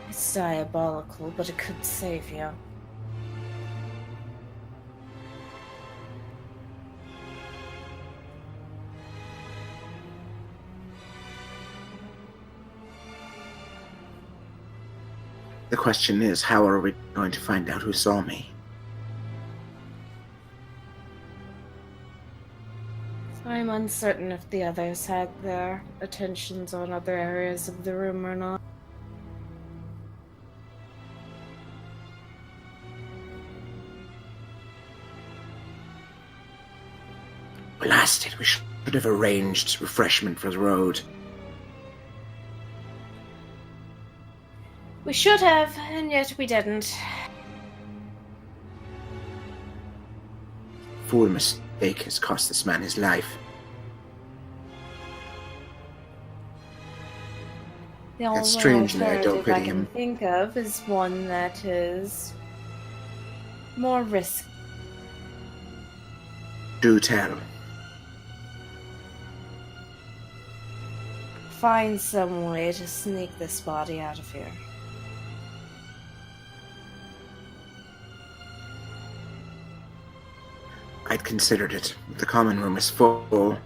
Speaker 5: It's diabolical, but it could save you.
Speaker 2: The question is, how are we going to find out who saw me?
Speaker 5: I'm uncertain if the others had their attentions on other areas of the room or not.
Speaker 2: Blasted, we should have arranged refreshment for the road.
Speaker 5: We should have, and yet we didn't.
Speaker 2: Fool mistake has cost this man his life.
Speaker 5: The only
Speaker 2: It's strange that I don't
Speaker 5: alternative I
Speaker 2: pity
Speaker 5: can
Speaker 2: him.
Speaker 5: think of is one that is more risky.
Speaker 2: Do tell.
Speaker 5: Find some way to sneak this body out of here.
Speaker 2: I'd considered it. The common room is full,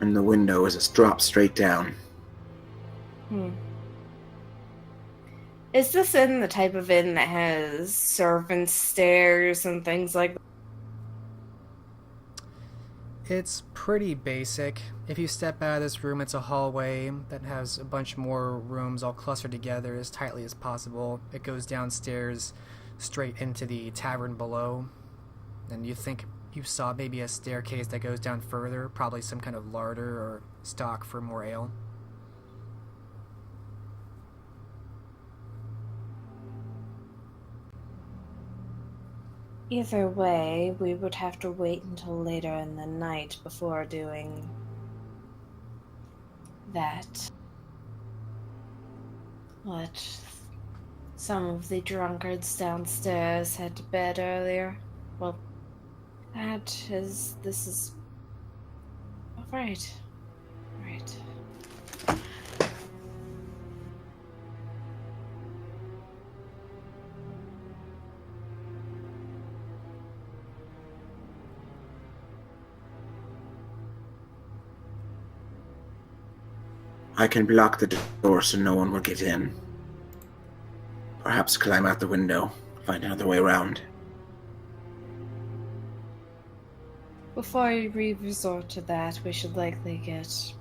Speaker 2: and the window is a drop straight down.
Speaker 5: Is this inn the type of inn that has servants' stairs and things like that?
Speaker 1: It's pretty basic. If you step out of this room, it's a hallway that has a bunch more rooms all clustered together as tightly as possible. It goes downstairs straight into the tavern below. And you think you saw maybe a staircase that goes down further, probably some kind of larder or stock for more ale.
Speaker 5: Either way, we would have to wait until later in the night before doing that. What? Some of the drunkards downstairs had to bed earlier. Well, this is... Right.
Speaker 2: I can block the door so no one will get in. Perhaps climb out the window, find another way around.
Speaker 5: Before we resort to that, we should likely get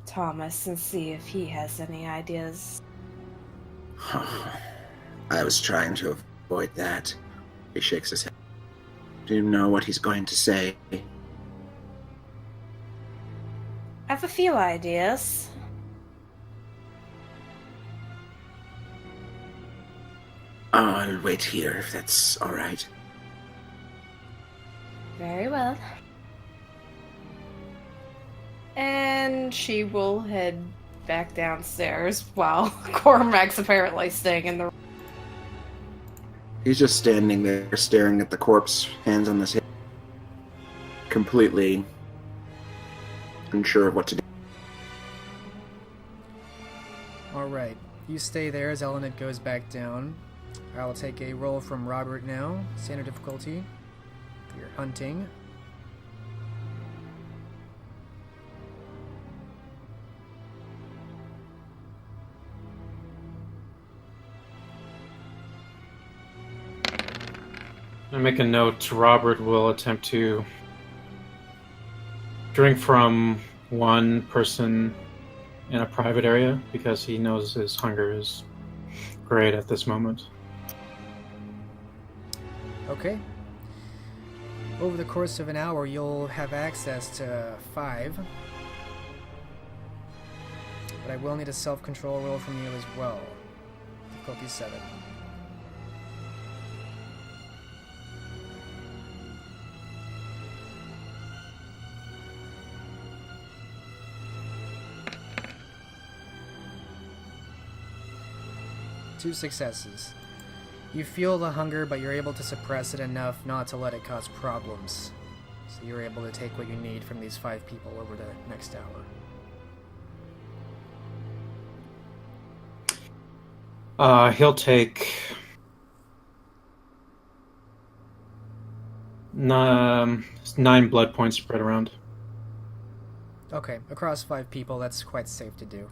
Speaker 5: Thomas and see if he has any ideas.
Speaker 2: I was trying to avoid that. He shakes his head. Do you know what he's going to say?
Speaker 5: I have a few ideas.
Speaker 2: I'll wait here if that's all right.
Speaker 5: Very well. And she will head back downstairs while Cormac's apparently staying in the...
Speaker 2: He's just standing there, staring at the corpse, hands on his hip, completely unsure of what to do.
Speaker 1: Alright, you stay there as Elenid goes back down. I will take a roll from Robert now. Standard difficulty. For your hunting.
Speaker 6: I make a note. Robert will attempt to drink from one person in a private area because he knows his hunger is great at this moment.
Speaker 1: Okay. Over the course of an hour, you'll have access to 5. But I will need a self-control roll from you as well. Difficulty 7. Two successes. You feel the hunger, but you're able to suppress it enough not to let it cause problems. So you're able to take what you need from these 5 people over the next hour.
Speaker 6: He'll take 9 blood points spread around.
Speaker 1: Okay, across 5 people, that's quite safe to do.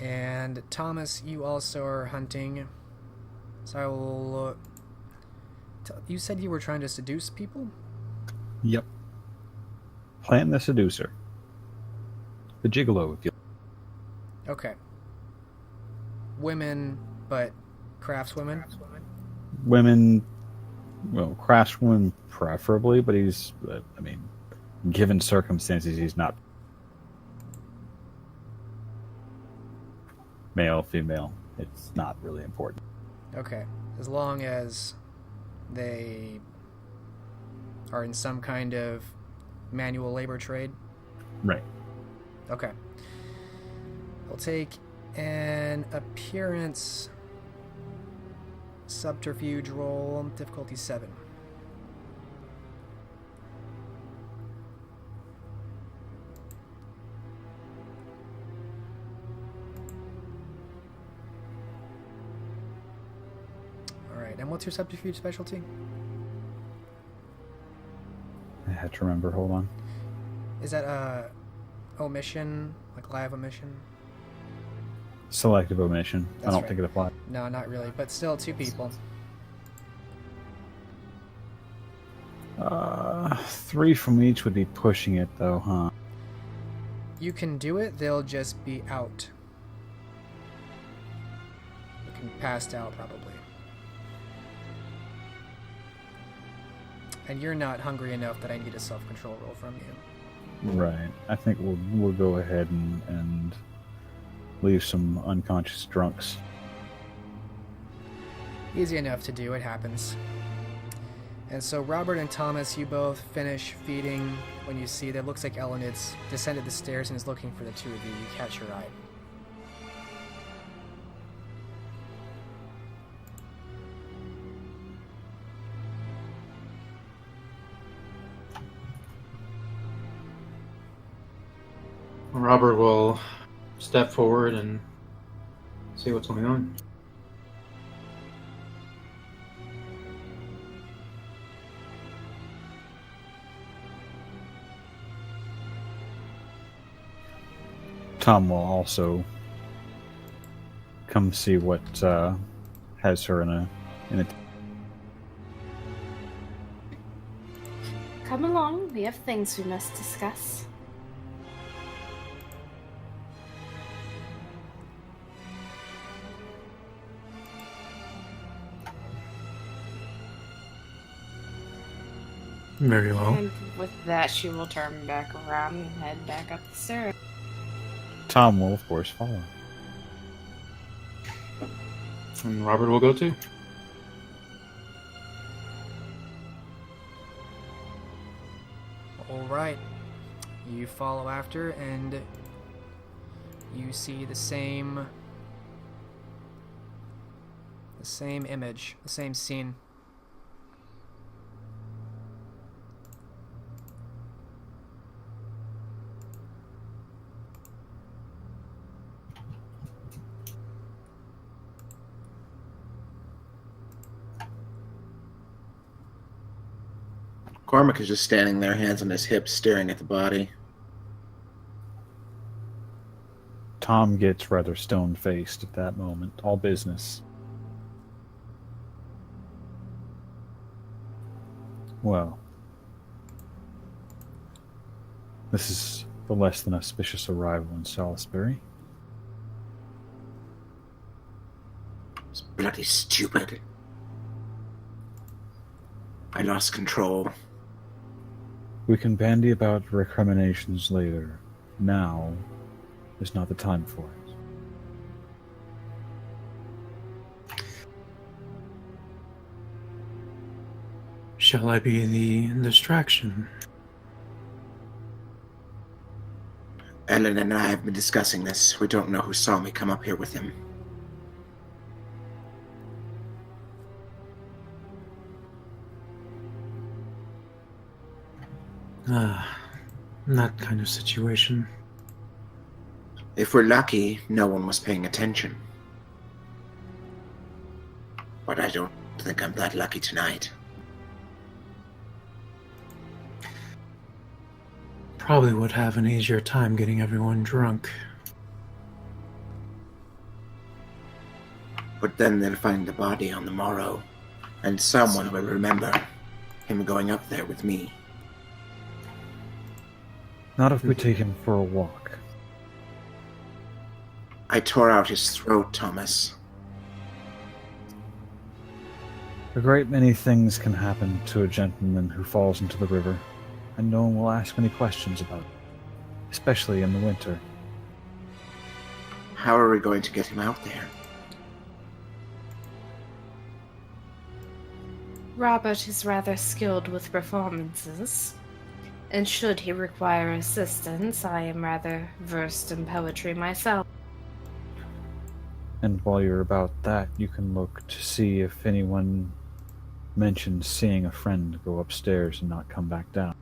Speaker 1: And Thomas, you also are hunting. So I will... you said you were trying to seduce people?
Speaker 3: Yep. Plant the seducer. The gigolo, if you...
Speaker 1: Okay. Women, but craftswomen?
Speaker 3: Women... Well, craftswomen preferably, but he's... I mean, given circumstances, he's not... Male, female. It's not really important.
Speaker 1: Okay. As long as they are in some kind of manual labor trade?
Speaker 3: Right.
Speaker 1: Okay. We'll take an appearance subterfuge roll, difficulty 7. Alright, and what's your subterfuge specialty?
Speaker 3: I have to remember, hold on.
Speaker 1: Is that omission, like live omission?
Speaker 3: Selective omission.
Speaker 1: That's
Speaker 3: I don't
Speaker 1: right.
Speaker 3: think it applies.
Speaker 1: No, not really, but still 2 people.
Speaker 3: 3 from each would be pushing it, though, huh?
Speaker 1: You can do it, they'll just be out. Looking passed out, probably. And you're not hungry enough that I need a self-control roll from you.
Speaker 3: Right. I think we'll go ahead and leave some unconscious drunks.
Speaker 1: Easy enough to do, it happens. And so Robert and Thomas, you both finish feeding when you see that it looks like Elenid's descended the stairs and is looking for the 2 of you. You catch your eye.
Speaker 6: Robert will step forward and see what's going on.
Speaker 3: Tom will also come see what has her in a
Speaker 5: Come along, we have things we must discuss.
Speaker 6: Very well.
Speaker 5: And with that, she will turn back around and head back up the stairs.
Speaker 3: Tom will, of course, follow.
Speaker 6: And Robert will go too.
Speaker 1: All right. You follow after, and you see the same image, the same scene.
Speaker 2: Cormac is just standing there, hands on his hips, staring at the body.
Speaker 3: Tom gets rather stone-faced at that moment. All business. Well, this is the less than auspicious arrival in Salisbury.
Speaker 2: It's bloody stupid. I lost control.
Speaker 3: We can bandy about recriminations later. Now is not the time for it.
Speaker 6: Shall I be the distraction?
Speaker 2: Ellen and I have been discussing this. We don't know who saw me come up here with him.
Speaker 6: That kind of situation.
Speaker 2: If we're lucky, no one was paying attention. But I don't think I'm that lucky tonight.
Speaker 6: Probably would have an easier time getting everyone drunk.
Speaker 2: But then they'll find the body on the morrow, and someone will remember him going up there with me.
Speaker 3: Not if we take him for a walk.
Speaker 2: I tore out his throat, Thomas.
Speaker 3: A great many things can happen to a gentleman who falls into the river, and no one will ask any questions about it, especially in the winter.
Speaker 2: How are we going to get him out there?
Speaker 5: Robert is rather skilled with performances, and should he require assistance, I am rather versed in poetry myself.
Speaker 3: And while you're about that, you can look to see if anyone mentions seeing a friend go upstairs and not come back down.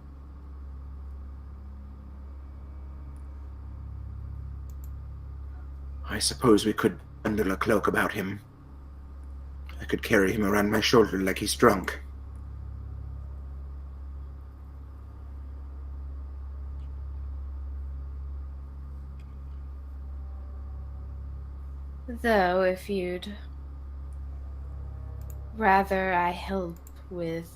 Speaker 2: I suppose we could bundle a cloak about him. I could carry him around my shoulder like he's drunk.
Speaker 5: Though, if you'd rather I help with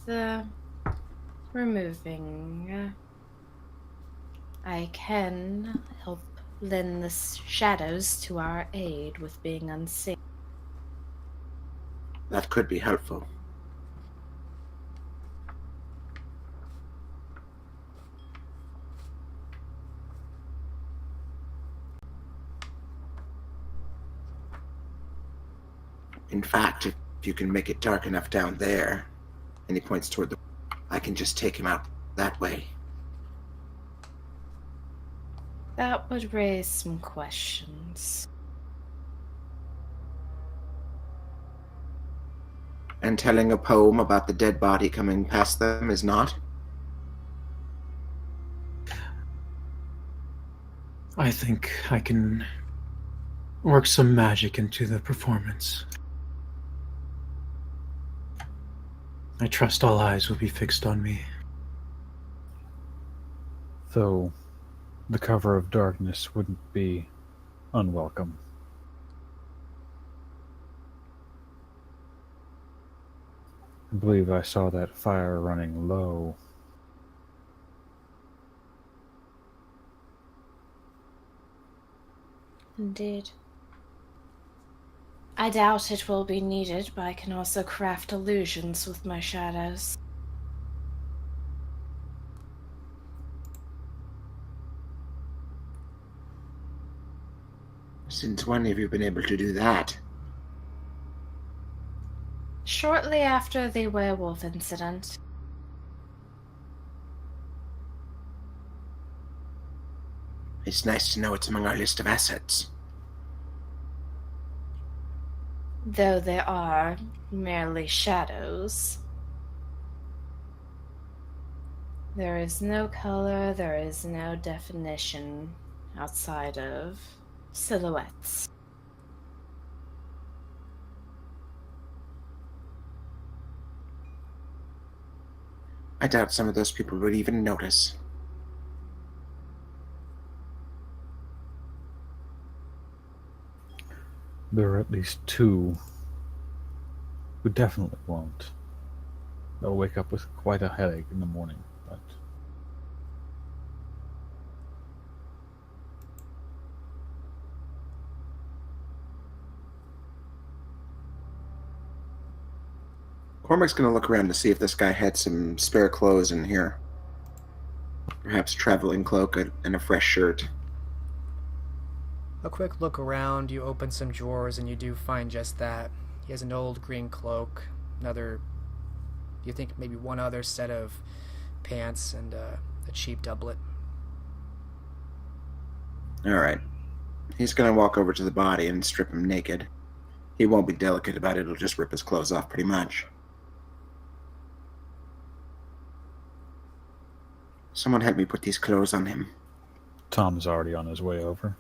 Speaker 5: removing, I can help lend the shadows to our aid with being unseen.
Speaker 2: That could be helpful. In fact, if you can make it dark enough down there, and he points toward I can just take him out that way.
Speaker 5: That would raise some questions.
Speaker 2: And telling a poem about the dead body coming past them is not?
Speaker 6: I think I can work some magic into the performance. I trust all eyes will be fixed on me.
Speaker 3: Though the cover of darkness wouldn't be unwelcome. I believe I saw that fire running low.
Speaker 5: Indeed. I doubt it will be needed, but I can also craft illusions with my shadows.
Speaker 2: Since when have you been able to do that?
Speaker 5: Shortly after the werewolf incident.
Speaker 2: It's nice to know it's among our list of assets.
Speaker 5: Though they are merely shadows. There is no color, there is no definition outside of silhouettes.
Speaker 2: I doubt some of those people would even notice.
Speaker 3: There are at least two who definitely won't. They'll wake up with quite a headache in the morning, but
Speaker 2: Cormac's gonna look around to see if this guy had some spare clothes in here. Perhaps traveling cloak and a fresh shirt.
Speaker 1: A quick look around, you open some drawers, and you do find just that. He has an old green cloak, you think maybe one other set of pants, and a cheap doublet.
Speaker 2: Alright. He's gonna walk over to the body and strip him naked. He won't be delicate about it, he'll just rip his clothes off pretty much. Someone help me put these clothes on him.
Speaker 3: Tom's already on his way over.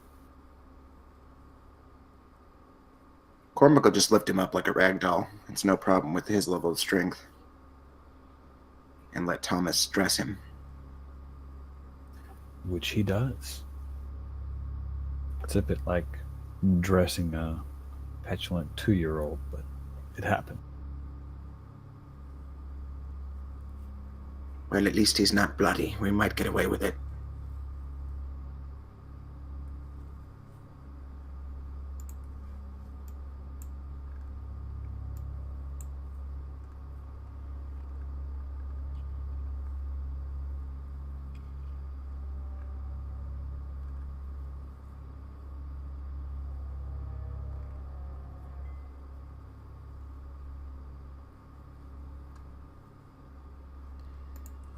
Speaker 2: Cormac will just lift him up like a rag doll. It's no problem with his level of strength. And let Thomas dress him.
Speaker 3: Which he does. It's a bit like dressing a petulant 2-year-old, but it happened.
Speaker 2: Well, at least he's not bloody. We might get away with it.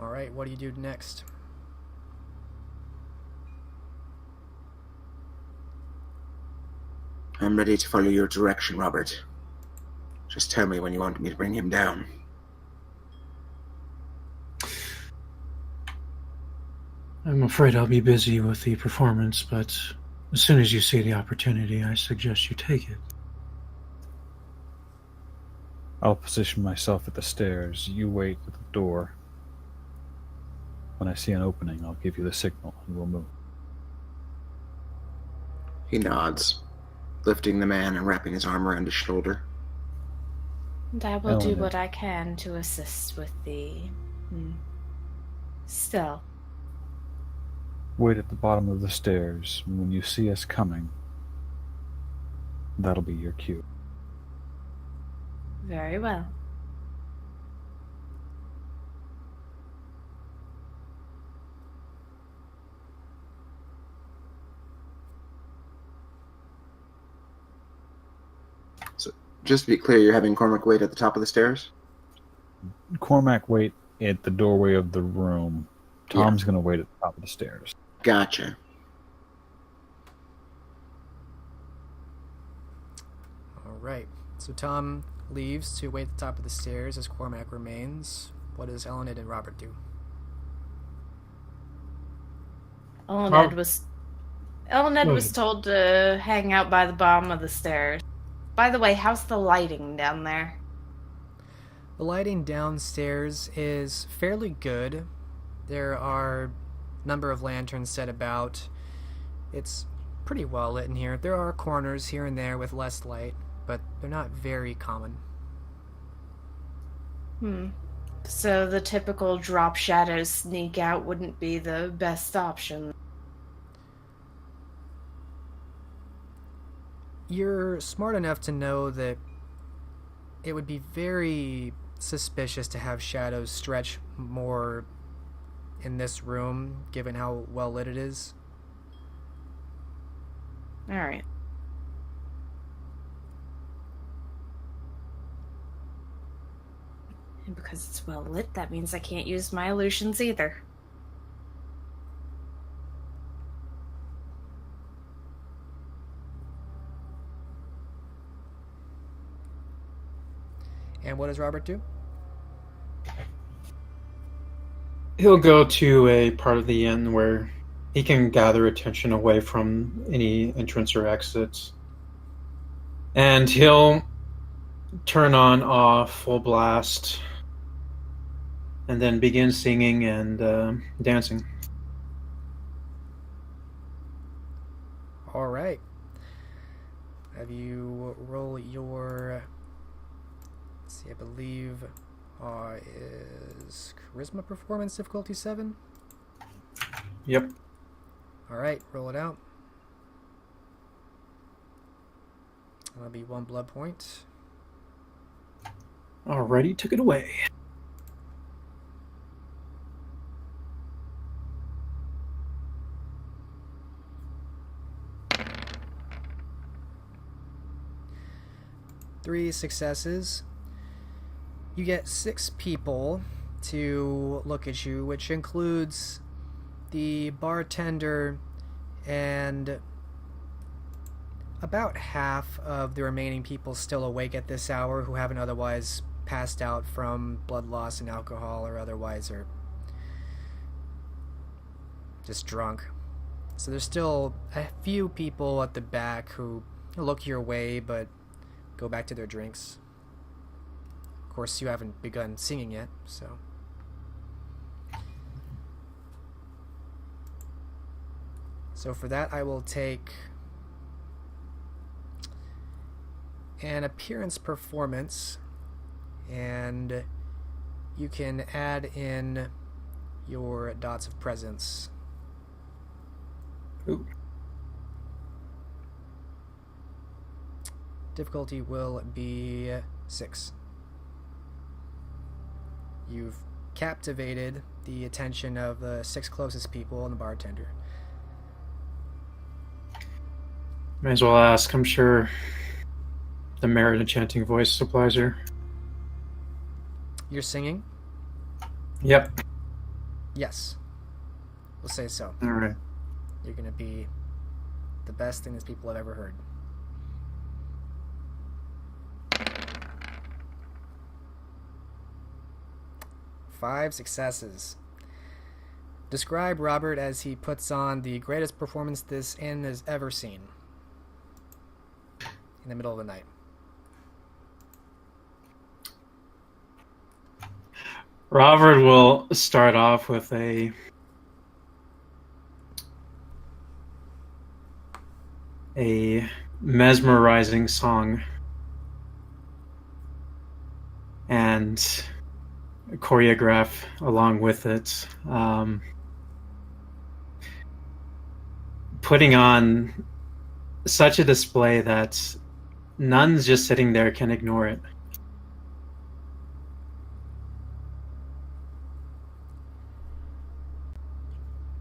Speaker 1: Alright, what do you do next?
Speaker 2: I'm ready to follow your direction, Robert. Just tell me when you want me to bring him down.
Speaker 6: I'm afraid I'll be busy with the performance, but as soon as you see the opportunity, I suggest you take it.
Speaker 3: I'll position myself at the stairs. You wait at the door. When I see an opening, I'll give you the signal and we'll move.
Speaker 2: He nods, lifting the man and wrapping his arm around his shoulder.
Speaker 5: And I will do
Speaker 3: Eleanor.
Speaker 5: what I can to assist with the stealth.
Speaker 3: Wait at the bottom of the stairs, and when you see us coming, that'll be your cue.
Speaker 5: Very well.
Speaker 2: So, just to be clear, you're having Cormac wait at the top of the stairs?
Speaker 3: Cormac, wait at the doorway of the room. Tom's going to wait at the top of the stairs.
Speaker 2: Gotcha.
Speaker 1: Alright, so Tom leaves to wait at the top of the stairs as Cormac remains. What does Elned and Robert do?
Speaker 5: Elned was told to hang out by the bottom of the stairs. By the way, how's the lighting down there?
Speaker 1: The lighting downstairs is fairly good. There are a number of lanterns set about. It's pretty well lit in here. There are corners here and there with less light, but they're not very common.
Speaker 5: So the typical drop shadow sneak out wouldn't be the best option.
Speaker 1: You're smart enough to know that it would be very suspicious to have shadows stretch more in this room, given how well lit it is.
Speaker 5: Alright. And because it's well lit, that means I can't use my illusions either.
Speaker 1: And what does Robert do?
Speaker 6: He'll go to a part of the inn where he can gather attention away from any entrance or exits. And he'll turn on off full blast and then begin singing and dancing.
Speaker 1: All right. Have you roll your... Let's see, I believe is Charisma Performance difficulty 7?
Speaker 6: Yep.
Speaker 1: All right, roll it out. That'll be 1 blood point.
Speaker 6: Alrighty, took it away.
Speaker 1: Three successes. You get 6 people to look at you, which includes the bartender and about half of the remaining people still awake at this hour who haven't otherwise passed out from blood loss and alcohol or otherwise are just drunk. So there's still a few people at the back who look your way but go back to their drinks. Of course, you haven't begun singing yet, so... So for that, I will take an appearance performance, and you can add in your dots of presence.
Speaker 6: Ooh.
Speaker 1: Difficulty will be 6. You've captivated the attention of the 6 closest people and the bartender.
Speaker 6: May as well ask. I'm sure the merit enchanting voice supplies her.
Speaker 1: You're singing?
Speaker 6: Yep.
Speaker 1: Yes. We'll say so.
Speaker 6: All right.
Speaker 1: You're going to be the best thing these people have ever heard. Five successes. Describe Robert as he puts on the greatest performance this inn has ever seen. In the middle of the night.
Speaker 6: Robert will start off with a mesmerizing song and choreograph along with it, putting on such a display that nuns just sitting there can ignore it.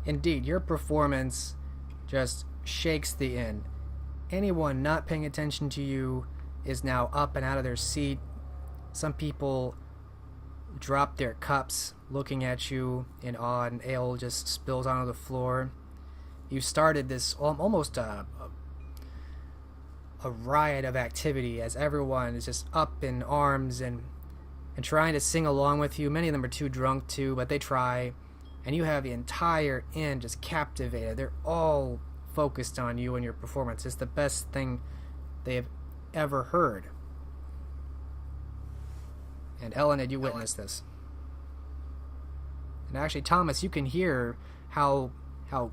Speaker 1: Indeed, your performance just shakes the inn. Anyone not paying attention to you is now up and out of their seat. Some people drop their cups looking at you in awe, and ale just spills onto the floor. You started this almost a riot of activity as everyone is just up in arms and trying to sing along with you. Many of them are too drunk to, but they try. And you have the entire inn just captivated. They're all focused on you and your performance. It's the best thing they have ever heard. And Ellen, did you witness this? And actually, Thomas, you can hear how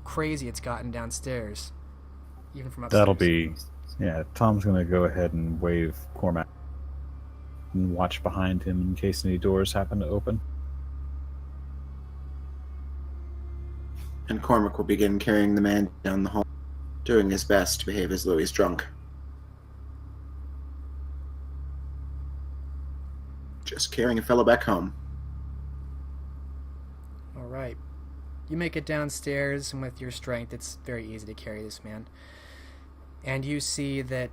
Speaker 1: crazy it's gotten downstairs, even from upstairs.
Speaker 3: That'll be... Yeah, Tom's going to go ahead and wave Cormac and watch behind him in case any doors happen to open.
Speaker 2: And Cormac will begin carrying the man down the hall, doing his best to behave as though he's drunk. Just carrying a fellow back home.
Speaker 1: Alright. You make it downstairs, and with your strength, it's very easy to carry this man. And you see that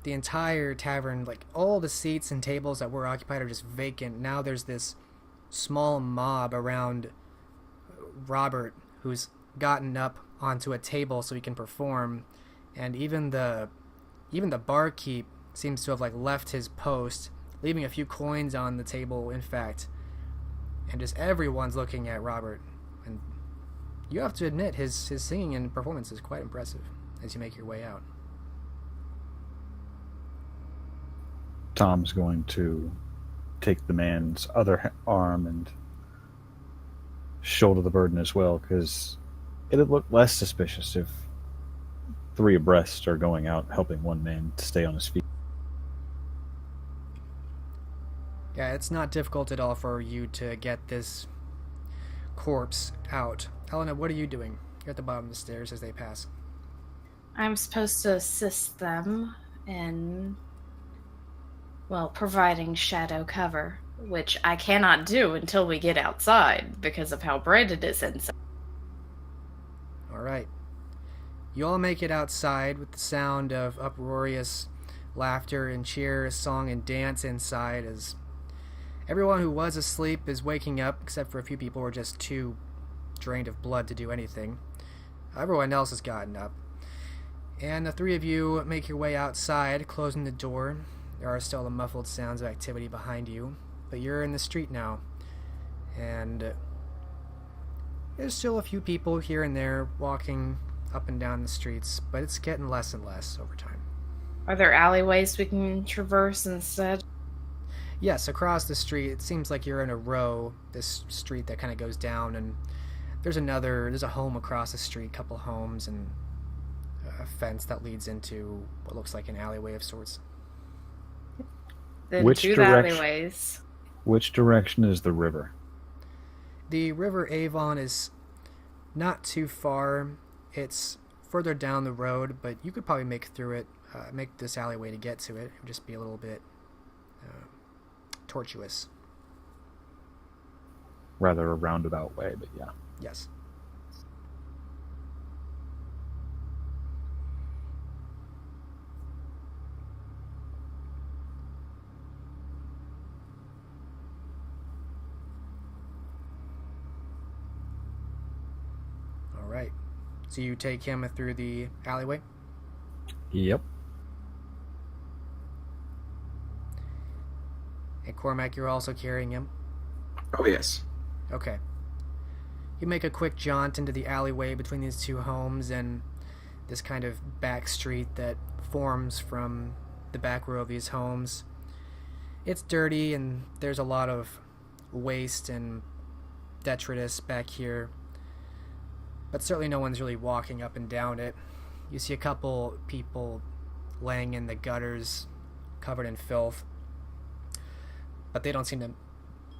Speaker 1: the entire tavern, like all the seats and tables that were occupied, are just vacant. Now there's this small mob around Robert, who's gotten up onto a table so he can perform, and even the barkeep seems to have like left his post, leaving a few coins on the table, in fact. And just everyone's looking at Robert. And you have to admit, his singing and performance is quite impressive as you make your way out.
Speaker 3: Tom's going to take the man's other arm and shoulder the burden as well, because it'd look less suspicious if 3 abreast are going out helping one man to stay on his feet.
Speaker 1: Yeah, it's not difficult at all for you to get this corpse out. Helena, what are you doing? You're at the bottom of the stairs as they pass.
Speaker 5: I'm supposed to assist them in, well, providing shadow cover, which I cannot do until we get outside because of how bright it is inside.
Speaker 1: Alright. You all make it outside with the sound of uproarious laughter and cheers, song and dance inside as everyone who was asleep is waking up, except for a few people who are just too drained of blood to do anything. Everyone else has gotten up. And the 3 of you make your way outside, closing the door. There are still the muffled sounds of activity behind you, but you're in the street now. And there's still a few people here and there walking up and down the streets, but it's getting less and less over time.
Speaker 5: Are there alleyways we can traverse instead?
Speaker 1: Yes, across the street, it seems like you're in a row, this street that kind of goes down, and there's a home across the street, couple homes, and a fence that leads into what looks like an alleyway of sorts.
Speaker 5: Then
Speaker 3: Which
Speaker 5: to the
Speaker 3: direction?
Speaker 5: alleyways.
Speaker 3: Which direction is the river?
Speaker 1: The River Avon is not too far. It's further down the road, but you could probably make this alleyway to get to it. It would just be a little bit tortuous.
Speaker 3: Rather a roundabout way, but yeah.
Speaker 1: Yes. All right. So you take him through the alleyway?
Speaker 3: Yep.
Speaker 1: And Cormac, you're also carrying him?
Speaker 2: Oh, yes.
Speaker 1: Okay. You make a quick jaunt into the alleyway between these 2 homes and this kind of back street that forms from the back row of these homes. It's dirty and there's a lot of waste and detritus back here, but certainly no one's really walking up and down it. You see a couple people laying in the gutters covered in filth, but they don't seem to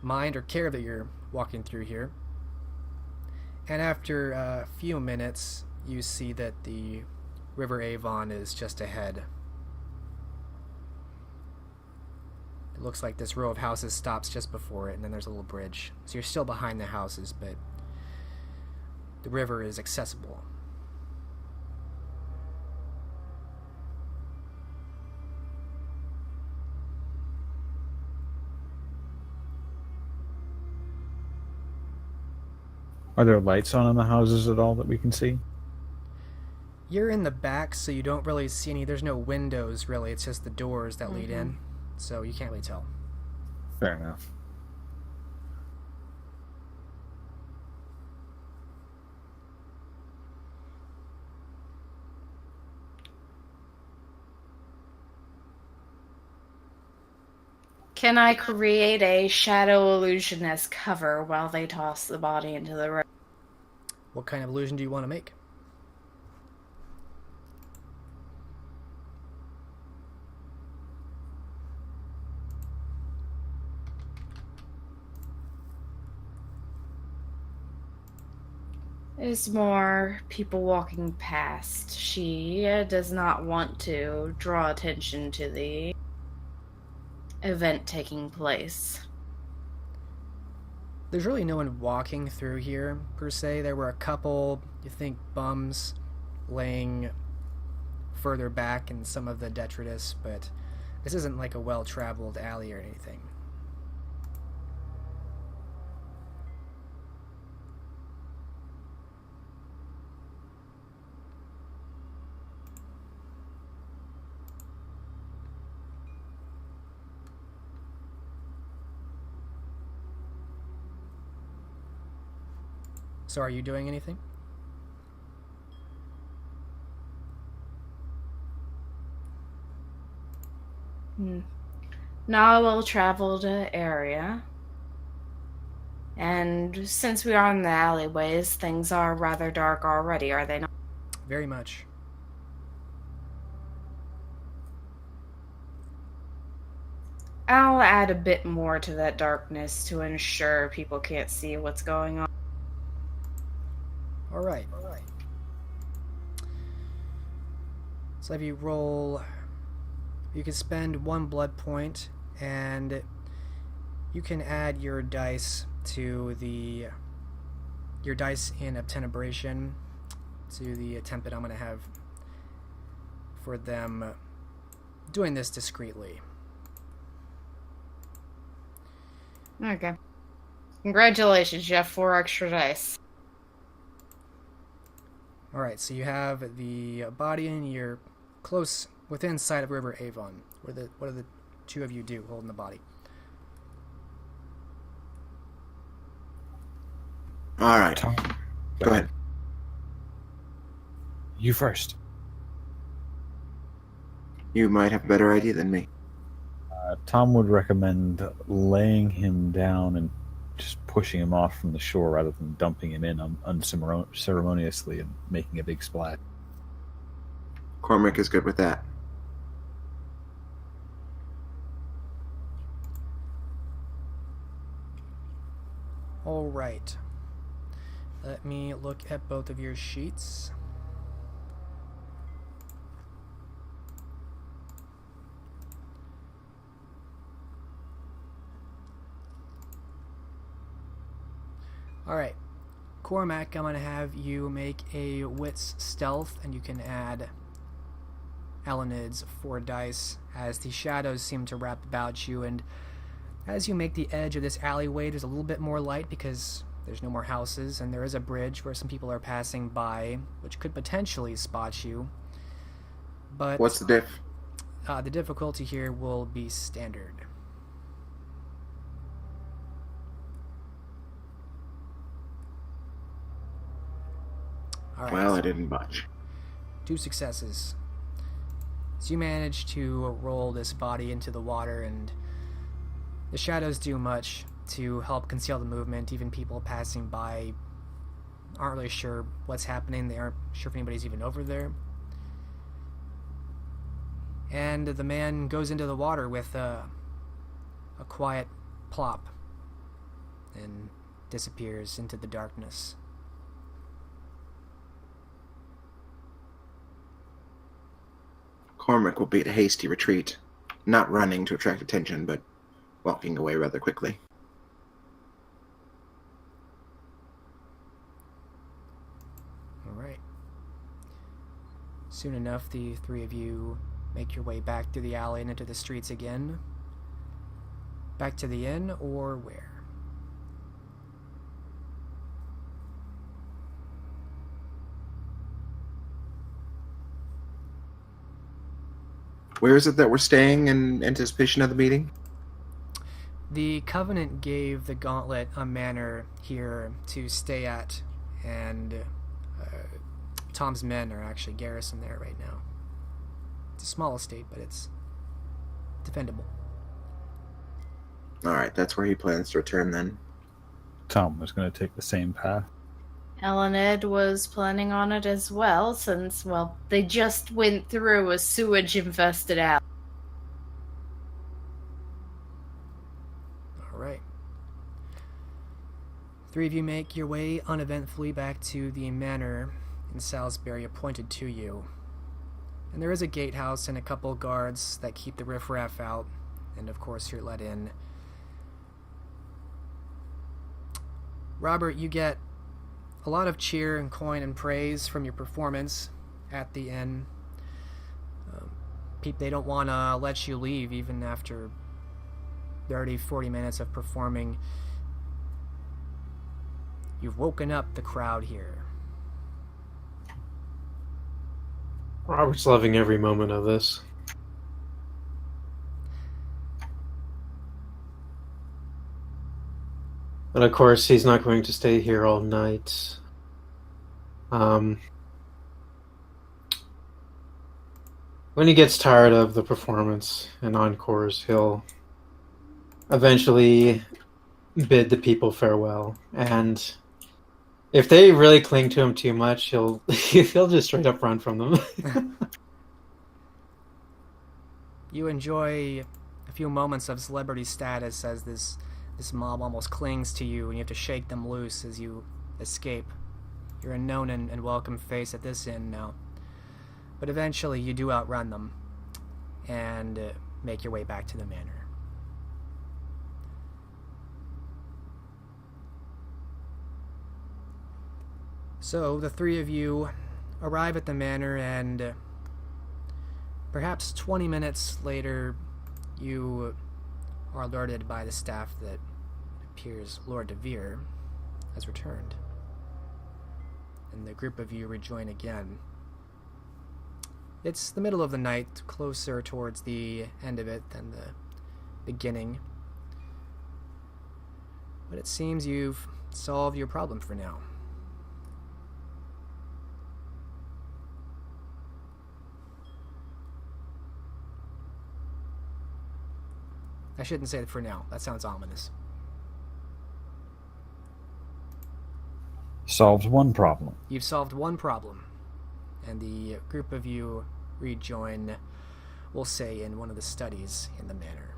Speaker 1: mind or care that you're walking through here. And after a few minutes, you see that the River Avon is just ahead. It looks like this row of houses stops just before it, and then there's a little bridge. So you're still behind the houses, but the river is accessible.
Speaker 3: Are there lights on in the houses at all that we can see?
Speaker 1: You're in the back, so you don't really see any. There's no windows, really. It's just the doors that lead in, so you can't really tell.
Speaker 3: Fair enough.
Speaker 5: Can I create a shadow illusion as cover while they toss the body into the river?
Speaker 1: What kind of illusion do you want to make?
Speaker 5: There's more people walking past. She does not want to draw attention to the event taking place.
Speaker 1: There's really no one walking through here, per se. There were a couple, you think, bums laying further back in some of the detritus, but this isn't like a well-traveled alley or anything. So are you doing anything?
Speaker 5: Now we'll travel to area. And since we are in the alleyways, things are rather dark already, are they not?
Speaker 1: Very much.
Speaker 5: I'll add a bit more to that darkness to ensure people can't see what's going on.
Speaker 1: All right. So if you roll, you can spend 1 blood point, and you can add your dice to your dice in Obtenebration to the attempt that I'm going to have for them doing this discreetly.
Speaker 5: Okay. Congratulations, you have 4 extra dice.
Speaker 1: Alright, so you have the body and you're close within sight of River Avon. What do the two of you do holding the body?
Speaker 2: All right.
Speaker 3: Tom,
Speaker 2: Go ahead.
Speaker 3: you first.
Speaker 2: You might have a better idea than me.
Speaker 3: Tom would recommend laying him down and just pushing him off from the shore rather than dumping him in unceremoniously and making a big splash.
Speaker 2: Cormac is good with that.
Speaker 1: Alright. Let me look at both of your sheets. Alright, Cormac, I'm going to have you make a wits stealth, and you can add Elenid's 4 dice as the shadows seem to wrap about you, and as you make the edge of this alleyway, there's a little bit more light because there's no more houses, and there is a bridge where some people are passing by, which could potentially spot you. But
Speaker 2: What's the diff?
Speaker 1: the difficulty here will be standard. All right.
Speaker 2: Well, I didn't budge.
Speaker 1: 2 successes. So you manage to roll this body into the water, and the shadows do much to help conceal the movement. Even people passing by aren't really sure what's happening. They aren't sure if anybody's even over there. And the man goes into the water with a quiet plop and disappears into the darkness.
Speaker 2: Cormac will beat a hasty retreat, not running to attract attention, but walking away rather quickly.
Speaker 1: Alright. Soon enough, the 3 of you make your way back through the alley and into the streets again. Back to the inn, or where?
Speaker 2: Where is it that we're staying in anticipation of the meeting?
Speaker 1: The Covenant gave the Gauntlet a manor here to stay at, and Tom's men are actually garrisoned there right now. It's a small estate, but it's defendable.
Speaker 2: Alright, that's where he plans to return then.
Speaker 3: Tom was going to take the same path.
Speaker 5: Elenid was planning on it as well, since, well, they just went through a sewage-infested alley.
Speaker 1: Alright. 3 of you make your way uneventfully back to the manor in Salisbury appointed to you. And there is a gatehouse and a couple guards that keep the riffraff out, and of course you're let in. Robert, you get a lot of cheer and coin and praise from your performance at the inn. They don't want to let you leave even after 30-40 minutes of performing. You've woken up the crowd here.
Speaker 6: Robert's loving every moment of this. But of course, he's not going to stay here all night. When he gets tired of the performance and encores, he'll eventually bid the people farewell. And if they really cling to him too much, he'll just straight up run from them.
Speaker 1: You enjoy a few moments of celebrity status as this mob almost clings to you, and you have to shake them loose as you escape. You're a known and welcome face at this inn now. But eventually you do outrun them and make your way back to the manor. So the three of you arrive at the manor, and perhaps 20 minutes later you are alerted by the staff that it appears Lord DeVere has returned. And the group of you rejoin again. It's the middle of the night, closer towards the end of it than the beginning. But it seems you've solved your problem for now. I shouldn't say it for now. That sounds ominous.
Speaker 3: Solved one problem.
Speaker 1: You've solved one problem. And the group of you rejoin, we'll say, in one of the studies in the manor.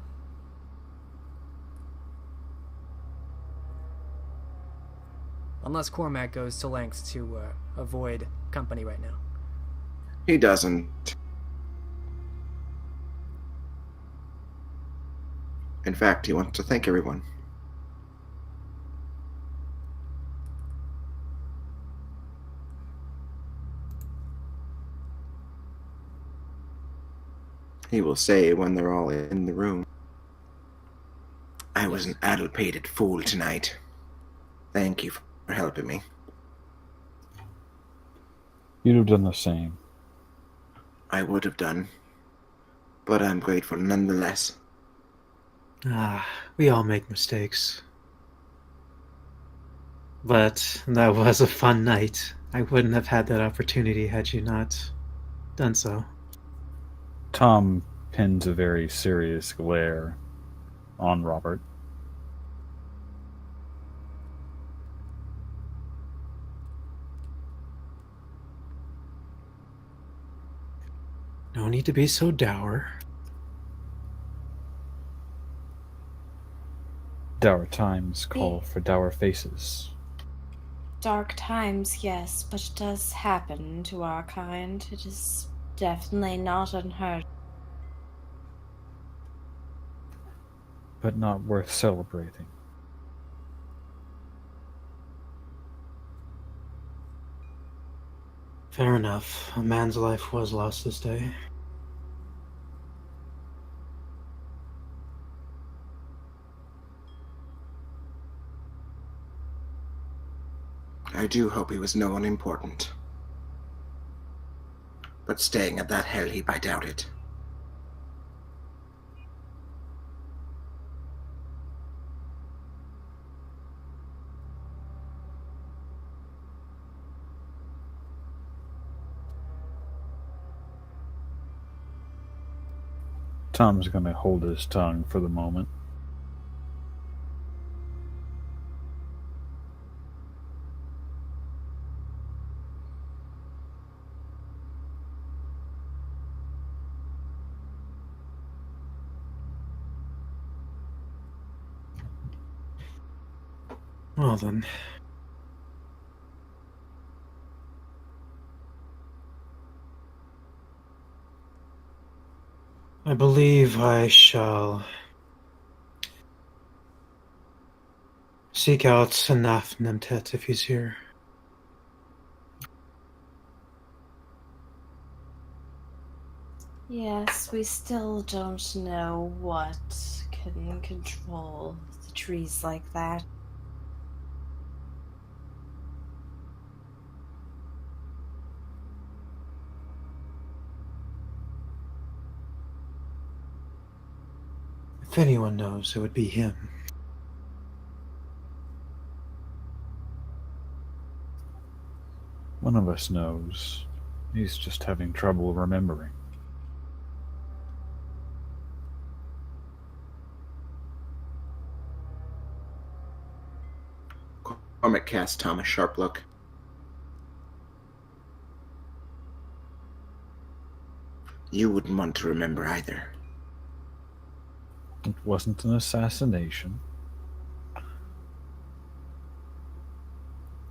Speaker 1: Unless Cormac goes to lengths to avoid company right now.
Speaker 2: He doesn't. In fact, he wants to thank everyone. He will say when they're all in the room, "I was an addle-pated fool tonight. Thank you for helping me."
Speaker 3: You'd have done the same.
Speaker 2: I would have done, but I'm grateful nonetheless.
Speaker 6: We all make mistakes. But that was a fun night. I wouldn't have had that opportunity had you not done so.
Speaker 3: Tom pins a very serious glare on Robert.
Speaker 6: No need to be so dour.
Speaker 3: Dour times call for dour faces.
Speaker 5: Dark times, yes, but it does happen to our kind. It is definitely not unheard.
Speaker 3: But not worth celebrating.
Speaker 6: Fair enough. A man's life was lost this day.
Speaker 2: I do hope he was no one important. But staying at that hell heap, I doubt it.
Speaker 3: Tom's going to hold his tongue for the moment.
Speaker 6: Well then. I believe I shall seek out Sanaf Nemtet if he's here.
Speaker 5: Yes, we still don't know what can control the trees like that.
Speaker 6: If anyone knows, it would be him.
Speaker 3: One of us knows. He's just having trouble remembering.
Speaker 2: Cormac cast Tom a sharp look. You wouldn't want to remember either.
Speaker 3: It wasn't an assassination.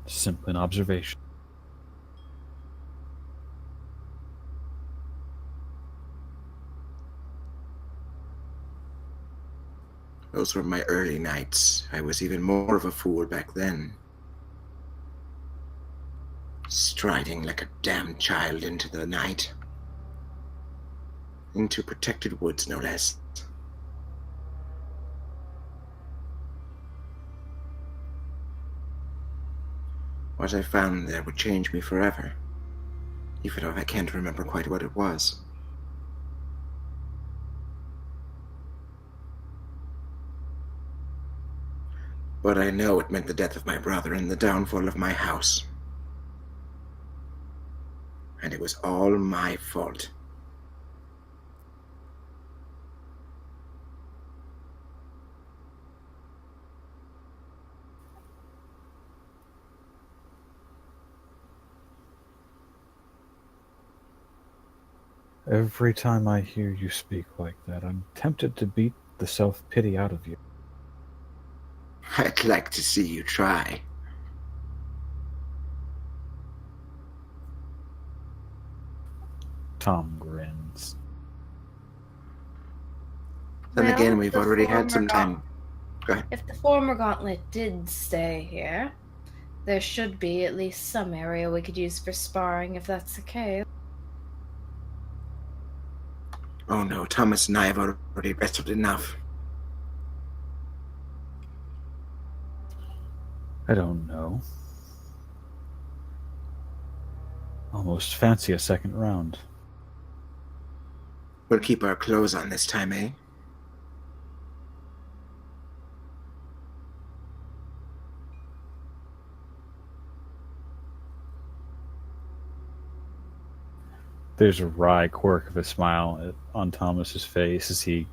Speaker 3: Simply an observation.
Speaker 2: Those were my early nights. I was even more of a fool back then. Striding like a damned child into the night. Into protected woods, no less. What I found there would change me forever, even if I can't remember quite what it was. But I know it meant the death of my brother and the downfall of my house. And it was all my fault.
Speaker 3: Every time I hear you speak like that, I'm tempted to beat the self-pity out of you.
Speaker 2: I'd like to see you try.
Speaker 3: Tom grins.
Speaker 2: Then
Speaker 5: Well,
Speaker 2: again, we've
Speaker 5: the
Speaker 2: already had some
Speaker 5: former
Speaker 2: time. Go ahead.
Speaker 5: If the former Gauntlet did stay here, there should be at least some area we could use for sparring if that's the case.
Speaker 2: Oh no, Thomas and I have already wrestled enough.
Speaker 3: I don't know. Almost fancy a second round.
Speaker 2: We'll keep our clothes on this time, eh?
Speaker 3: There's a wry quirk of a smile on Thomas's face as he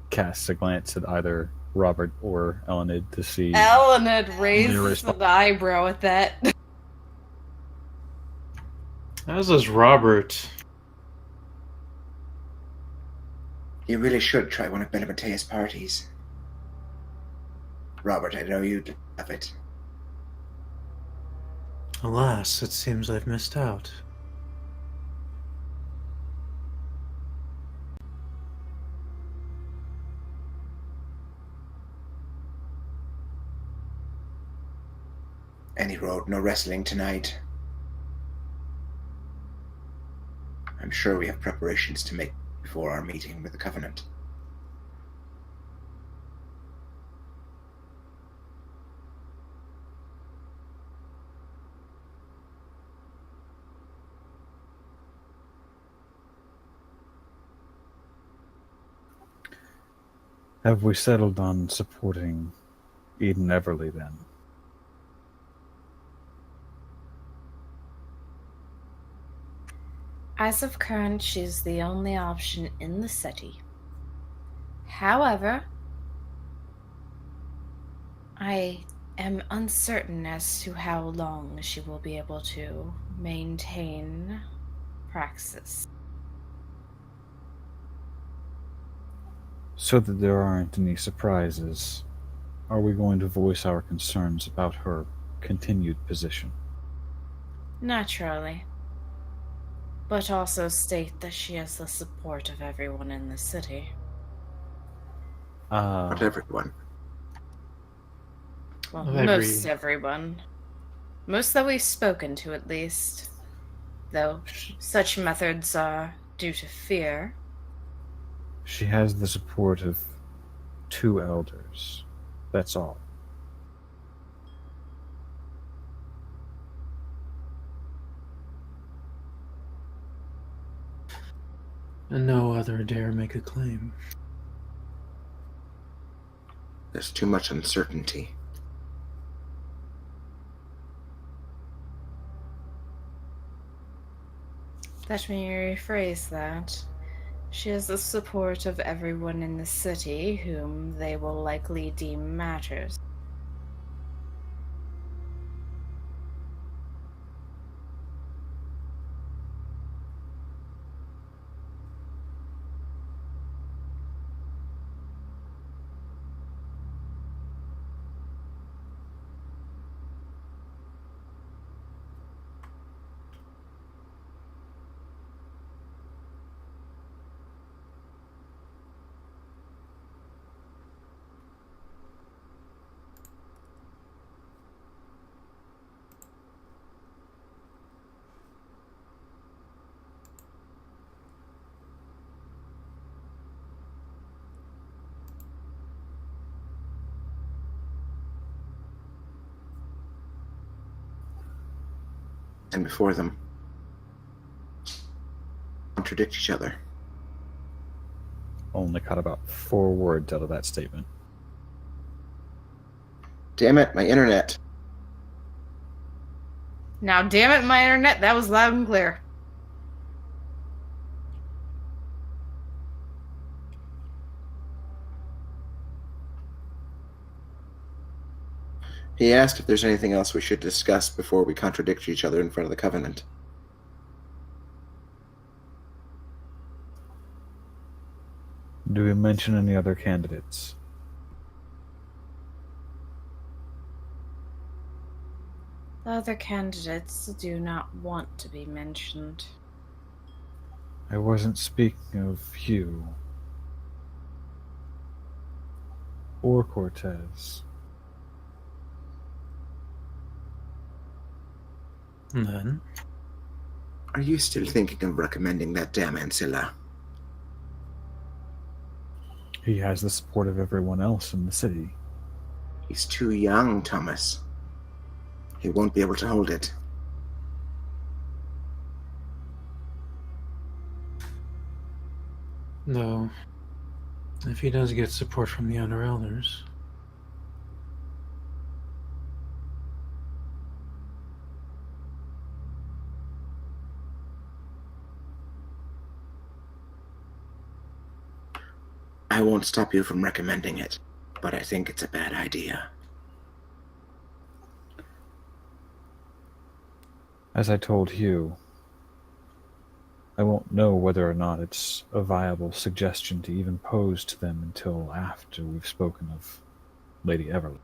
Speaker 3: casts a glance at either Robert or Elenid to see.
Speaker 5: Elenid raised
Speaker 3: response.
Speaker 5: an eyebrow at that.
Speaker 6: As is Robert.
Speaker 2: You really should try one of Benebatea's parties. Robert, I know you'd love it.
Speaker 6: Alas, it seems I've missed out.
Speaker 2: Any road, no wrestling tonight. I'm sure we have preparations to make before our meeting with the Covenant.
Speaker 3: Have we settled on supporting Eden Everly then?
Speaker 5: As of current, she's the only option in the city. However, I am uncertain as to how long she will be able to maintain praxis.
Speaker 3: So that there aren't any surprises, are we going to voice our concerns about her continued position?
Speaker 5: Naturally. But also state that she has the support of everyone in the city.
Speaker 2: Not everyone.
Speaker 5: Well,
Speaker 6: Of every-
Speaker 5: most everyone. Most that we've spoken to, at least. Though such methods are due to fear.
Speaker 3: She has the support of 2 elders. That's all.
Speaker 6: And no other dare make a claim.
Speaker 2: There's too much uncertainty.
Speaker 5: Let me rephrase that. She has the support of everyone in the city, whom they will likely deem martyrs.
Speaker 2: And before them contradict each other.
Speaker 3: Only caught about 4 words out of that statement.
Speaker 2: Damn it, my internet.
Speaker 5: Now, damn it, my internet, that was loud and clear.
Speaker 2: He asked if there's anything else we should discuss before we contradict each other in front of the Covenant.
Speaker 3: Do we mention any other candidates?
Speaker 5: The other candidates do not want to be mentioned.
Speaker 3: I wasn't speaking of Hugh. Or Cortez.
Speaker 6: And then?
Speaker 2: Are you still thinking of recommending that damn Ancilla?
Speaker 3: He has the support of everyone else in the city.
Speaker 2: He's too young, Thomas. He won't be able to hold it.
Speaker 6: No. If he does get support from the Under Elders.
Speaker 2: I won't stop you from recommending it, but I think it's a bad idea.
Speaker 3: As I told Hugh, I won't know whether or not it's a viable suggestion to even pose to them until after we've spoken of Lady Everly.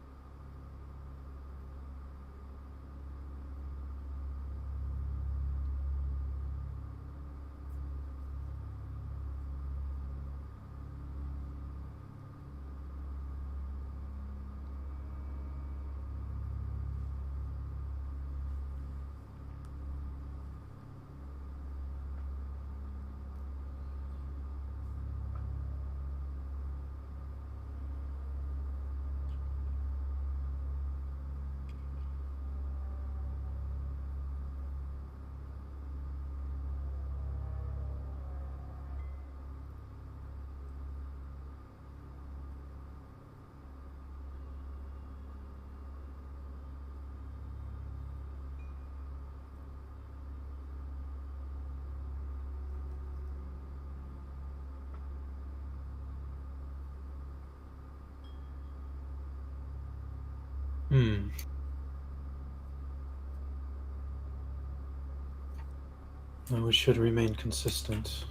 Speaker 6: No, we should remain consistent.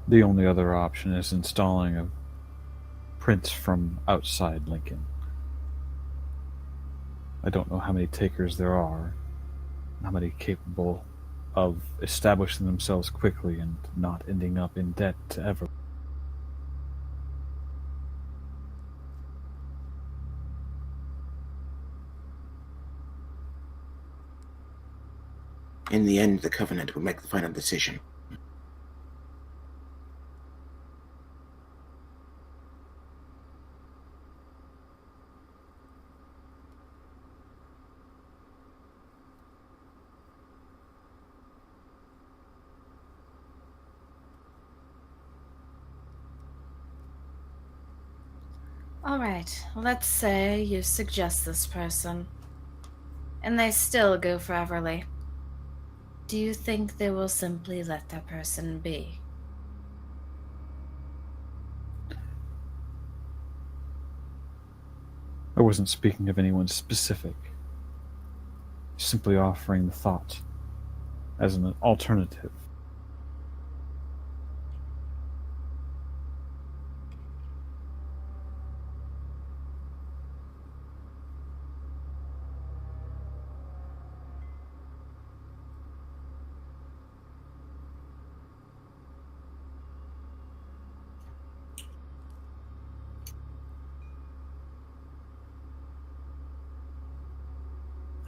Speaker 3: The only other option is installing a prince from outside Lincoln. I don't know how many takers there are, how many capable of establishing themselves quickly and not ending up in debt to ever.
Speaker 2: In the end, the Covenant will make the final decision.
Speaker 5: Alright, let's say you suggest this person, and they still go for Everly. Do you think they will simply let that person be?
Speaker 3: I wasn't speaking of anyone specific, simply offering the thought as an alternative.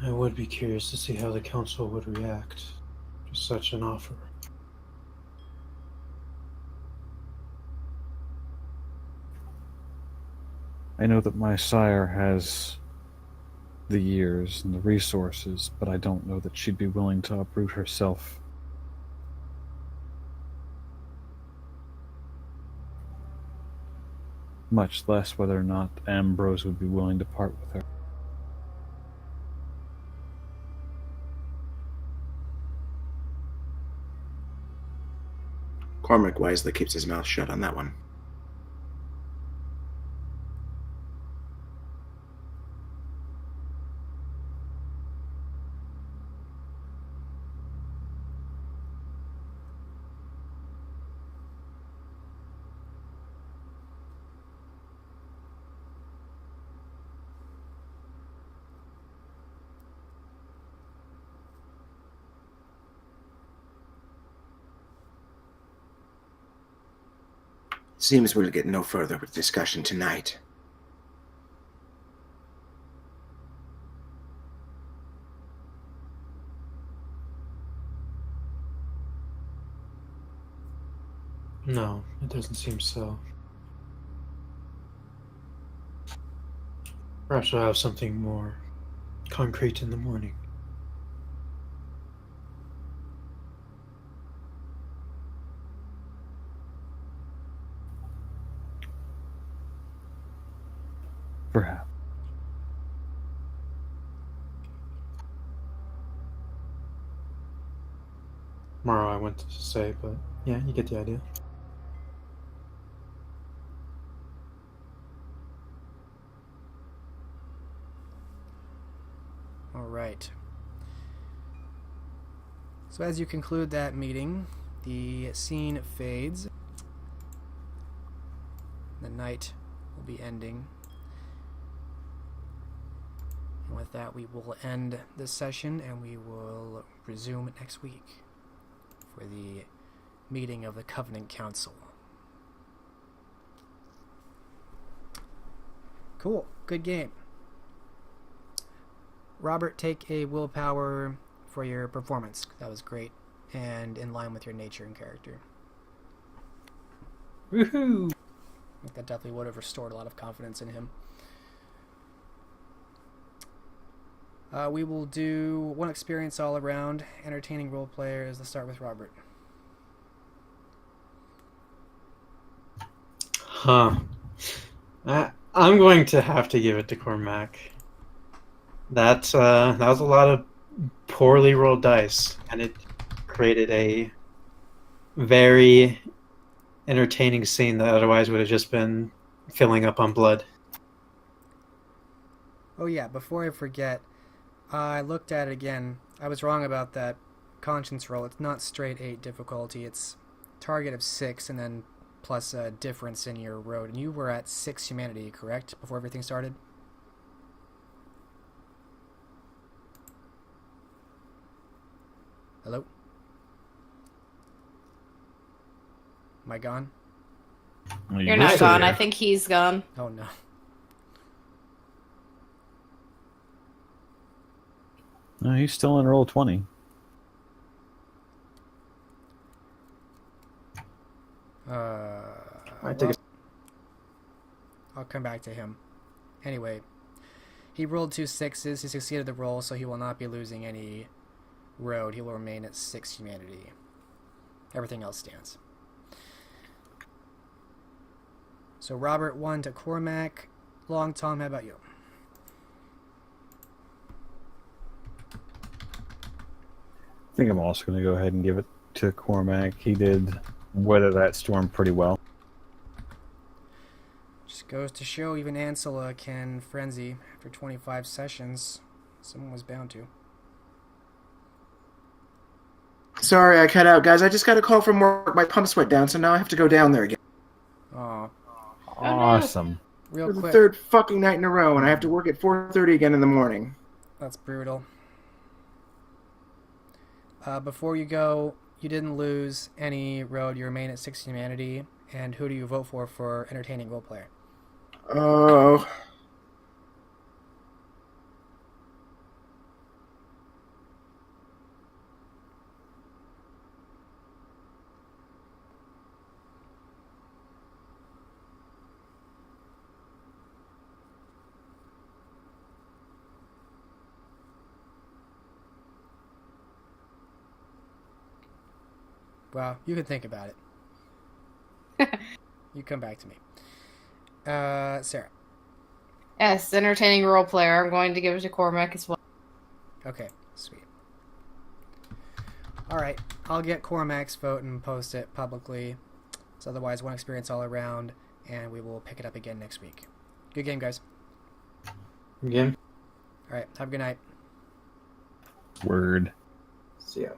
Speaker 6: I would be curious to see how the council would react to such an offer.
Speaker 3: I know that my sire has the years and the resources, but I don't know that she'd be willing to uproot herself. Much less whether or not Ambrose would be willing to part with her.
Speaker 2: Cormac wisely keeps his mouth shut on that one. Seems we'll get no further with discussion tonight.
Speaker 6: No, it doesn't seem so. Perhaps we'll have something more concrete in the morning.
Speaker 3: Perhaps.
Speaker 6: Tomorrow I went to say, but yeah, you get the idea.
Speaker 1: All right. So as you conclude that meeting, the scene fades. The night will be ending. And with that, we will end this session, and we will resume next week for the meeting of the Covenant Council. Cool. Good game. Robert, take a willpower for your performance. That was great and in line with your nature and character.
Speaker 6: Woohoo!
Speaker 1: I think that definitely would have restored a lot of confidence in him. We will do one experience all around. Entertaining role players. Let's start with Robert.
Speaker 6: Huh. I'm going to have to give it to Cormac. That was a lot of poorly rolled dice, and it created a very entertaining scene that otherwise would have just been filling up on blood.
Speaker 1: Oh yeah, before I forget, I looked at it again. I was wrong about that conscience roll. It's not straight 8 difficulty. It's target of 6 and then plus a difference in your road. And you were at 6 humanity, correct? Before everything started? Hello? Am I gone?
Speaker 3: Well,
Speaker 5: You're
Speaker 3: were
Speaker 5: not
Speaker 3: still
Speaker 5: gone.
Speaker 3: here.
Speaker 5: I think he's gone.
Speaker 1: Oh no.
Speaker 3: No, he's still in roll 20.
Speaker 6: I think it's-
Speaker 1: I'll come back to him. Anyway, he rolled 2 6s. He succeeded the roll, so he will not be losing any road. He will remain at 6 humanity. Everything else stands. So Robert 1 to Cormac, along, Tom. How about you?
Speaker 3: I think I'm also going to go ahead and give it to Cormac. He did weather that storm pretty well.
Speaker 1: Just goes to show even Ansela can frenzy after 25 sessions. Someone was bound to.
Speaker 2: Sorry, I cut out, guys. I just got a call from work. My pumps went down, so now I have to go down there again.
Speaker 1: Aw.
Speaker 3: Awesome.
Speaker 1: Real
Speaker 2: For the
Speaker 1: quick.
Speaker 2: third fucking night in a row, and I have to work at 4:30 again in the morning.
Speaker 1: That's brutal. Before you go, you didn't lose any road. You remain at 6 humanity. And who do you vote for entertaining roleplayer?
Speaker 2: Oh.
Speaker 1: Well, you can think about it. You come back to me. Sarah.
Speaker 5: Yes, entertaining role player. I'm going to give it to Cormac as well.
Speaker 1: Okay, sweet. Alright, I'll get Cormac's vote and post it publicly. So otherwise, one experience all around, and we will pick it up again next week. Good game, guys.
Speaker 6: Again.
Speaker 1: Alright, have a good night.
Speaker 3: Word.
Speaker 6: See ya.